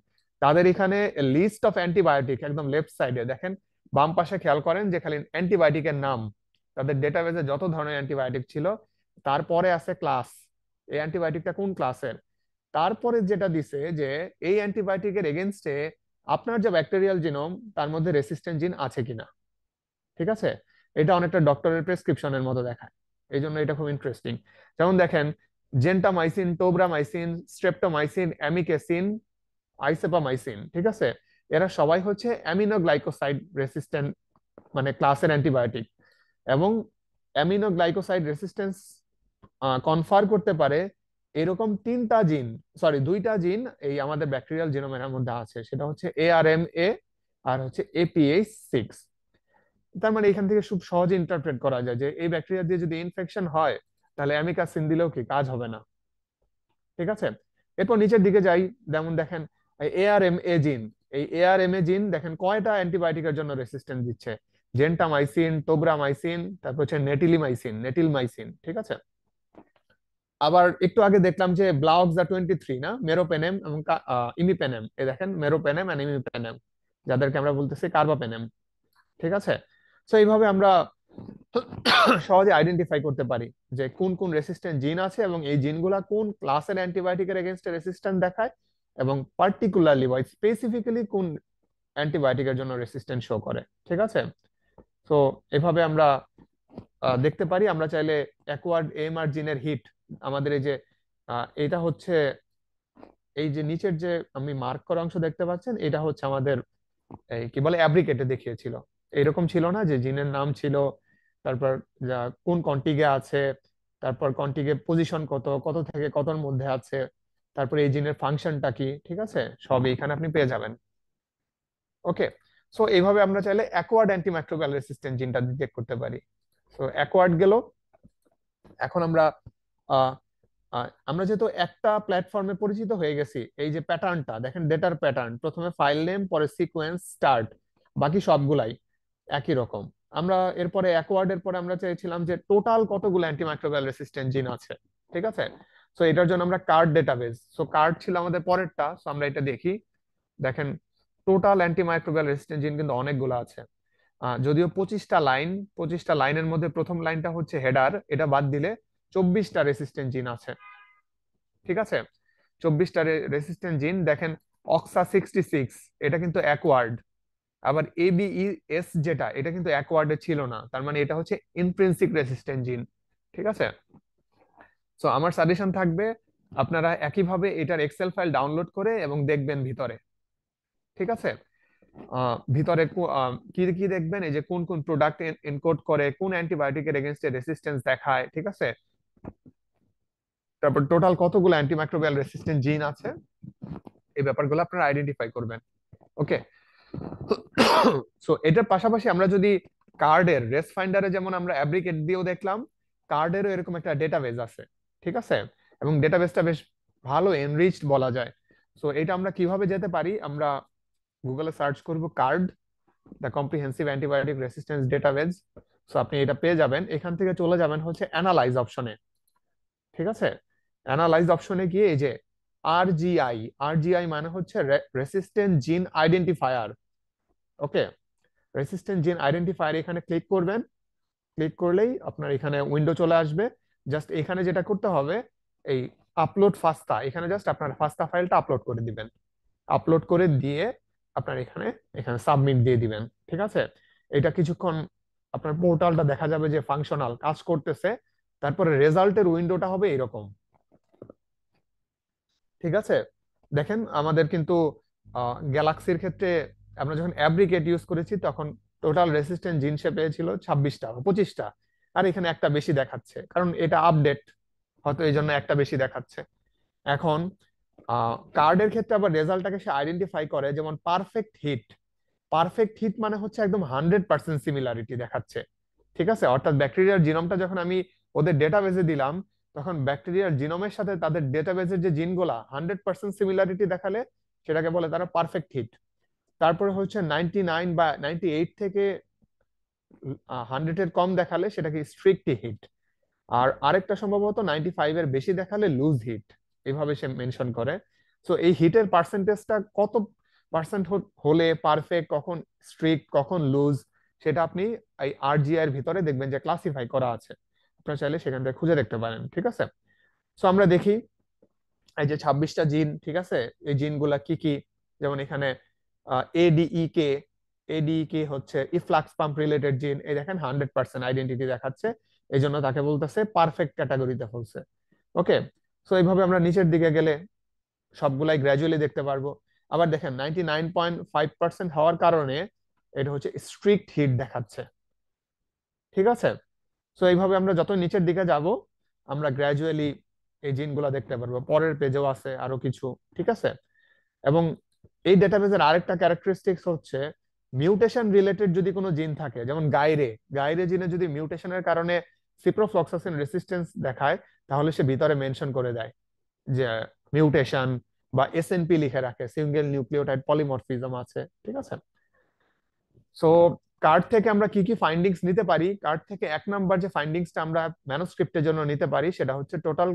তাদের এখানে লিস্ট অফ অ্যান্টিবায়োটিক একদম লেফট সাইডে দেখেন, বাম পাশে খেয়াল করেন যে খালি অ্যান্টিবায়োটিকের নাম, তাদের ডেটাবেসে যত ধরনের অ্যান্টিবায়োটিক ছিল, তারপরে আছে ক্লাস, এই অ্যান্টিবায়োটিকটা কোন ক্লাসের। তারপরে যেটা দিছে যে এই অ্যান্টিবায়োটিকের এগেনস্টে আপনার যে ব্যাকটেরিয়াল জিনোম তার মধ্যে রেসিস্ট্যান্ট জিন আছে কিনা, ঠিক আছে। এটা অনেকটা ডক্টরের প্রেসক্রিপশনের মতো দেখায়, এই জন্য এটা খুব ইন্টারেস্টিং। যেমন দেখেন জেন্টামাইসিন, টোব্রামাইসিন, স্ট্রেপ্টোমাইসিন, অ্যামিকেসিন, আইসেপামাইসিন, ঠিক আছে। এরা সবাই হচ্ছে অ্যামিনোগ্লাইকোসাইড রেসিস্ট্যান্ট মানে ক্লাসের অ্যান্টিবায়োটিক, এবং অ্যামিনোগ্লাইকোসাইড রেসিস্ট্যান্স কনফার করতে পারে এরকম দুইটা জিন এই আমাদের ব্যাকটেরিয়াল জিনোমের মধ্যে আছে, সেটা হচ্ছে ARMA আর হচ্ছে APH6। তার মানে এখান থেকে খুব সহজে ইন্টারপ্রেট করা যায় যে এই ব্যাকটেরিয়া দিয়ে যদি ইনফেকশন হয়, তাহলে অ্যামিকাসিন দিলেও কি কাজ হবে না, ঠিক আছে। এরপর নিচের দিকে যাই, যেমন দেখেন ARMA জিন, এই ARMA জিন দেখেন কয়টা অ্যান্টিবায়োটিকের জন্য রেসিস্ট্যান্ট দিচ্ছে, জেন্টামাইসিন, টোব্রামাইসিন, তারপর হচ্ছে নেটিলমাইসিন, ঠিক আছে। আবার একটু আগে দেখলাম যে ব্লাউকজা 23 না, মেরোপেনেম এবং ইমিপেনেম, এই দেখেন মেরোপেনেম এন্ড ইমিপেনেম, যাদেরকে আমরা বলতেছি কার্বাপেনেম, ঠিক আছে। তো এইভাবে আমরা সহজে আইডেন্টিফাই করতে পারি যে কোন কোন রেসিস্ট্যান্ট জিন আছে, এবং এই জিনগুলা কোন ক্লাসের অ্যান্টিবায়োটিকের এগেইনস্টে রেসিস্ট্যান্ট দেখায়, এবং পার্টিকুলারলি বা স্পেসিফিক্যালি কোন অ্যান্টিবায়োটিকের জন্য রেসিস্ট্যান্ট শো করে, ঠিক আছে। তো এভাবে আমরা দেখতে পারি। আমরা চাইলে অ্যাকোয়ার্ড AMR জিনের হিট, আমাদের এই যে এটা হচ্ছে এই যে নিচের যে আমি মার্ক করা অংশ দেখতে পাচ্ছেন, এটা হচ্ছে আমাদের এই কি বলে অ্যাব্রিকেটে দেখিয়েছিল, এরকম ছিল না যে জিনের নাম ছিল, তারপর কোন কন্টিগে আছে, তারপর কন্টিগে পজিশন কত, কত থেকে কতর মধ্যে আছে, তারপর এই জিনের ফাংশনটা কি, ঠিক আছে, সব এখানে আপনি পেয়ে যাবেন। ওকে, সো এইভাবে আমরা চাইলে অ্যাকোয়ার্ড অ্যান্টিমাইক্রোবিয়াল রেসিস্ট্যান্ট জিনটা ডিটেক্ট করতে পারি। সো অ্যাকোয়ার্ড গেল। এখন আমরা আমরা যেহেতু একটা প্ল্যাটফর্মে পরিচিত হয়ে গেছি, এই যে প্যাটার্নটা দেখেন, ডেটার প্যাটার্ন, প্রথমে ফাইল নেম, পরে সিকোয়েন্স, স্টার্ট, বাকি সবগুলাই একই রকম। আমরা এরপরে অ্যাকোয়ার্ডের পরে আমরা চেয়েছিলাম যে টোটাল কতগুলো অ্যান্টিমাইক্রোবিয়াল রেসিস্ট্যান্ট জিন আছে, ঠিক আছে। সো এটার জন্য আমরা কার্ড ডেটাবেস, সো কার্ড ছিল আমাদের পরেরটা, সো আমরা এটা দেখি। দেখেন টোটাল অ্যান্টিমাইক্রোবিয়াল রেসিস্ট্যান্ট জিন কিন্তু অনেকগুলো আছে, যদিও 25টা লাইনের মধ্যে প্রথম লাইনটা হচ্ছে হেডার, এটা বাদ দিলে 24টা রেসিস্ট্যান্ট জিন আছে, ঠিক আছে। 24টা রেসিস্ট্যান্ট জিন। দেখেন অক্সা 66, এটা কিন্তু অ্যাকোয়ার্ড। আবার ABES যেটা, এটা কিন্তু অ্যাকোয়ার্ডে ছিল না, তার মানে এটা হচ্ছে ইনট্রিনসিক রেসিস্ট্যান্ট জিন, ঠিক আছে। সো আমার সাজেশন থাকবে আপনারা একইভাবে এটার এক্সেল ফাইল ডাউনলোড করে এবং দেখবেন ভিতরে, ঠিক আছে? ভিতরে কি কি দেখবেন, এই যে কোন কোন প্রোডাক্ট এনকোড করে, কোন অ্যান্টিবায়োটিকের এগেইনস্টে রেসিস্টেন্স দেখায়, ঠিক আছে? তারপর টোটাল কতগুলো অ্যান্টিমাইক্রোবিয়াল রেসিস্ট্যান্ট জিন আছে, এই ব্যাপারগুলো আপনারা আইডেন্টিফাই করবেন। ওকে, সো এটার পাশাপাশি আমরা যদি কার্ডের রেস ফাইন্ডারে যেমন আমরা অ্যাব্রিকেট দিয়েও দেখলাম, কার্ডেরও এরকম একটা ডেটাবেজ আছে, ঠিক আছে? এবং ডেটাবেজটা বেশ ভালো এনরিচড বলা যায়। সো এটা আমরা কিভাবে যেতে পারি, আমরা গুগলে সার্চ করব card, the comprehensive antibiotic resistance database. So আপনি এটা পেয়ে যাবেন, এখান থেকে চলে যাবেন হচ্ছে অ্যানালাইজ অপশনে, ঠিক আছে? অ্যানালাইজ অপশনে গিয়ে এই যে আরজিআই, আরজিআই মানে হচ্ছে রেসিস্ট্যান্ট জিন আইডেন্টিফায়ার। ওকে, রেসিস্ট্যান্ট জিন আইডেন্টিফায়ার এখানে ক্লিক করবেন। ক্লিক করলেই আপনার এখানে উইন্ডো চলে আসবে। জাস্ট এখানে যেটা করতে হবে, এই আপলোড ফাস্তা, এখানে জাস্ট আপনার ফাস্তা ফাইলটা আপলোড করে দিবেন। আপলোড করে দিয়ে আপনার এখানে এখানে সাবমিট দিয়ে দিবেন, ঠিক আছে? এটা কিছুক্ষণ আপনার পোর্টালটা দেখা যাবে যে ফাংশনাল কাজ করতেছে, তারপরে রেজাল্টের উইন্ডোটা হবে এরকম, ঠিক আছে? দেখেন আমাদের কিন্তু গ্যালাক্সির ক্ষেত্রে আমরা যখন অ্যাব্রিকেট ইউজ করেছি তখন টোটাল রেসিস্ট্যান্ট জিন সে পেয়েছিল 26টা 25টা, আর এখানে একটা বেশি দেখাচ্ছে, কারণ এটা আপডেট, হয়তো এই জন্য একটা বেশি দেখাচ্ছে। এখন কার্ডের ক্ষেত্রে আবার রেজাল্টটাকে সে আইডেন্টিফাই করে, যেমন পারফেক্ট হিট। পারফেক্ট হিট মানে হচ্ছে একদম 100% সিমিলারিটি দেখাচ্ছে, ঠিক আছে? অর্থাৎ ব্যাকটেরিয়ার জিনোমটা যখন আমি ওদের ডেটাবেজে দিলাম, তখন ব্যাকটেরিয়ার জিনোমের সাথে তাদের ডেটাবেজের যে জিনগুলা 100% সিমিলারিটি দেখালে সেটাকে বলে তারা পারফেক্ট হিট। তারপরে হচ্ছে 99 বা 98 থেকে 100 এর কম দেখালে সেটাকে স্ট্রিক্ট হিট, আর আরেকটা সম্ভবত 95 এর বেশি দেখালে লুজ হিট, এইভাবে সে মেনশন করে। সো এই হিটের পার্সেন্টেজটা কত পার্সেন্ট হলে পারফেক্ট, কখন স্ট্রিক্ট, কখন লুজ, সেটা আপনি এই আরজিআই এর ভিতরে দেখবেন যে ক্লাসিফাই করা আছে, আপনারা চাইলে সেখান থেকে খুঁজে দেখতে পারেন, ঠিক আছে? সো আমরা দেখি এই যে 26টা জিন, ঠিক আছে? এই জিনগুলা কি কি, যেমন এখানে এডিইকে, এডিইকে হচ্ছে ইফ্লাক্স পাম্প রিলেটেড জিন, এই দেখেন 100% আইডেন্টিটি দেখাচ্ছে, এই জন্য তাকে বলতেছে পারফেক্ট ক্যাটাগরিতে ফেলছে। ওকে, সো এইভাবে আমরা নিচের দিকে গেলে সবগুলাই গ্র্যাজুয়ালি দেখতে পারবো। আবার দেখেন 99.5% হওয়ার কারণে এটা হচ্ছে স্ট্রিক্ট হিট দেখাচ্ছে, ঠিক আছে? সো এইভাবে আমরা যত নিচের দিকে যাব আমরা গ্র্যাজুয়ালি এই জিনগুলা দেখতে পারবো। পরের পেজেও আছে আরো কিছু, ঠিক আছে? এবং এই ডেটাবেজের আরেকটা ক্যারেক্টারিস্টিক্স হচ্ছে মিউটেশন রিলেটেড যদি কোনো জিন থাকে, যেমন গাইরে, গাইরে জিনে যদি মিউটেশনের কারণে সিপ্রোফ্লক্সাসিন রেসিস্ট্যান্স দেখায়, তাহলে সে ভিতরে মেনশন করে দেয় যে মিউটেশন, বা এসএনপি লিখে রাখে, সিঙ্গেল নিউক্লিওটাইড পলিমরফিজম আছে, ঠিক আছে? সো কার্ড থেকে আমরা কি কি ফাইন্ডিংস নিতে পারি, কার্ড থেকে এক নাম্বার যে ফাইন্ডিংসটা আমরা ম্যানোস্ক্রিপ্টের জন্য নিতে পারি সেটা হচ্ছে টোটাল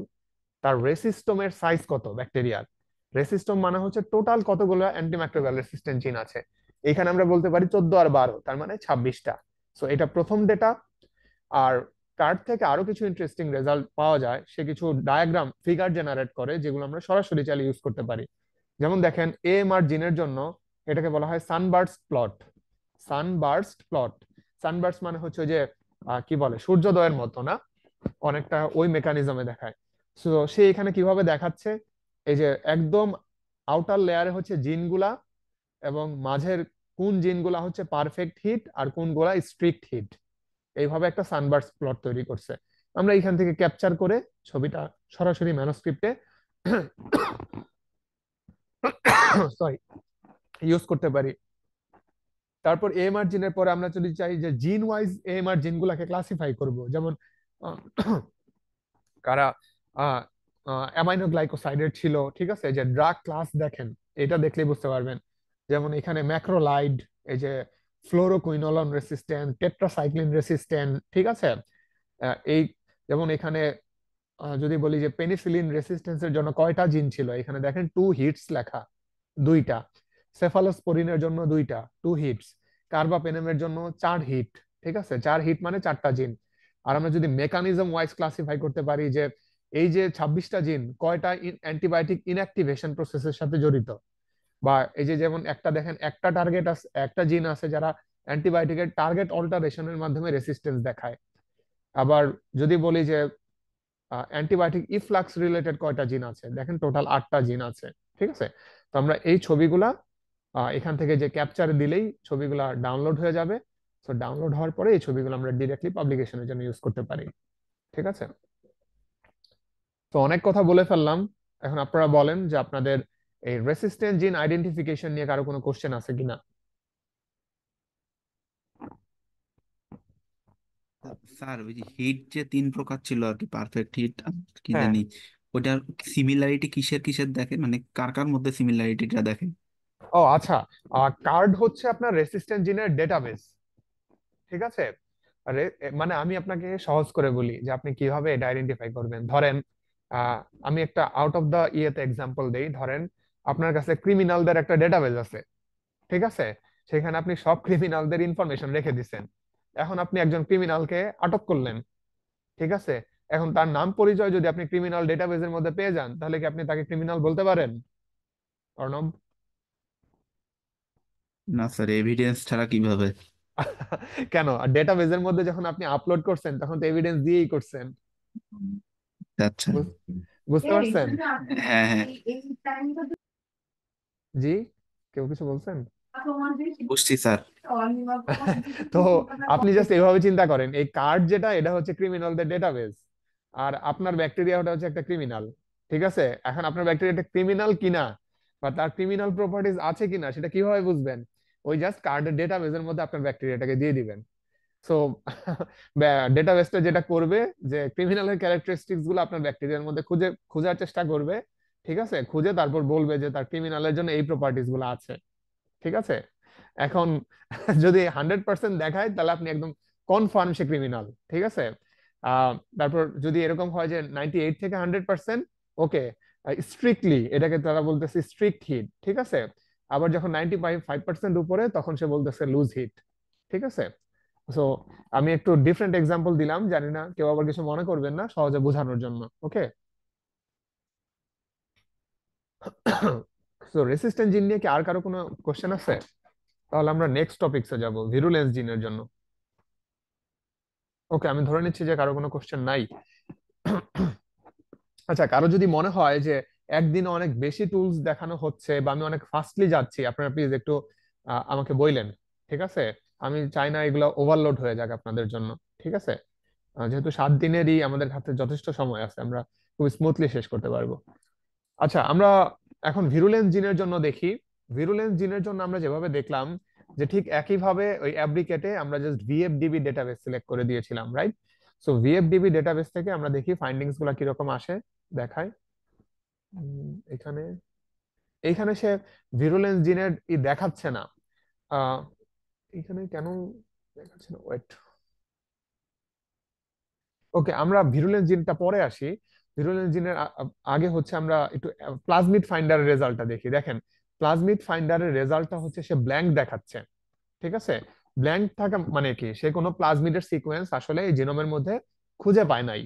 তার রেসিস্টোমের সাইজ কত ব্যাকটেরিয়ার। রেসিস্টোম মানে হচ্ছে টোটাল কতগুলো অ্যান্টিমাইক্রোবিয়াল রেসিস্ট্যান্ট জিন আছে, এখানে আমরা বলতে পারি 14 আর 12, তার মানে 26টা। সো এটা প্রথম ডেটা। আর কার্ড থেকে আরো কিছু ইন্টারেস্টিং রেজাল্ট পাওয়া যায়, সে কিছু ডায়াগ্রাম ফিগার জেনারেট করে যেগুলো আমরা সরাসরি চাইলে ইউজ করতে পারি। যেমন দেখেন এএমআর জিনের জন্য এটাকে বলা হয় সানবার্স্ট প্লট। সানবার্স্ট প্লট, সানবার্স্ট মানে হচ্ছে যে কি বলে সূর্যোদয়ের মতো না, অনেকটা ওই মেকানিজমে দেখায়। সো সে এখানে কিভাবে দেখাচ্ছে, এই যে একদম আউটার লেয়ারে হচ্ছে জিনগুলা, এবং মাঝের কোন জিনগুলা হচ্ছে পারফেক্ট হিট আর কোনগুলা স্ট্রিক্ট হিট, এইভাবে একটা সানবার্স্ট প্লট তৈরি করছে। আমরা এখান থেকে ক্যাপচার করে ছবিটা সরাসরি ম্যানোস্ক্রিপ্টে সরি ইউজ করতে পারি। তারপর এএমআর জিনের পরে আমরা যদি চাই যে জিন ওয়াইজ এএমআর জিনগুলাকে ক্লাসিফাই করব, যেমন কারা অ্যামাইনো গ্লাইকোসাইডের ছিল, ঠিক আছে? যে ড্রাগ ক্লাস দেখেন, এটা দেখলেই বুঝতে পারবেন। যেমন এখানে ম্যাক্রোলাইড, এই যে ফ্লোরোকুইনোলন রেসিস্ট্যান্ট, টেট্রাসাইক্লিন রেসিস্ট্যান্ট, ঠিক আছে? এই যেমন এখানে যদি বলি যে পেনিসিলিন রেসিস্ট্যান্সের জন্য কয়টা জিন ছিল, এখানে দেখেন 2 হিটস লেখা, 2টা। সেফালোস্পোরিনের জন্য 2টা, 2 হিটস। কার্বাপেনেমের জন্য 4 হিট, ঠিক আছে? 4 হিট মানে 4টা জিন। আর আমরা যদি মেকানিজম ওয়াইজ ক্লাসিফাই করতে পারি যে এই যে 26টা জিন কয়টা অ্যান্টিবায়োটিক ইনঅ্যাক্টিভেশন প্রসেসের সাথে জড়িত, বা এই যে যেমন একটা দেখেন একটা টার্গেট আছে, একটা জিন আছে যারা অ্যান্টিবায়োটিকের টার্গেট অল্টারেশনের মাধ্যমে রেসিস্টেন্স দেখায়। আবার যদি বলি যে অ্যান্টিবায়োটিক ইফ্লাক্স রিলেটেড কয়টা জিন আছে, দেখেন টোটাল 8টা জিন আছে। ঠিক আছে, তো আমরা এই ছবিগুলা এখান থেকে যে ক্যাপচার দিলেই ছবিগুলা ডাউনলোড হয়ে যাবে। তো ডাউনলোড হওয়ার পরে এই ছবিগুলো আমরা ডিরেক্টলি পাবলিকেশনের জন্য ইউজ করতে পারি। ঠিক আছে, তো অনেক কথা বলে ফেললাম। এখন আপনারা বলেন যে আপনাদের এই রেসিস্ট্যান্ট জিন আইডেন্টিফিকেশন নিয়ে কারো কোনো কোশ্চেন আছে কিনা। স্যার ওই যে হিট যে 3 প্রকার ছিল আর কি, পারফেক্ট হিট কি হ্যাঁ, জানি, ওটার সিমিলারিটি কিসের কিসের দেখে, মানে কার কার মধ্যে সিমিলারিটিটা দেখে? ও আচ্ছা, কার্ড হচ্ছে আপনার রেসিস্ট্যান্ট জিনের ডেটাবেস। ঠিক আছে, মানে আমি আপনাকে সহজ করে বলি যে আপনি কিভাবে এটা আইডেন্টিফাই করবেন। ধরেন আহ, আমি একটা আউট অফ দা ইয়েতে এক্সাম্পল দেই। ধরেন আপনার কাছে ক্রিমিনালদের একটা ডেটাবেস আছে, ঠিক আছে, সেখানে আপনি সব ক্রিমিনালদের ইনফরমেশন রেখে দিছেন। এখন আপনি একজন ক্রিমিনালকে আটক করলেন, ঠিক আছে, এখন তার নাম পরিচয় যদি আপনি ক্রিমিনাল ডেটাবেসের মধ্যে পেয়ে যান, তাহলে কি আপনি তাকে ক্রিমিনাল বলতে পারেন, অর্ণব? না স্যার, এভিডেন্স ছাড়া কিভাবে? কেন, ডেটাবেসের মধ্যে যখন আপনি আপলোড করছেন তখন তো এভিডেন্স দিয়েই করছেন। উম, আচ্ছা। বুঝতে পারছেন? হ্যাঁ হ্যাঁ, জি, কেউ কিছু বলছেন? বুঝছি স্যার। তো আপনি জাস্ট এভাবে চিন্তা করেন, এই কার্ড যেটা, এটা হচ্ছে ক্রিমিনালদের ডেটাবেস, আর আপনার ব্যাকটেরিয়া ওটা হচ্ছে একটা ক্রিমিনাল। ঠিক আছে, এখন আপনার ব্যাকটেরিয়াটা ক্রিমিনাল কিনা বা তার ক্রিমিনাল প্রপার্টিজ আছে কিনা সেটা কিভাবে বুঝবেন? ওই জাস্ট কার্ডের ডেটাবেসের মধ্যে আপনার ব্যাকটেরিয়াটাকে দিয়ে দিবেন। সো ডেটাবেসটা যেটা করবে যে ক্রিমিনালের ক্যারেক্টারিস্টিক্স গুলো আপনার ব্যাকটেরিয়ার মধ্যে খোঁজার চেষ্টা করবে। ঠিক আছে, খুঁজে তারপর বলবে যে তার ক্রিমিনালের জন্য এই প্রপার্টিজ গুলো আছে। ঠিক আছে, এখন যদি 100% দেখায় তাহলে আপনি একদম কনফার্ম সে ক্রিমিনাল। ঠিক আছে, তারপর যদি এরকম হয় যে 98 থেকে 100%, ওকে, স্ট্রিক্টলি এটাকে তারা বলতেছে স্ট্রিক্ট হিট। ঠিক আছে, আবার যখন 95% উপরে তখন সে বলতেছে লুজ হিট। ঠিক আছে, সো আমি একটু ডিফারেন্ট এক্সাম্পল দিলাম, জানি না কেউ আবার কিছু মনে করবেন না, সহজে বোঝানোর জন্য। ওকে, সো রেসিস্ট্যান্ট জিন নিয়ে কি আর কারো কোনো কোশ্চেন আছে? তাহলে আমরা নেক্সট টপিকসে যাব, ভিরুলেন্স জিনের জন্য। ওকে, আমি ধরে নিচ্ছি যে কারো কোনো কোশ্চেন নাই। আচ্ছা, কারো যদি মনে হয় যে একদিনে অনেক বেশি টুলস দেখানো হচ্ছে বা আমি অনেক ফাস্টলি যাচ্ছি, আপনারা প্লিজ একটু আমাকে বললেন। ঠিক আছে, আমি চাই না এগুলো ওভারলোড হয়ে যাক আপনাদের জন্য। ঠিক আছে, যেহেতু 7 দিনেরই আমাদের হাতে যথেষ্ট সময় আছে, আমরা খুব স্মুথলি শেষ করতে পারবো। আচ্ছা, আমরা এখন ভিরুলেন্স জিনের জন্য দেখি। ভিরুলেন্স জিনের জন্য আমরা যেভাবে দেখলাম যে ঠিক একইভাবে ওই অ্যাব্রিকেটে আমরা জাস্ট ভিএফডিবি ডেটাবেস সিলেক্ট করে দিয়েছিলাম, রাইট? সো ভিএফডিবি ডেটাবেস থেকে আমরা দেখি ফাইন্ডিংস গুলা কিরকম আসে, দেখায়। এখানে এইখানে সে ভিরুলেন্স জিনের দেখাচ্ছে না। আহ এখানে কেন দেখাচ্ছে না, ওয়েট। ওকে, আমরা ভিরুলেন্স জিনটা পরে আসি। ভিরুলেন্স জিনের আগে হচ্ছে আমরা একটু প্লাজমিড ফাইন্ডারের রেজাল্টটা দেখি। দেখেন, প্লাজমিড ফাইন্ডারের রেজাল্টটা হচ্ছে সে ব্ল্যাঙ্ক দেখাচ্ছে। ঠিক আছে, ব্ল্যাঙ্ক থাকা মানে কি, সে কোনো প্লাজমিডের সিকোয়েন্স আসলে এই জিনোমের মধ্যে খুঁজে পায় নাই।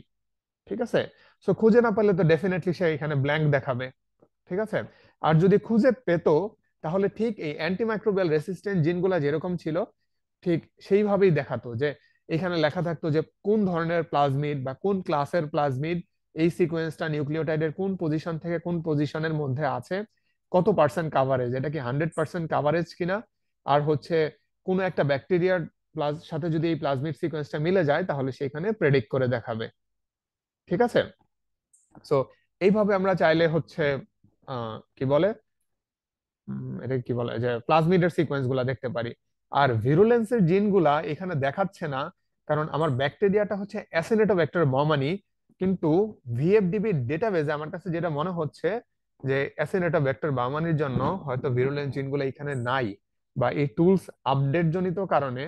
ঠিক আছে, সো খুঁজে না পেলে তো ডেফিনেটলি সে এখানে ব্ল্যাঙ্ক দেখাবে। ঠিক আছে, আর যদি খুঁজে পেত তাহলে ঠিক এই অ্যান্টিমাইক্রোবিয়াল রেসিস্ট্যান্ট জিনগুলা যেরকম ছিল ঠিক সেইভাবেই দেখাতো, যে এখানে লেখা থাকতো যে কোন ধরনের প্লাজমিড বা কোন ক্লাসের প্লাজমিড এই সিকোয়েন্সটা নিউক্লিওটাইডের কোন পজিশন থেকে কোন পজিশনের মধ্যে আছে, কত পার্সেন্ট কাভারেজ, এটা কি 100% কাভারেজ কিনা, আর হচ্ছে কোন একটা ব্যাকটেরিয়ার সাথে যদি এই প্লাজমিড সিকোয়েন্সটা মিলে যায় তাহলে সেখানে প্রেডিক্ট করে দেখাবে। ঠিক আছে, সো এইভাবে আমরা চাইলে হচ্ছে কি বলে, এটা কি বলে যে প্লাজমিডের সিকোয়েন্স গুলা দেখতে পারি। আর ভিরুলেন্সের জিন গুলা এখানে দেখাচ্ছে না, কারণ আমার ব্যাকটেরিয়াটা হচ্ছে অ্যাসিনেটোব্যাক্টার বমানি, কিন্তু ভিএফডিবি ডেটাবেজে আমার কাছে যেটা মনে হচ্ছে যে অ্যাসিনেটোব্যাক্টার বামানির জন্য হয়তো ভিরুলেন্স জিন গুলো এখানে নাই, বা এই টুলস আপডেট জনিত কারণে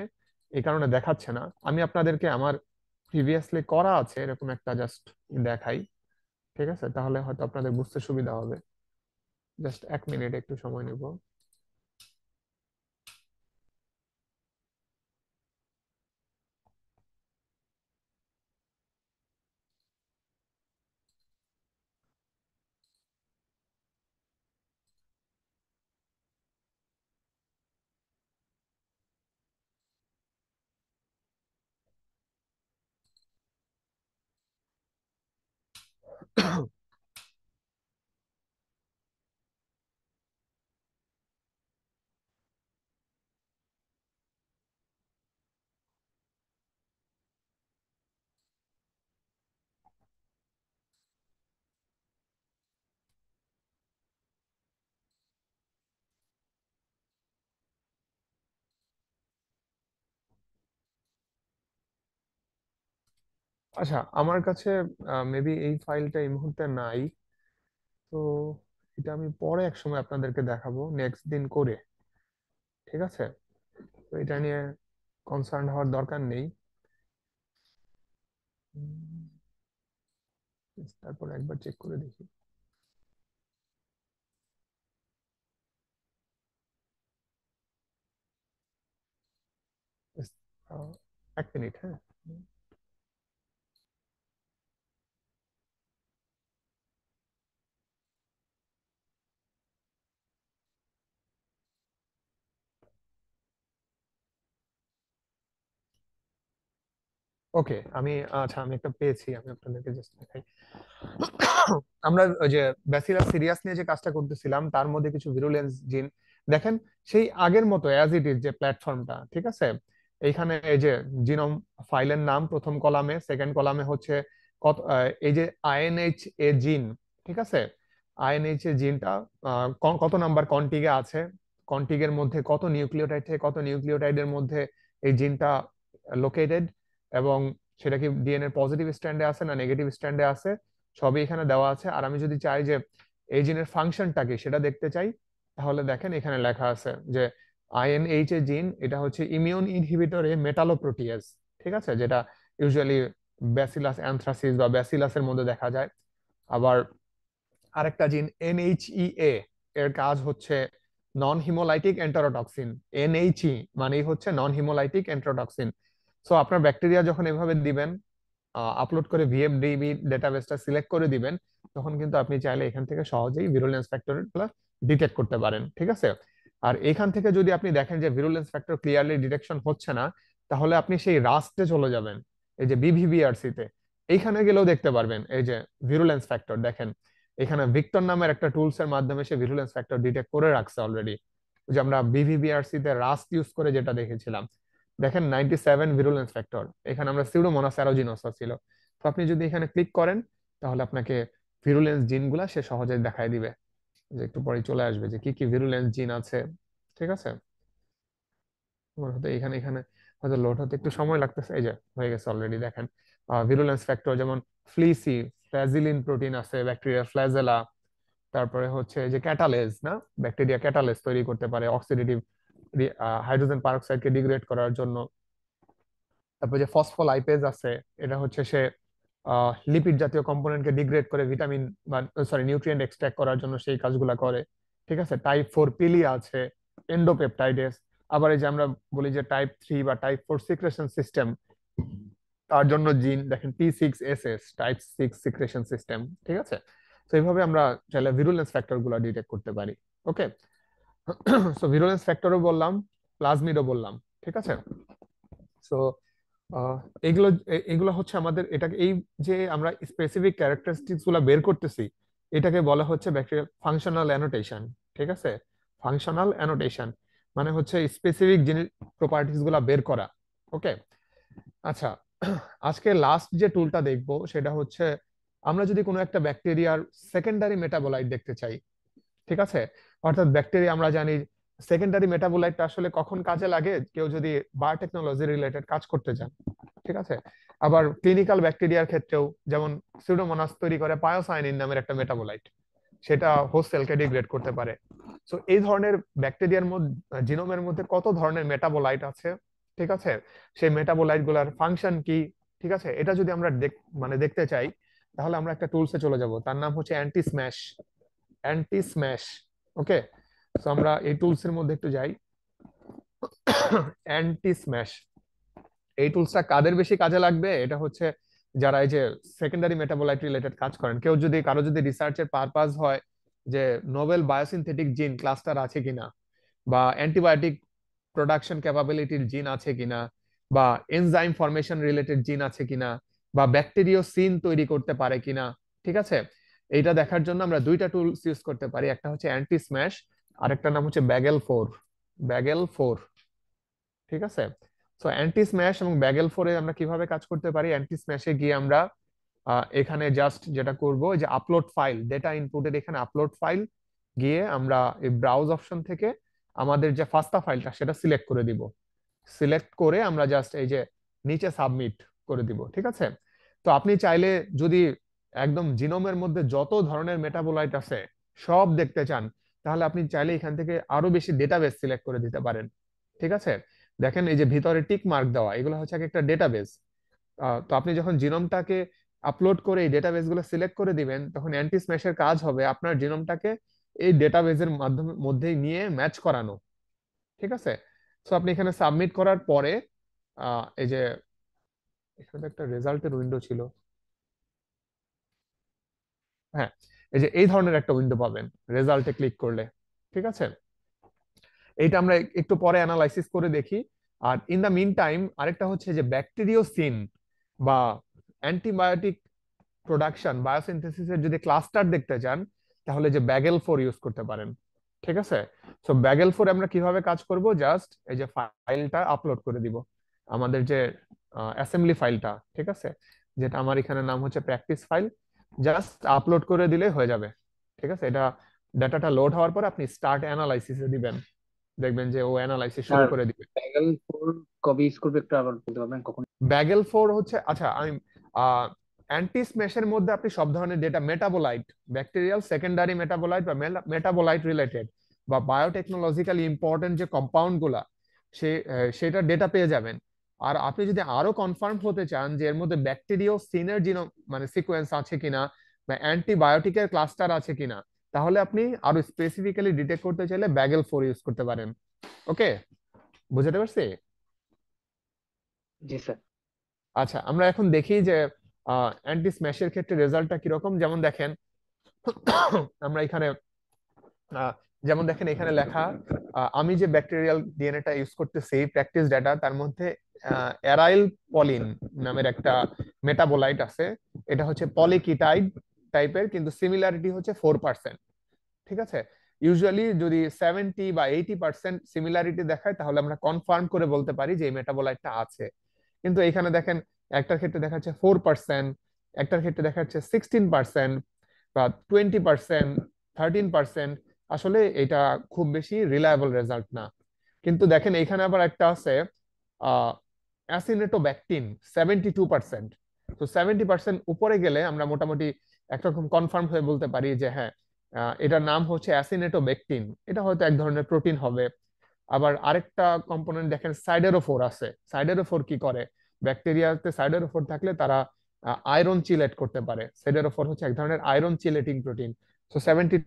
এই কারণে দেখাচ্ছে না। আমি আপনাদেরকে আমার প্রিভিয়াসলি করা আছে এরকম একটা জাস্ট দেখাই। ঠিক আছে, তাহলে হয়তো আপনাদের বুঝতে সুবিধা হবে। জাস্ট 1 মিনিট একটু সময় নেব। আচ্ছা, আমার কাছে মেবি এই ফাইলটা এই মুহূর্তে নাই, তো এটা আমি পরে এক সময় আপনাদেরকে দেখাবো নেক্সট দিন করে, ঠিক আছে? তো এটা নিয়ে কনসার্ন হওয়ার দরকার নেই। উম, তারপর একবার চেক করে দেখি। আহ, এক মিনিট, হ্যাঁ। ওকে, আচ্ছা আমি একটা পেয়েছি, আমি আপনাদেরকে জাস্ট দেখাই। আমরা ওই যে ব্যাসিলাস সিরিয়াস নিয়ে যে কাজটা করতেছিলাম তার মধ্যে কিছু ভিরুলেন্স জিন দেখেন, সেই আগের মতো অ্যাজ ইট ইজ যে প্ল্যাটফর্মটা, ঠিক আছে? এইখানে এই যে জিনোম ফাইলের নাম প্রথম কলামে, সেকেন্ড কলামে হচ্ছে কত এই যে আইএনএইচ এ জিন, ঠিক আছে? আইএনএইচ এ জিনটা কত নাম্বার কন্টিগে আছে, কন্টিগের মধ্যে কত নিউক্লিওটাইড থেকে কত নিউক্লিওটাইডের মধ্যে এই জিনটা লোকেটেড, এবং সেটা কি ডিএনএ পজিটিভ স্ট্র্যান্ডে আছে না নেগেটিভ স্ট্র্যান্ডে আছে, সবই এখানে দেওয়া আছে। আর আমি যদি চাই যে এই জিনের ফাংশনটা কি সেটা দেখতে চাই, তাহলে দেখেন এখানে লেখা আছে যে আইএনএইচ এ জিন, এটা হচ্ছে ইমিউন ইনহিবিটর এ মেটালোপ্রোটিয়াস, ঠিক আছে? যেটা ইউজুয়ালি ব্যাসিলাস অ্যানথ্রাসিস বা ব্যাসিলাসের মধ্যে দেখা যায়। আবার আরেকটা জিন এনএইচইএ, এর কাজ হচ্ছে নন হিমোলাইটিক এন্টারোটক্সিন। এনএইচই মানেই হচ্ছে নন হিমোলাইটিক এন্টারোটক্সিন। সো আপনার ব্যাকটেরিয়া যখন এভাবে দিবেন, আপলোড করে ভিএফডিবি ডেটাবেসটা সিলেক্ট করে দিবেন, তখন কিন্তু আপনি চাইলে এখান থেকে সহজেই ভিরুলেন্স ফ্যাক্টর ডিটেক্ট করতে পারেন, ঠিক আছে? আর এখান থেকে যদি আপনি দেখেন যে ভিরুলেন্স ফ্যাক্টর ক্লিয়ারলি ডিটেকশন হচ্ছে না, তাহলে আপনি সেই রাস্টে চলে যাবেন, এই যে বিভিবিআরসি তে, এইখানে গেলেও দেখতে পারবেন এই যে ভিরুলেন্স ফ্যাক্টর। দেখেন এখানে ভিক্টর নামের একটা টুলস এর মাধ্যমে সে ভিরুলেন্স ফ্যাক্টর ডিটেক্ট করে রাখছে অলরেডি, যে আমরা বিভিবিআরসি তে রাস্ট ইউজ করে যেটা দেখেছিলাম। দেখেন 97 ভিরুলেন্স ফ্যাক্টর, এখানে আমরা সিউডোমোনাস অ্যারুজিনোসা ছিল। তো আপনি যদি এখানে ক্লিক করেন, তাহলে আপনাকে ভিরুলেন্স জিনগুলা সে সহজে দেখায় দিবে, যে একটু পরে চলে আসবে যে কি কি ভিরুলেন্স জিন আছে, ঠিক আছে? আমার হয়তো এখানে এখানে হয়তো লোড হতে একটু সময় লাগতেছে, এই যে হয়ে গেছে অলরেডি। দেখেন ভিরুলেন্স ফ্যাক্টর যেমন ফ্লিসি, ফ্ল্যাজিলিন প্রোটিন আছে ব্যাকটেরিয়া ফ্ল্যাজেলা, তারপরে হচ্ছে যে ক্যাটালেজ, না ব্যাকটেরিয়া ক্যাটালেজ তৈরি করতে পারে অক্সিডেটিভ হাইড্রোজেন পারঅক্সাইডকে ডিগ্রেড করার জন্য। তারপর যে ফসফোলাইপেজ আছে, এটা হচ্ছে সে লিপিড জাতীয় কম্পোনেন্টকে ডিগ্রেড করে ভিটামিন বা সরি নিউট্রিয়েন্ট এক্সট্রাক্ট করার জন্য সেই কাজগুলা করে, ঠিক আছে? টাইপ 4 পিলি আছে, এন্ডোপেপটাইডেস। আবার এই যে আমরা বলি যে টাইপ 3 বা টাইপ 4 সিক্রেশন সিস্টেম, তার জন্য জিন দেখেন P6SS, টাইপ 6 সিক্রেশন সিস্টেম, ঠিক আছে? তো এইভাবে আমরা চাইলে ভিরুলেন্স ফ্যাক্টর গুলা ডিটেক্ট করতে পারি। ওকে, সো ভিরুলেন্স ফ্যাক্টরও বললাম, প্লাজমিডও বললাম, ঠিক আছে? সো আহ, এগুলো এগুলো হচ্ছে আমাদের, এটাকে এই যে আমরা স্পেসিফিক ক্যারেক্টারিস্টিক্স গুলা বের করতেছি, এটাকে বলা হচ্ছে ব্যাকটেরিয়া ফাংশনাল অ্যানোটেশন, ঠিক আছে? ফাংশনাল অ্যানোটেশন মানে হচ্ছে স্পেসিফিক জিনিস প্রপার্টিস গুলা বের করা। ওকে, আচ্ছা, আজকে লাস্ট যে টুলটা দেখবো সেটা হচ্ছে আমরা যদি কোনো একটা ব্যাকটেরিয়ার সেকেন্ডারি মেটাবোলাইট দেখতে চাই, ঠিক আছে? অর্থাৎ ব্যাকটেরিয়া আমরা জানি সেকেন্ডারি মেটাবোলাইটটা আসলে কখন কাজে লাগে, কেউ যদি বায়োটেকনোলজি রিলেটেড কাজ করতে চান, ঠিক আছে? আবার ক্লিনিক্যাল ব্যাকটেরিয়ার ক্ষেত্রেও যেমন সিউডোমোনাস তৈরি করে পায়োসাইনিন নামের একটা মেটাবোলাইট, সেটা হোস্ট সেলকে ডিগ্রেড করতে পারে। সো এই ধরনের ব্যাকটেরিয়ার মধ্যে জিনোমের মধ্যে কত ধরনের মেটাবোলাইট আছে, ঠিক আছে? সেই মেটাবোলাইট গুলার ফাংশন কি, ঠিক আছে? এটা যদি আমরা মানে দেখতে চাই, তাহলে আমরা একটা টুলসে চলে যাব, তার নাম হচ্ছে অ্যান্টি স্ম্যাশ। অ্যান্টি স্ম্যাশ, ওকে। তো আমরা এই টুলস এর মধ্যে একটু যাই। অ্যান্টি স্ম্যাশ, এই টুলসটা কাদের বেশি কাজে লাগবে? এটা হচ্ছে যারা এই যে সেকেন্ডারি মেটাবোলাইট রিলেটেড কাজ করেন, কেউ যদি কারো যদি রিসার্চের পারপাস হয় যে নোবেল বায়োসিনথেটিক জিন ক্লাস্টার আছে কিনা, বা অ্যান্টিবায়োটিক প্রোডাকশন ক্যাপাবিলিটির জিন আছে কিনা, বা এনজাইম ফরমেশন রিলেটেড জিন আছে কিনা, বা ব্যাকটেরিয় সিন তৈরি করতে পারে কিনা, ঠিক আছে? এইটা দেখার জন্য আমরা দুইটা টুলস ইউজ করতে পারি, একটা হচ্ছে অ্যান্টি স্ম্যাশ, আরেকটা নাম হচ্ছে ব্যাগেল 4। ব্যাগেল 4, ঠিক আছে? সো অ্যান্টি স্ম্যাশ এবং ব্যাগেল 4 এ আমরা কিভাবে কাজ করতে পারি? অ্যান্টি স্ম্যাশে গিয়ে আমরা এখানে জাস্ট যেটা করব, যে আপলোড ফাইল, ডেটা ইনপুটের এখানে আপলোড ফাইল গিয়ে আমরা এই ব্রাউজ অপশন থেকে আমাদের যে ফাস্টা ফাইলটা সেটা সিলেক্ট করে দিব। সিলেক্ট করে আমরা জাস্ট এই যে নিচে সাবমিট করে দিব, ঠিক আছে? তো আপনি চাইলে যদি একদম জিনোমের মধ্যে যত ধরনের মেটাবোলাইট আছে সব দেখতে চান, তাহলে আপনি চাইলে এখান থেকে আরো বেশি ডেটাবেস সিলেক্ট করে দিতে পারেন। ঠিক আছে, দেখেন এই যে ভিতরে টিক মার্ক দেওয়া, এগুলো হচ্ছে এক একটা ডেটাবেস। তো আপনি যখন জিনোমটাকে আপলোড করে এই ডেটাবেস গুলো সিলেক্ট করে দিবেন, তখন অ্যান্টি স্ম্যাশের কাজ হবে আপনার জিনোমটাকে এই ডেটাবেসের মাধ্যমে মধ্যেই নিয়ে ম্যাচ করানো। ঠিক আছে, তো আপনি এখানে সাবমিট করার পরে এই যে এখানে তো একটা রেজাল্টের উইন্ডো ছিল, হ্যাঁ, এই যে এই ধরনের একটা উইন্ডো পাবেন রেজাল্টে ক্লিক করলে। ঠিক আছে, এইটা আমরা একটু পরে অ্যানালাইসিস করে দেখি। আর ইন দা মিন টাইম আরেকটা হচ্ছে যে ব্যাকটেরিওসিন বা অ্যান্টিবায়োটিক প্রোডাকশন বায়োসিনথেসিসের যদি ক্লাস্টার দেখতে চান, তাহলে যে ব্যাগেল ফোর ইউজ করতে পারেন। ঠিক আছে, সো ব্যাগেল ফোর আমরা কিভাবে কাজ করব, জাস্ট এই যে ফাইলটা আপলোড করে দিব, আমাদের যে অ্যাসেম্বলি ফাইলটা, ঠিক আছে, যেটা আমার এখানে নাম হচ্ছে প্র্যাকটিস ফাইল, জাস্ট আপলোড করে দিলে হয়ে যাবে। ঠিক আছে, এটা ডাটাটা লোড হওয়ার পর আপনি স্টার্ট অ্যানালাইসিসে দিবেন, দেখবেন যে ও অ্যানালাইসিস শুরু স্যার করে দিবে। প্যাগাল ফোর কবে ইউজ করবে একটু আবার বলতে পারবেন কখন? ব্যাগেল ফোর হচ্ছে, আচ্ছা আমি অ্যান্টি স্ম্যাশের মধ্যে আপনি সব ধরনের data metabolite, bacterial secondary metabolite বা মেটাবোলাইট রিলেটেড বা বায়োটেকনোলজিক্যালি ইম্পর্টেন্ট যে কম্পাউন্ড গুলা, সেটা ডেটা পেয়ে যাবেন। আর আপনি যদি আরো কনফার্ম হতে চান যে এর মধ্যে ব্যাকটেরিয়া সিনের জিনোম মানে সিকোয়েন্স আছে কিনা বা অ্যান্টিবায়োটিকের ক্লাস্টার আছে কিনা, তাহলে আপনি আরো স্পেসিফিক্যালি ডিটেক্ট করতে চাইলে ব্যাগেল ফোর ইউজ করতে পারেন। ওকে, বুঝতে পারছি? জি স্যার। আচ্ছা, আমরা এখন দেখি যে অ্যান্টি স্ম্যাশের ক্ষেত্রে রেজাল্টটা কিরকম। যেমন দেখেন আমরা এখানে যেমন দেখেন এখানে লেখা, আমি যে ব্যাকটেরিয়াল ডিএনএটা ইউজ করতেছি প্র্যাকটিস ডাটা, তার মধ্যে অ্যারাইল পলিন নামের একটা মেটাবোলাইট আছে। এটা হচ্ছে পলিকিটাইড টাইপের, কিন্তু সিমিলারিটি হচ্ছে 4%। ঠিক আছে, ইউজুয়ালি যদি 70 বা 80% সিমিলারিটি দেখায়, তাহলে আমরা কনফার্ম করে বলতে পারি যে এই মেটাবোলাইটটা আছে। কিন্তু এখানে দেখেন একটার ক্ষেত্রে দেখা যাচ্ছে 4%, একটার ক্ষেত্রে দেখা যাচ্ছে 16% বা 20%, 13%। আসলে এটা খুব বেশি রিলায়েবল রেজাল্ট না। কিন্তু দেখেন এখানে আবার একটা আছে অ্যাসিনেটোব্যাকটিন 72%। তো 70% উপরে গেলে আমরা মোটামুটি একরকম কনফার্ম হয়ে বলতে পারি যে হ্যাঁ, এটার নাম হচ্ছে অ্যাসিনেটোব্যাকটিন, এটা হয়তো এক ধরনের প্রোটিন হবে। আবার আরেকটা কম্পোনেন্ট দেখেন সাইডেরোফোর আছে। সাইডেরোফোর কি করে, ব্যাকটেরিয়াতে সাইডেরোফোর থাকলে তারা আয়রন চিলেট করতে পারে। সাইডেরোফোর হচ্ছে এক ধরনের আয়রন চিলেটিং প্রোটিন। তো 70।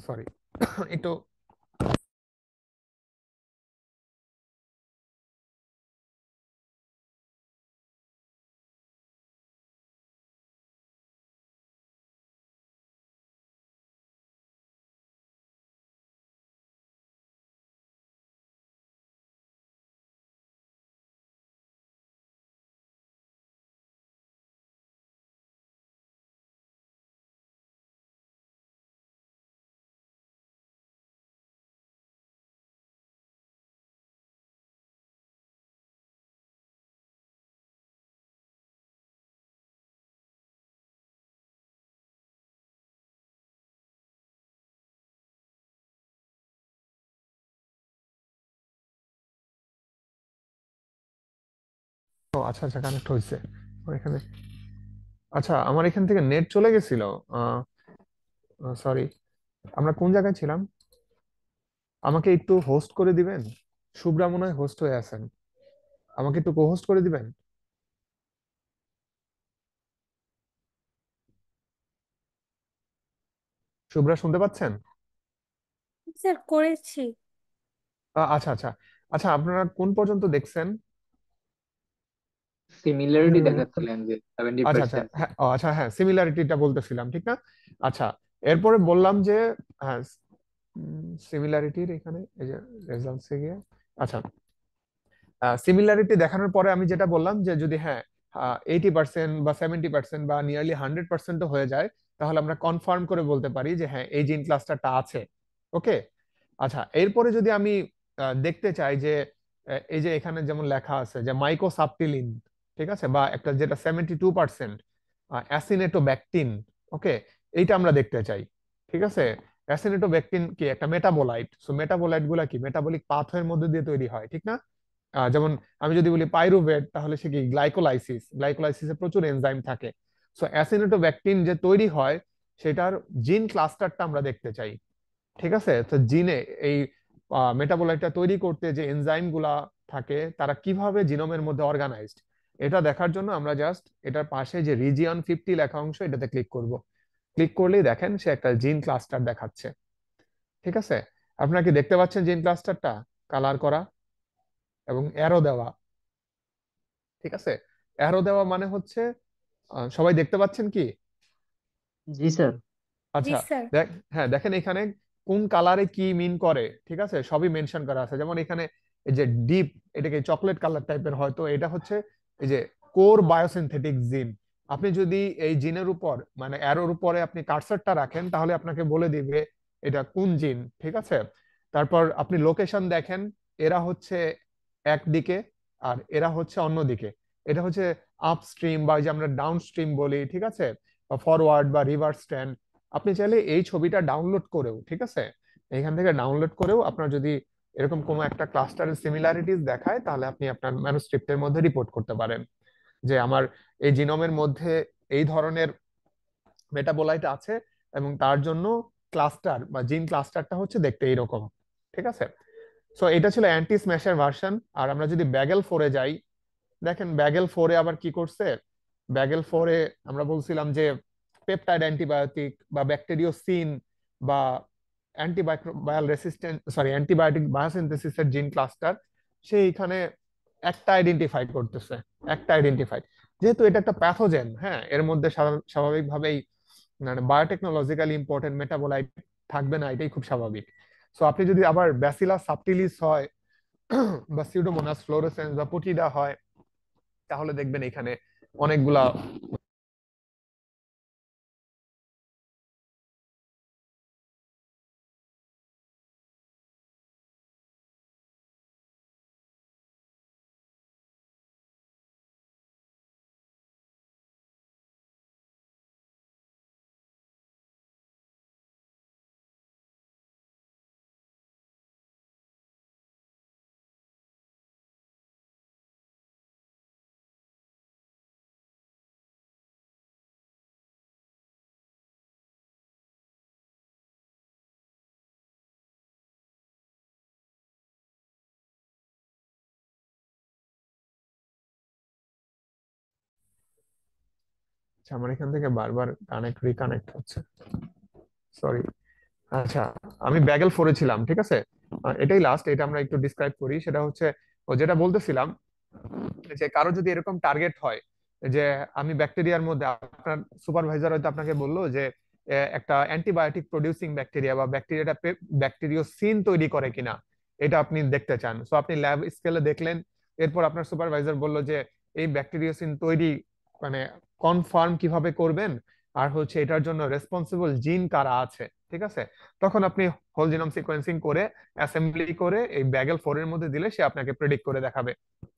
সরি একটু আচ্ছা আচ্ছা কানেক্ট হয়েছে আমার এখানে। আচ্ছা, আমার এখান থেকে নেট চলে গেছিল। সরি, আমরা কোন জায়গায় ছিলাম? আমাকে একটু হোস্ট করে দিবেন? শুভ্রা মনে হয় হোস্ট হয়ে আছেন, আমাকে একটু কো হোস্ট করে দিবেন? শুভ্রা শুনতে পাচ্ছেন? স্যার করেছি। আচ্ছা আচ্ছা। আচ্ছা, আপনারা কোন পর্যন্ত দেখছেন? সিমিলারিটি দেখাচ্ছিলেন যে আচ্ছা আচ্ছা 70%। হ্যাঁ, আচ্ছা হ্যাঁ, সিমিলারিটিটা বলতেছিলাম ঠিক না? আচ্ছা, এরপরে বললাম যে সিমিলারিটির এখানে এই যে রেজাল্টসে গিয়ে, আচ্ছা সিমিলারিটি দেখানোর পরে আমি যেটা বললাম যে যদি হ্যাঁ 80% বা 70% বা নিয়ারলি 100% হয়ে যায়, তাহলে আমরা কনফার্ম করে বলতে পারি যে হ্যাঁ এই জিন ক্লাস্টারটা আছে। ওকে, আচ্ছা এরপরে যদি আমি দেখতে চাই যে এই যে এখানে যেমন লেখা আছে যে মাইকোসাবটিলিন, ঠিক আছে, বা একটা যেটা 72% অ্যাসিনেটোব্যাকটিন। ওকে, এইটা আমরা দেখতে চাই। ঠিক আছে, অ্যাসিনেটোব্যাকটিন কি একটা মেটাবোলাইট। সো মেটাবোলাইট গুলা কি মেটাবলিক পাথওয়ের মধ্যে দিয়ে তৈরি হয়, ঠিক না? যেমন আমি যদি বলি পাইরুভেট, তাহলে সে কি গ্লাইকোলাইসিস, গ্লাইকোলাইসিসে প্রচুর এনজাইম থাকে। সো অ্যাসিনেটোব্যাকটিন যে তৈরি হয় সেটার জিন ক্লাস্টারটা আমরা দেখতে চাই। ঠিক আছে, তো জিনে এই মেটাবোলাইটটা তৈরি করতে যে এনজাইম গুলা থাকে তারা কিভাবে জিনোমের মধ্যে অর্গানাইজড, এটা দেখার জন্য আমরা জাস্ট এটার পাশে যে রিজিয়ন 50 লেখা অংশ এটাতে ক্লিক করব। ক্লিক করলেই দেখেন সে একটা জিন ক্লাস্টার দেখাচ্ছে। ঠিক আছে, আপনারা কি দেখতে পাচ্ছেন জিন ক্লাস্টারটা কালার করা এবং অ্যারো দেওয়া? ঠিক আছে, অ্যারো দেওয়া মানে হচ্ছে সবাই দেখতে পাচ্ছেন কি? জি স্যার। জি আচ্ছা, স্যার। হ্যাঁ দেখেন এখানে কোন কালারে কি মিন করে, ঠিক আছে, সবই মেনশন করা আছে। যেমন এখানে এই যে ডিপ, এটাকে চকলেট কালার টাইপের, হয়তো এটা হচ্ছে এই যে কোর বায়োসিনথেটিক জিন। আপনি যদি এই জিনের উপর মানে অ্যারোর উপরে আপনি কার্সারটা রাখেন তাহলে আপনাকে বলে দিবে এটা কোন জিন। ঠিক আছে, তারপর আপনি লোকেশন দেখেন, এরা হচ্ছে একদিকে আর এরা হচ্ছে অন্যদিকে। এটা হচ্ছে আপস্ট্রিম বা ওই যে আমরা ডাউন স্ট্রিম বলি, ঠিক আছে, বা ফরওয়ার্ড বা রিভার্স স্ট্যান্ড। আপনি চাইলে এই ছবিটা ডাউনলোড করেও, ঠিক আছে, এখান থেকে ডাউনলোড করেও আপনার যদি এরকম কোনো একটা ক্লাস্টারের সিমিলারিটিস দেখায় তাহলে আপনি আপনার ম্যানুস্ক্রিপ্টের মধ্যে রিপোর্ট করতে পারেন যে আমার এই জিনোমের মধ্যে এই ধরনের মেটাবোলাইট আছে এবং তার জন্য ক্লাস্টার বা জিন ক্লাস্টারটা হচ্ছে দেখতে এইরকম। ঠিক আছে, সো এটা ছিল অ্যান্টি স্ম্যাশের ভার্সন। আর আমরা যদি ব্যাগেল 4-এ যাই, দেখেন ব্যাগেল 4-এ আবার কি করছে। ব্যাগেল 4-এ আমরা বলছিলাম যে পেপটাইড অ্যান্টিবায়োটিক বা ব্যাকটেরিওসিন বা অ্যান্টিবায়োটিক রেসিস্ট্যান্ট অ্যান্টিবায়োটিক বায়োসিনথেসিসের জিন ক্লাস্টার সে এখানে একটা আইডেন্টিফাই করতেছে, একটা আইডেন্টিফাইড। যেহেতু এটা একটা প্যাথোজেন, হ্যাঁ, এর মধ্যে স্বাভাবিকভাবেই মানে বায়োটেকনোলজিক্যালি ইম্পর্টেন্ট মেটাবোলাইট থাকবে না, এটাই খুব স্বাভাবিক। সো আপনি যদি আবার ব্যাসিলাস সাবটিলিস হয় বা সিউডোমোনাস ফ্লোরোসেন্স বা পুটিডা হয় তাহলে দেখবেন এখানে অনেকগুলা আচ্ছা, আমার এখান থেকে বারবার রিকানেক্ট হচ্ছে, সরি। আচ্ছা, আমি ব্যাগেল 4-এ ছিলাম, ঠিক আছে, এটাই লাস্ট। এটা আমরা একটু ডিসক্রাইব করি। সেটা হচ্ছে ও যেটা বলতেছিলাম যে কারো যদি এরকম টার্গেট হয় যে আমি ব্যাকটেরিয়ার মধ্যে, আপনার সুপারভাইজার হয়তো আপনাকে বললো যে একটা অ্যান্টিবায়োটিক প্রডিউসিং ব্যাকটেরিয়া বা ব্যাকটেরিয়াটা ব্যাকটেরিওসিন তৈরি করে কিনা এটা আপনি দেখতে চান। সো আপনি ল্যাব স্কেলে দেখলেন, এরপর আপনার সুপারভাইজার বললো যে এই ব্যাকটেরিওসিন তৈরি মানে কনফার্ম কিভাবে করবেন আর হচ্ছে এটার জন্য রেসপন্সিবল জিন কারা আছে, ঠিক আছে, তখন আপনি হোল জিনোম সিকোয়েন্সিং করে অ্যাসেম্বলি করে এই ব্যাগেল 4-এর মধ্যে দিলে সে আপনাকে প্রেডিক্ট করে দেখাবে।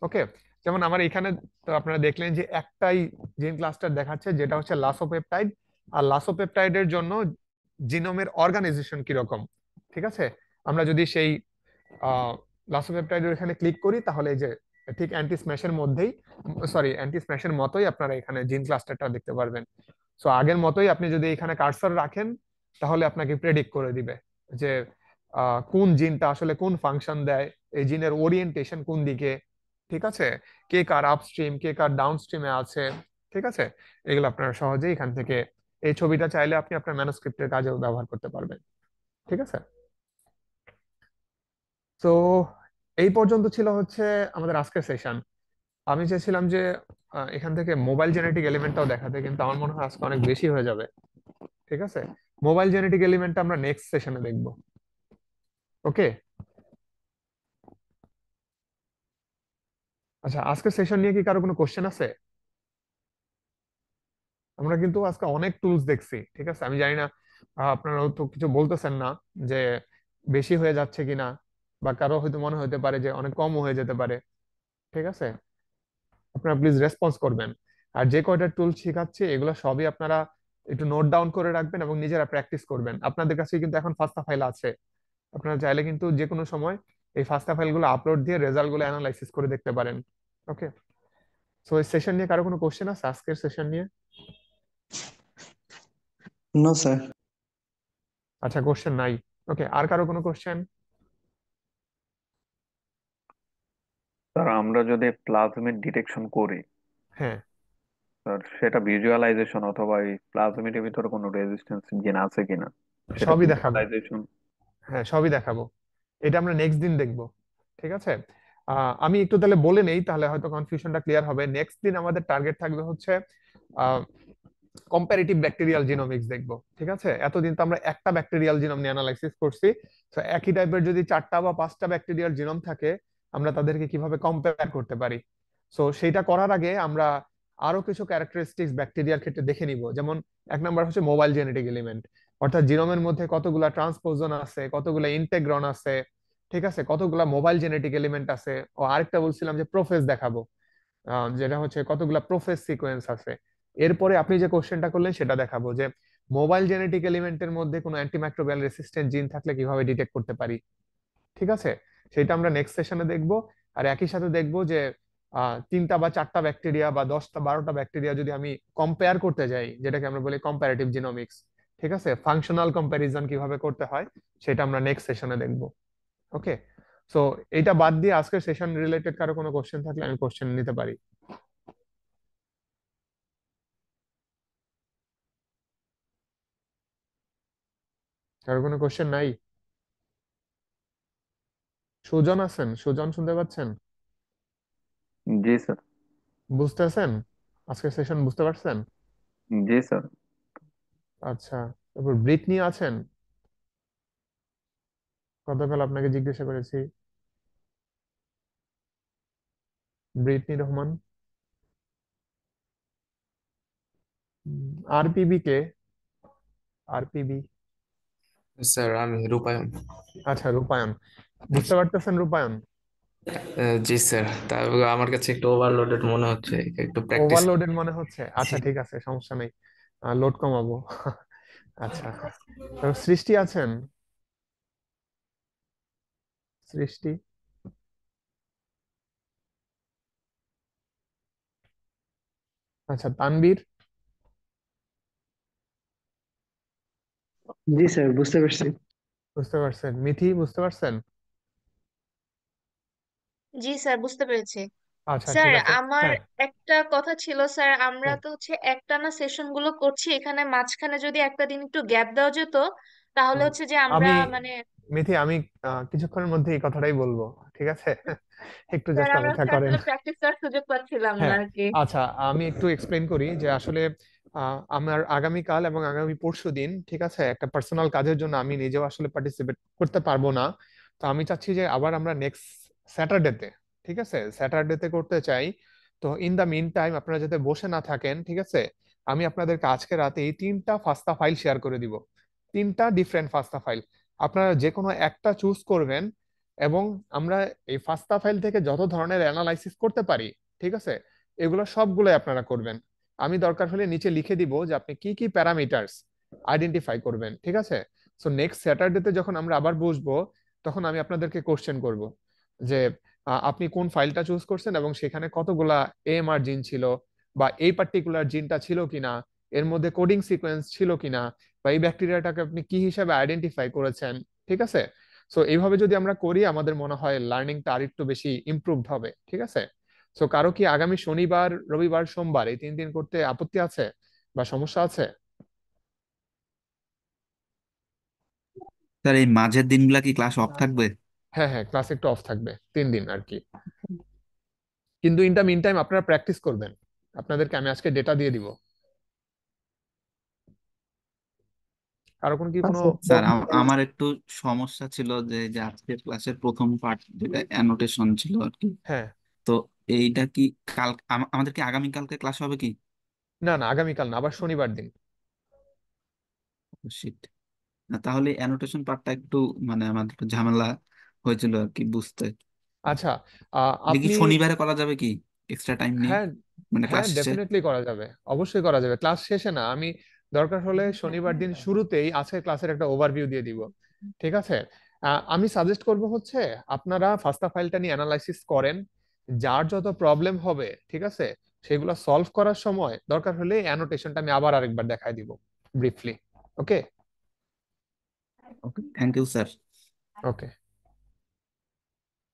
ওকে, যেমন আমার এখানে তো আপনারা দেখলেন যে একটাই জিন ক্লাস্টার দেখাচ্ছে যেটা হচ্ছে লাসোপেপটাইড। আর লাসোপেপটাইডের জন্য জিনোমের অর্গানাইজেশন কিরকম, ঠিক আছে, আমরা যদি সেই লাসোপেপটাইডের এখানে ক্লিক করি তাহলে এই যে ঠিক অ্যান্টি স্ম্যাশের মধ্যেই, অ্যান্টি স্ম্যাশের মতোই আপনারা এখানে জিন ক্লাস্টারটা দেখতে পারবেন। সো আগের মতোই আপনি যদি এখানে কার্সর রাখেন তাহলে আপনাকে প্রেডিক্ট করে দিবে যে কোন জিনটা আসলে কোন ফাংশন দেয়, এই জিনের ওরিয়েন্টেশন কোন দিকে, ঠিক আছে, কে কার আপস্ট্রিম কে কার ডাউনস্ট্রিমে আছে। ঠিক আছে, এগুলো আপনারা সহজেই এখান থেকে এই ছবিটা চাইলে আপনি আপনার ম্যানুস্ক্রিপ্টের কাজেও ব্যবহার করতে পারবেন। ঠিক আছে, তো এই পর্যন্ত ছিল হচ্ছে আমাদের আজকের সেশন। আমি চেয়েছিলাম যে এখান থেকে মোবাইল জেনেটিক এলিমেন্টটাও দেখাতে, কিন্তু আমার মনে হয় আজকে অনেক বেশি হয়ে যাবে। ঠিক আছে, মোবাইল জেনেটিক এলিমেন্ট আমরা নেক্সট সেশনে দেখবো। ওকে। আচ্ছা, আজকের সেশন নিয়ে কি কারো কোনো কোশ্চেন আছে? আমরা কিন্তু আজকে অনেক টুলস দেখছি, ঠিক আছে। আমি জানি না আপনারাও তো কিছু বলতেছেন না যে বেশি হয়ে যাচ্ছে কিনা, বা কারো হয়তো মনে হতে পারে যে অনেক কম হয়ে যেতে পারে, ঠিক আছে। আপনারা প্লিজ রেসপন্স করবেন। আর যে কয়টা টুল শেখাচ্ছি এগুলো সবই আপনারা একটু নোট ডাউন করে রাখবেন এবং নিজেরা প্র্যাকটিস করবেন। আপনাদের কাছে কিন্তু এখন ফাস্টা ফাইল আছে, আপনারা চাইলে কিন্তু যে কোনো সময় এই ফাস্টা ফাইল গুলো আপলোড দিয়ে রেজাল্ট গুলো অ্যানালাইসিস করে দেখতে পারেন। ওকে, সো এই সেশন নিয়ে কারো কোনো কোশ্চেন আছে আজকের সেশন নিয়ে? No sir. আচ্ছা, কোশ্চেন নাই। ওকে, আর কারো কোনো কোশ্চেন? স্যার আমরা যদি প্লাজমিড ডিটেকশন করি, হ্যাঁ, স্যার সেটা ভিজুয়ালাইজেশন অথবা এই প্লাজমিডের ভিতরে কোনো রেজিস্ট্যান্স জিন আছে কিনা সেটা সবই দেখাবো। ভিজুয়ালাইজেশন। হ্যাঁ, সবই দেখাবো। এটা আমরা নেক্সট দিন দেখবো, ঠিক আছে। আমি একটু তাহলে বলে নেই, তাহলে হয়তো কনফিউশনটা ক্লিয়ার হবে। নেক্সট দিন আমাদের টার্গেট থাকবে হচ্ছে কম্পারেটিভ ব্যাকটেরিয়াল জিনোমিক্স দেখবো, ঠিক আছে। এতদিন তো আমরা একটা ব্যাকটেরিয়াল জিনোম নিয়ে অ্যানালাইসিস করছি। তো একই টাইপের যদি 4টা বা 5টা ব্যাকটেরিয়াল জিনোম থাকে, আমরা তাদেরকে কিভাবে কম্পেয়ার করতে পারি। সো সেইটা করার আগে আমরা আরো কিছু ক্যারেক্টারিস্টিক্স ব্যাকটেরিয়ার ক্ষেত্রে দেখে নিব। যেমন এক নাম্বার হচ্ছে মোবাইল জেনেটিক এলিমেন্ট, অর্থাৎ জিনোমের মধ্যে কতগুলা ট্রান্সপোজন আছে, কতগুলা ইন্টেগ্রন আছে, ঠিক আছে, কতগুলা মোবাইল জেনেটিক এলিমেন্ট আছে। ও আরেকটা বলছিলাম যে প্রোফেজ দেখাবো, যেটা হচ্ছে কতগুলা প্রোফেজ সিকোয়েন্স আছে। এরপরে আপনি যে কোশ্চেনটা করলেন সেটা দেখাবো যে মোবাইল জেনেটিক এলিমেন্টের মধ্যে কোনো অ্যান্টিমাইক্রোবিয়াল রেসিস্ট্যান্ট জিন থাকলে কিভাবে ডিটেক্ট করতে পারি, ঠিক আছে। সেটা আমরা নেক্সট সেশনে দেখবো। আর একই সাথে দেখবো যে 3টা বা 4টা ব্যাকটেরিয়া বা 10টা 12টা ব্যাকটেরিয়া যদি আমি কম্পেয়ার করতে যাই, যেটাকে আমরা বলি কম্পারেটিভ জিনোমিক্স, ঠিক আছে, ফাংশনাল কম্প্যারিজন কিভাবে করতে হয় সেটা আমরা নেক্সট সেশনে দেখবো। ওকে, সো এটা বাদ দিয়ে আজকের সেশন রিলেটেড কারো কোনো কোশ্চেন থাকলে আমি কোশ্চেন নিতে পারি। কারো কোনো কোশ্চেন নাই? সুজন আছেন? সুজন শুনতে পাচ্ছেন? জি স্যার। বুঝতেছেন? আজকের সেশন বুঝতে পারছেন? জি স্যার। আচ্ছা, তারপর ব্রিটনি আছেন? গতকাল আপনাকে জিজ্ঞাসা করেছি। ব্রিটনি রহমান। আরপিবি কে? আরপিবি? স্যার আমি রূপায়ণ। আচ্ছা, রূপায়ণ। বুঝতে পারতেছেন রূপায়ণ? জি স্যার, তা আমার কাছে একটু ওভারলোডেড মনে হচ্ছে, একটু প্র্যাকটিস। ওভারলোডেড মনে হচ্ছে? জি আচ্ছা, ঠিক আছে, সমস্যা নেই, লোড কমাবো। আচ্ছা, তারপর সৃষ্টি আছেন? সৃষ্টি? আচ্ছা, তানবীর? জি স্যার, বুঝতে পারছি। বুঝতে পারছেন? মিথি বুঝতে পারছেন? জি স্যার, বুঝতে পেরেছি। আচ্ছা, স্যার ঠিক আছে। আমার হ্যাঁ, একটা কথা ছিল স্যার, আমরা হুম, তো হচ্ছে একটানা সেশন গুলো করছি, এখানে মাঝখানে যদি একটা দিন একটু গ্যাপ দেওয়া যেত তাহলে হুম। হচ্ছে যে আমরা আমি মানে মিথি, আমি কিছুক্ষণের মধ্যে এই কথাটাই বলবো, ঠিক আছে। একটু স্যার জাস্ট আমরা অপেক্ষা হচ্ছে করেন। আসলে প্র্যাকটিস করার সুযোগ পাচ্ছিলাম না হ্যাঁ, আর কি। আচ্ছা, আমি একটু এক্সপ্লেন করি যে আসলে আমার আগামীকাল এবং আগামী পরশু দিন, ঠিক আছে, একটা পার্সোনাল কাজের জন্য আমি নিজেও আসলে পার্টিসিপেট করতে পারবো না। তো আমি চাচ্ছি যে আবার আমরা নেক্সট স্যাটারডেতে, ঠিক আছে, স্যাটারডেতে করতে চাই। তো ইন দা মিন টাইম আপনারা যাতে বসে না থাকেন, ঠিক আছে, আমি আপনাদেরকে আজকে রাতে এই 3টা ফাস্তা ফাইল শেয়ার করে দিব। 3টা ডিফারেন্ট ফাস্তা ফাইল, আপনারা যে কোনো একটা চুজ করবেন এবং আমরা এই ফাস্তা ফাইল থেকে যত ধরনের অ্যানালাইসিস করতে পারি, ঠিক আছে, এগুলো সবগুলোই আপনারা করবেন। আমি দরকার হলে নিচে লিখে দিব যে আপনি কি কি প্যারামিটারস আইডেন্টিফাই করবেন, ঠিক আছে। সো নেক্সট স্যাটারডেতে যখন আমরা আবার বসবো, তখন আমি আপনাদেরকে কোশ্চেন করব যে আপনি কোন ফাইলটা চুজ করছেন এবং সেখানে কতগুলা এএমআর জিন ছিল, বা এই পার্টিকুলার জিনটা ছিল কিনা, এর মধ্যে কোডিং সিকোয়েন্স ছিল কিনা, বা এই ব্যাকটেরিয়াটাকে আপনি কি হিসাবে আইডেন্টিফাই করেছেন, ঠিক আছে। সো এইভাবে যদি আমরা করি আমাদের মনে হয় লার্নিংটা আরেকটু বেশি ইমপ্রুভড হবে, ঠিক আছে। সো কারো কি আগামী শনিবার, রবিবার, সোমবার এই 3 দিন করতে আপত্তি আছে বা সমস্যা আছে? স্যার এই মাঝের দিনগুলা কি ক্লাস অফ থাকবে? হ্যাঁ, হ্যাঁ, ক্লাস একটু অফ থাকবে 3 দিন আর কি। কিন্তু ইন দা মিন টাইম আপনারা প্র্যাকটিস করবেন, আপনাদেরকে আমি আজকে ডেটা দিয়ে দিব। কারো কোনো কি কোনো আচ্ছা। স্যার আমার একটু সমস্যা ছিল যে যে আজকের ক্লাসের প্রথম পার্ট যেটা অ্যানোটেশন ছিল আর কি। হ্যাঁ, তো এইটা কি আমাদের কি আগামীকালকে ক্লাস হবে কি? না না, আগামীকাল না, আবার শনিবার দিন। শিট। তাহলে অ্যানোটেশন পার্টটা একটু মানে আমাদের একটু ঝামেলা হয়েছিল আর কি বুঝতে। আচ্ছা, এটা কি আপনি, শনিবারে করা যাবে কি এক্সট্রা টাইম নিয়ে, হ্যাঁ মানে হ্যাঁ ক্লাস শেষে? ডেফিনেটলি করা যাবে, অবশ্যই করা যাবে, ক্লাস শেষে না, আমি দরকার হলে শনিবার দিন শুরুতেই আজকের ক্লাসের একটা ওভারভিউ দিয়ে দিব, ঠিক আছে? আমি সাজেস্ট করব হচ্ছে আপনারা ফাস্টা ফাইলটা নিয়ে অ্যানালাইসিস করেন, যার যত প্রবলেম হবে, ঠিক আছে, সেগুলো সলভ করার সময় দরকার হলে অ্যানোটেশনটা আমি আবার আরেকবার দেখাই দিব briefly. Okay. Okay, thank you sir. Okay,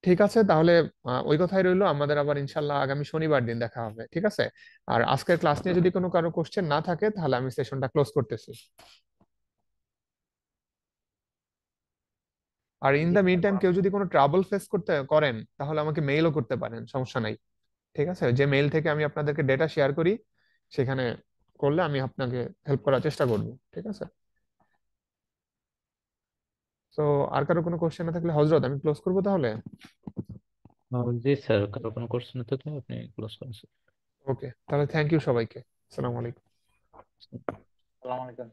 ঠিক আছে তাহলে, ওই কথাই রইলো, আমাদের আবার ইনশাল্লাহ আগামী শনিবার দিন দেখা হবে, ঠিক আছে? আর আজকের ক্লাস নিয়ে যদি কোনো কারো কোশ্চেন না থাকে তাহলে আমি সেশনটা ক্লোজ করতেছি। আর ইন দা মিন টাইম কেউ যদি কোনো ট্রাবল ফেস করেন তাহলে আমাকে মেইলও করতে পারেন, সমস্যা নাই, ঠিক আছে? যে মেইল থেকে আমি আপনাদেরকে ডেটা শেয়ার করি, সেখানে করলে আমি আপনাকে হেল্প করার চেষ্টা করব, ঠিক আছে? তো আর কারো কোনো কোশ্চেন না থাকলে হজরত আমি ক্লোজ করবো তাহলে। জি স্যার, কারো কোনো কোশ্চেন থাকলে আপনি ক্লোজ করেন স্যার। ওকে, তাহলে থ্যাংক ইউ সবাইকে, আসসালামু আলাইকুম। আসসালামু আলাইকুম।